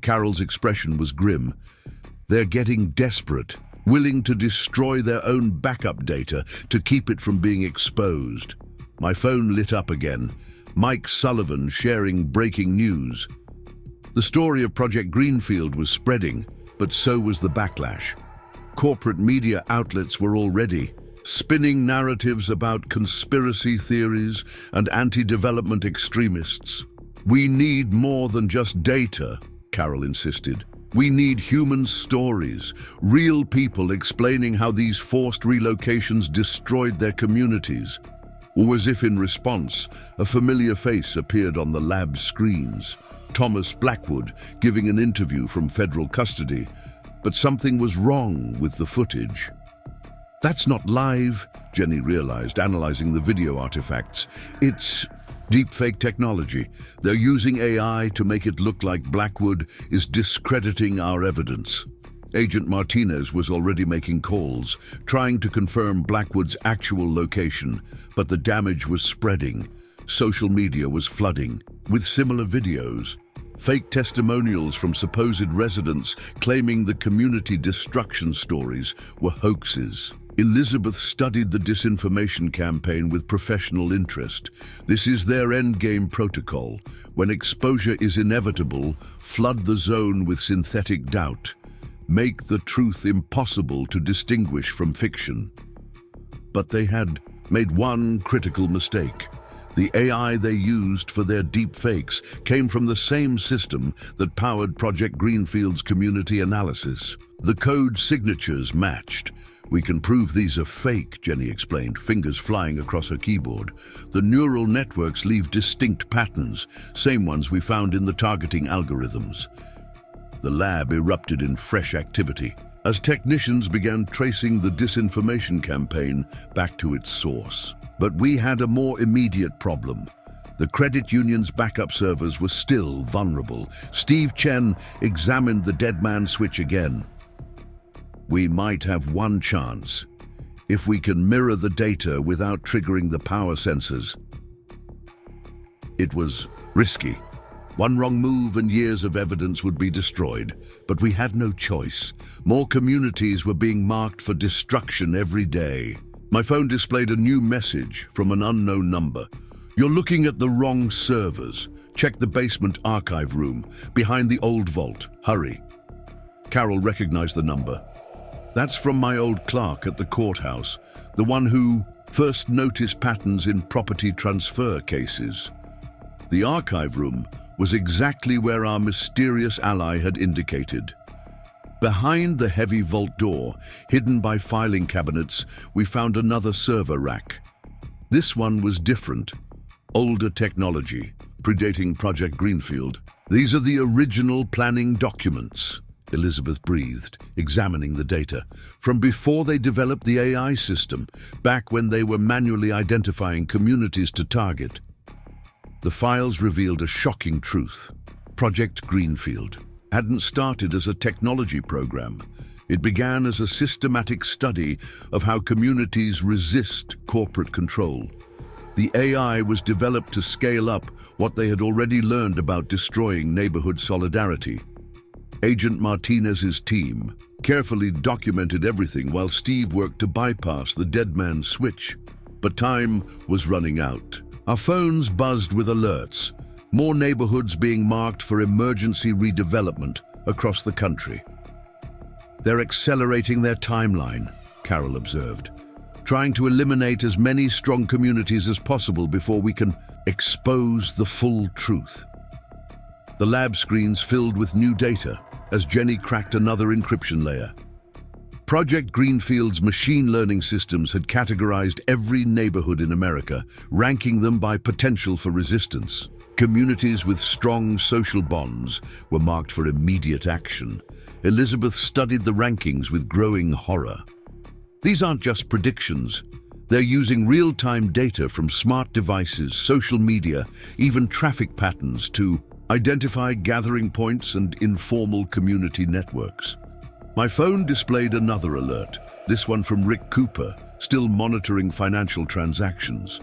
Carol's expression was grim. "They're getting desperate, willing to destroy their own backup data to keep it from being exposed." My phone lit up again. Mike Sullivan sharing breaking news. The story of Project Greenfield was spreading, but so was the backlash. Corporate media outlets were already spinning narratives about conspiracy theories and anti-development extremists. "We need more than just data," Carol insisted. "We need human stories, real people explaining how these forced relocations destroyed their communities." Or as if in response, a familiar face appeared on the lab's screens. Thomas Blackwood giving an interview from federal custody. But something was wrong with the footage. "That's not live," Jenny realized, analyzing the video artifacts. Deepfake technology. They're using AI to make it look like Blackwood is discrediting our evidence. Agent Martinez was already making calls, trying to confirm Blackwood's actual location, but the damage was spreading. Social media was flooding with similar videos. Fake testimonials from supposed residents claiming the community destruction stories were hoaxes. Elizabeth studied the disinformation campaign with professional interest. This is their endgame protocol. When exposure is inevitable, flood the zone with synthetic doubt. Make the truth impossible to distinguish from fiction. But they had made one critical mistake. The AI they used for their deep fakes came from the same system that powered Project Greenfield's community analysis. The code signatures matched. "We can prove these are fake," Jenny explained, fingers flying across her keyboard. "The neural networks leave distinct patterns, same ones we found in the targeting algorithms." The lab erupted in fresh activity as technicians began tracing the disinformation campaign back to its source. But we had a more immediate problem. The credit union's backup servers were still vulnerable. Steve Chen examined the dead man switch again. "We might have one chance, if we can mirror the data without triggering the power sensors." It was risky. One wrong move and years of evidence would be destroyed, but we had no choice. More communities were being marked for destruction every day. My phone displayed a new message from an unknown number. "You're looking at the wrong servers. Check the basement archive room, behind the old vault. Hurry." Carol recognized the number. "That's from my old clerk at the courthouse, the one who first noticed patterns in property transfer cases." The archive room was exactly where our mysterious ally had indicated. Behind the heavy vault door, hidden by filing cabinets, we found another server rack. This one was different. Older technology, predating Project Greenfield. "These are the original planning documents," Elizabeth breathed, examining the data. "From before they developed the AI system, back when they were manually identifying communities to target." The files revealed a shocking truth. Project Greenfield hadn't started as a technology program. It began as a systematic study of how communities resist corporate control. The AI was developed to scale up what they had already learned about destroying neighborhood solidarity. Agent Martinez's team carefully documented everything while Steve worked to bypass the dead man's switch. But time was running out. Our phones buzzed with alerts, more neighborhoods being marked for emergency redevelopment across the country. "They're accelerating their timeline," Carol observed, "trying to eliminate as many strong communities as possible before we can expose the full truth." The lab screens filled with new data as Jenny cracked another encryption layer. Project Greenfield's machine learning systems had categorized every neighborhood in America, ranking them by potential for resistance. Communities with strong social bonds were marked for immediate action. Elizabeth studied the rankings with growing horror. These aren't just predictions. They're using real-time data from smart devices, social media, even traffic patterns to identify gathering points and informal community networks. My phone displayed another alert, this one from Rick Cooper, still monitoring financial transactions.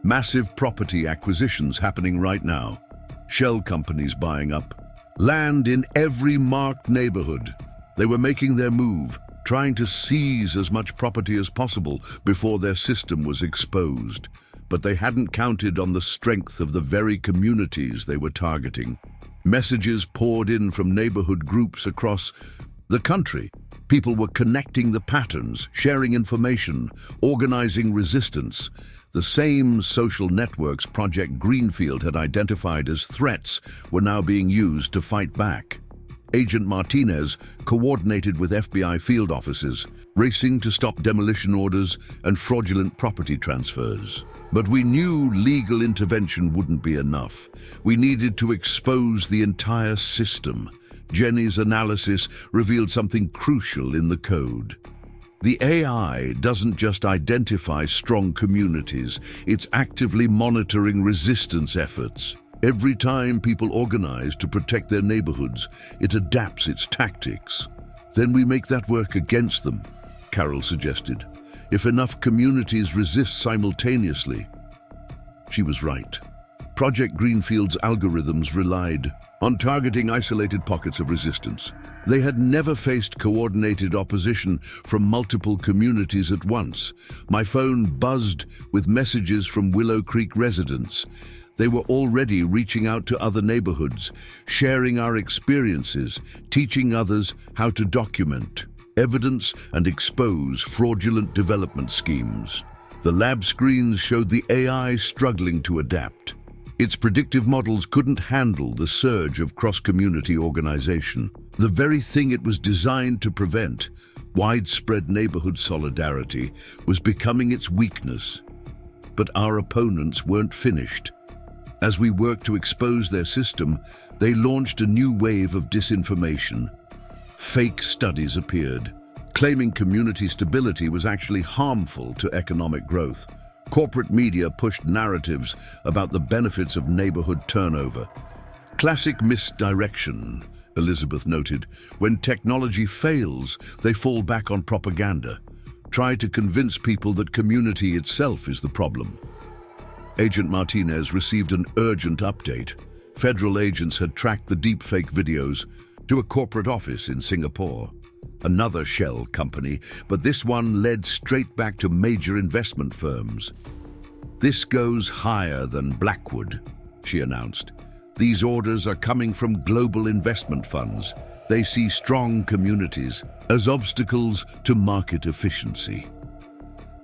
Massive property acquisitions happening right now. Shell companies buying up land in every marked neighborhood. They were making their move, trying to seize as much property as possible before their system was exposed. But they hadn't counted on the strength of the very communities they were targeting. Messages poured in from neighborhood groups across the country. People were connecting the patterns, sharing information, organizing resistance. The same social networks Project Greenfield had identified as threats were now being used to fight back. Agent Martinez coordinated with FBI field officers, racing to stop demolition orders and fraudulent property transfers. But we knew legal intervention wouldn't be enough. We needed to expose the entire system. Jenny's analysis revealed something crucial in the code. The AI doesn't just identify strong communities, it's actively monitoring resistance efforts. Every time people organize to protect their neighborhoods, it adapts its tactics. Then we make that work against them, Carol suggested. If enough communities resist simultaneously. She was right. Project Greenfield's algorithms relied on targeting isolated pockets of resistance. They had never faced coordinated opposition from multiple communities at once. My phone buzzed with messages from Willow Creek residents. They were already reaching out to other neighborhoods, sharing our experiences, teaching others how to document, evidence, and expose fraudulent development schemes. The lab screens showed the AI struggling to adapt. Its predictive models couldn't handle the surge of cross-community organization. The very thing it was designed to prevent, widespread neighborhood solidarity, was becoming its weakness. But our opponents weren't finished. As we worked to expose their system, they launched a new wave of disinformation. Fake studies appeared, claiming community stability was actually harmful to economic growth. Corporate media pushed narratives about the benefits of neighborhood turnover. Classic misdirection, Elizabeth noted. When technology fails, they fall back on propaganda. Try to convince people that community itself is the problem. Agent Martinez received an urgent update. Federal agents had tracked the deepfake videos to a corporate office in Singapore. Another shell company, but this one led straight back to major investment firms. This goes higher than Blackwood, she announced. These orders are coming from global investment funds. They see strong communities as obstacles to market efficiency.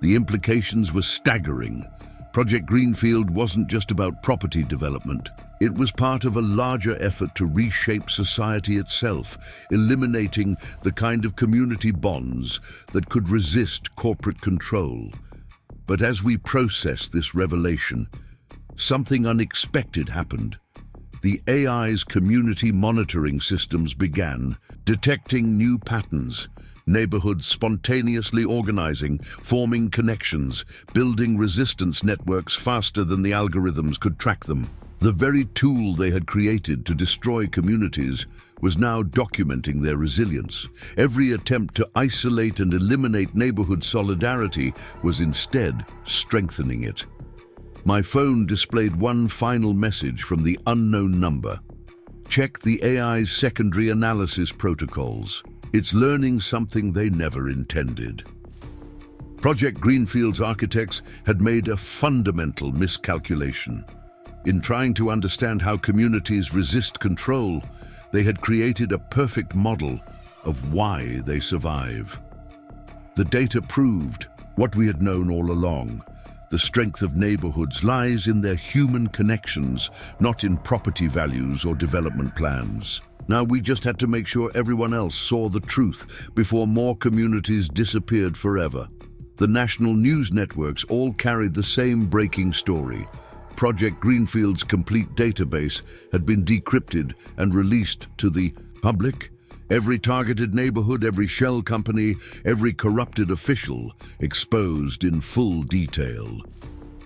The implications were staggering. Project Greenfield wasn't just about property development. It was part of a larger effort to reshape society itself, eliminating the kind of community bonds that could resist corporate control. But as we processed this revelation, something unexpected happened. The AI's community monitoring systems began detecting new patterns. Neighborhoods spontaneously organizing, forming connections, building resistance networks faster than the algorithms could track them. The very tool they had created to destroy communities was now documenting their resilience. Every attempt to isolate and eliminate neighborhood solidarity was instead strengthening it. My phone displayed one final message from the unknown number. Check the AI's secondary analysis protocols. It's learning something they never intended. Project Greenfield's architects had made a fundamental miscalculation. In trying to understand how communities resist control, they had created a perfect model of why they survive. The data proved what we had known all along. The strength of neighborhoods lies in their human connections, not in property values or development plans. Now we just had to make sure everyone else saw the truth before more communities disappeared forever. The national news networks all carried the same breaking story. Project Greenfield's complete database had been decrypted and released to the public. Every targeted neighborhood, every shell company, every corrupted official exposed in full detail.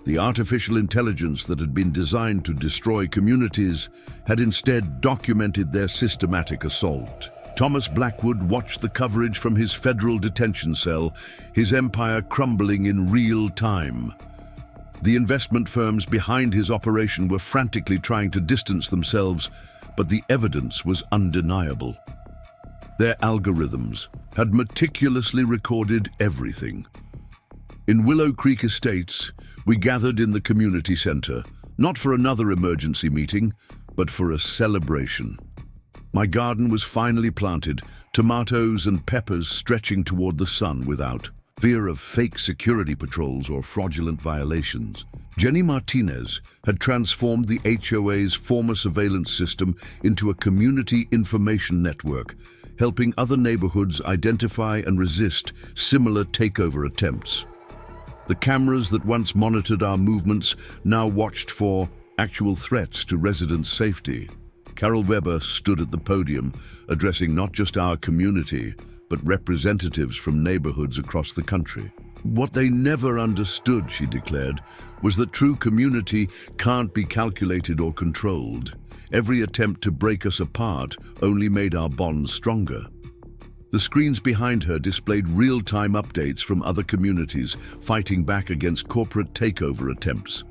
The artificial intelligence that had been designed to destroy communities had instead documented their systematic assault. Thomas Blackwood watched the coverage from his federal detention cell, his empire crumbling in real time. The investment firms behind his operation were frantically trying to distance themselves, but the evidence was undeniable. Their algorithms had meticulously recorded everything. In Willow Creek Estates, we gathered in the community center, not for another emergency meeting, but for a celebration. My garden was finally planted, tomatoes and peppers stretching toward the sun without fear of fake security patrols or fraudulent violations. Jenny Martinez had transformed the HOA's former surveillance system into a community information network, helping other neighborhoods identify and resist similar takeover attempts. The cameras that once monitored our movements now watched for actual threats to residents' safety. Carol Weber stood at the podium, addressing not just our community, but representatives from neighborhoods across the country. What they never understood, she declared, was that true community can't be calculated or controlled. Every attempt to break us apart only made our bonds stronger. The screens behind her displayed real-time updates from other communities fighting back against corporate takeover attempts.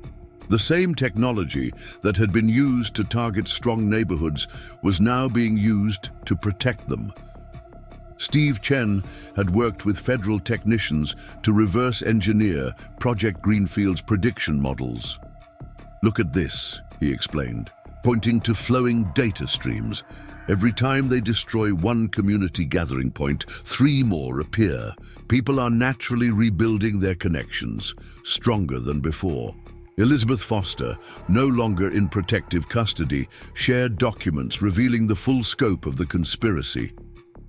The same technology that had been used to target strong neighborhoods was now being used to protect them. Steve Chen had worked with federal technicians to reverse engineer Project Greenfield's prediction models. "Look at this," he explained, pointing to flowing data streams. "Every time they destroy one community gathering point, 3 more appear. People are naturally rebuilding their connections, stronger than before." Elizabeth Foster, no longer in protective custody, shared documents revealing the full scope of the conspiracy.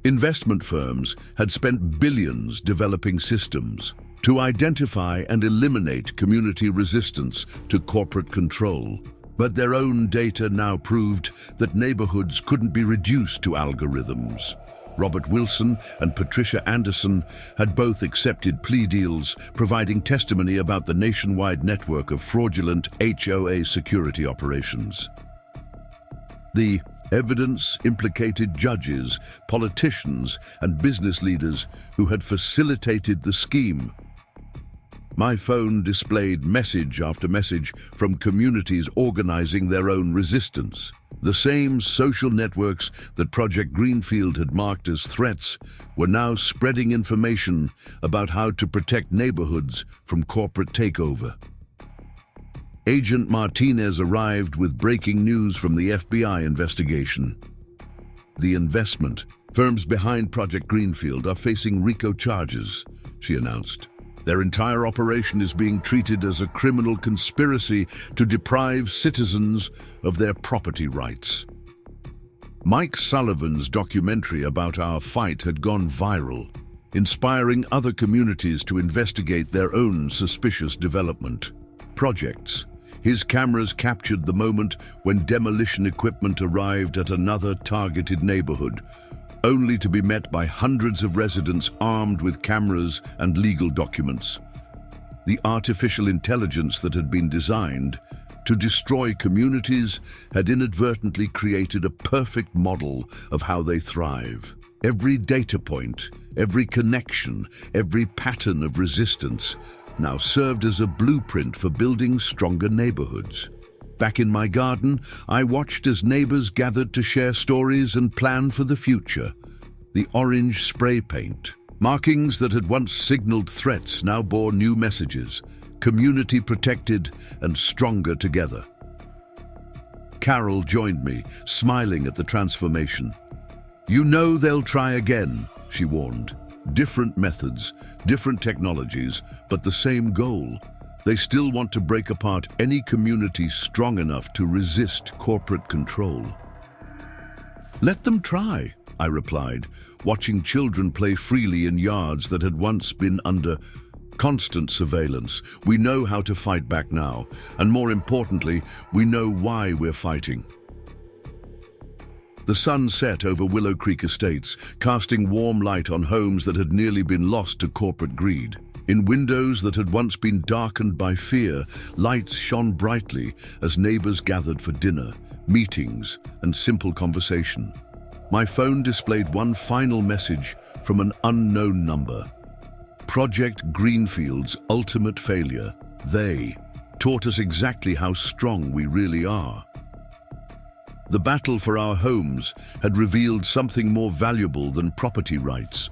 Investment firms had spent billions developing systems to identify and eliminate community resistance to corporate control. But their own data now proved that neighborhoods couldn't be reduced to algorithms. Robert Wilson and Patricia Anderson had both accepted plea deals, providing testimony about the nationwide network of fraudulent HOA security operations. The evidence implicated judges, politicians, and business leaders who had facilitated the scheme. My phone displayed message after message from communities organizing their own resistance. The same social networks that Project Greenfield had marked as threats were now spreading information about how to protect neighborhoods from corporate takeover. Agent Martinez arrived with breaking news from the FBI investigation. The investment firms behind Project Greenfield are facing RICO charges, she announced. Their entire operation is being treated as a criminal conspiracy to deprive citizens of their property rights. Mike Sullivan's documentary about our fight had gone viral, inspiring other communities to investigate their own suspicious development projects. His cameras captured the moment when demolition equipment arrived at another targeted neighborhood, only to be met by hundreds of residents armed with cameras and legal documents. The artificial intelligence that had been designed to destroy communities had inadvertently created a perfect model of how they thrive. Every data point, every connection, every pattern of resistance now served as a blueprint for building stronger neighborhoods. Back in my garden, I watched as neighbors gathered to share stories and plan for the future. The orange spray paint, markings that had once signaled threats, now bore new messages: community protected and stronger together. Carol joined me, smiling at the transformation. "You know they'll try again," she warned. "Different methods, different technologies, but the same goal. They still want to break apart any community strong enough to resist corporate control." "Let them try," I replied, watching children play freely in yards that had once been under constant surveillance. We know how to fight back now, and more importantly, we know why we're fighting. The sun set over Willow Creek Estates, casting warm light on homes that had nearly been lost to corporate greed. In windows that had once been darkened by fear, lights shone brightly as neighbors gathered for dinner, meetings, and simple conversation. My phone displayed one final message from an unknown number. Project Greenfield's ultimate failure. They taught us exactly how strong we really are. The battle for our homes had revealed something more valuable than property rights.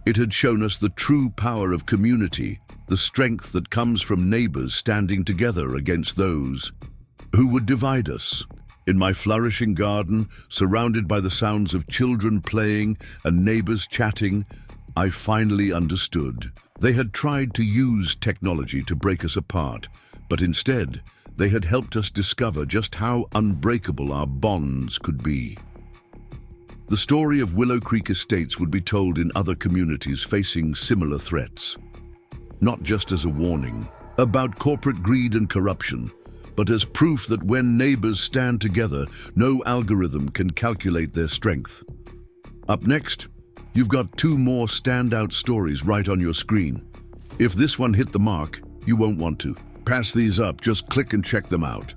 It had shown us the true power of community, the strength that comes from neighbors standing together against those who would divide us. In my flourishing garden, surrounded by the sounds of children playing and neighbors chatting, I finally understood. They had tried to use technology to break us apart, but instead, they had helped us discover just how unbreakable our bonds could be. The story of Willow Creek Estates would be told in other communities facing similar threats. Not just as a warning about corporate greed and corruption, but as proof that when neighbors stand together, no algorithm can calculate their strength. Up next, You've got two more standout stories right on your screen. If this one hit the mark, you won't want to pass these up, just click and check them out.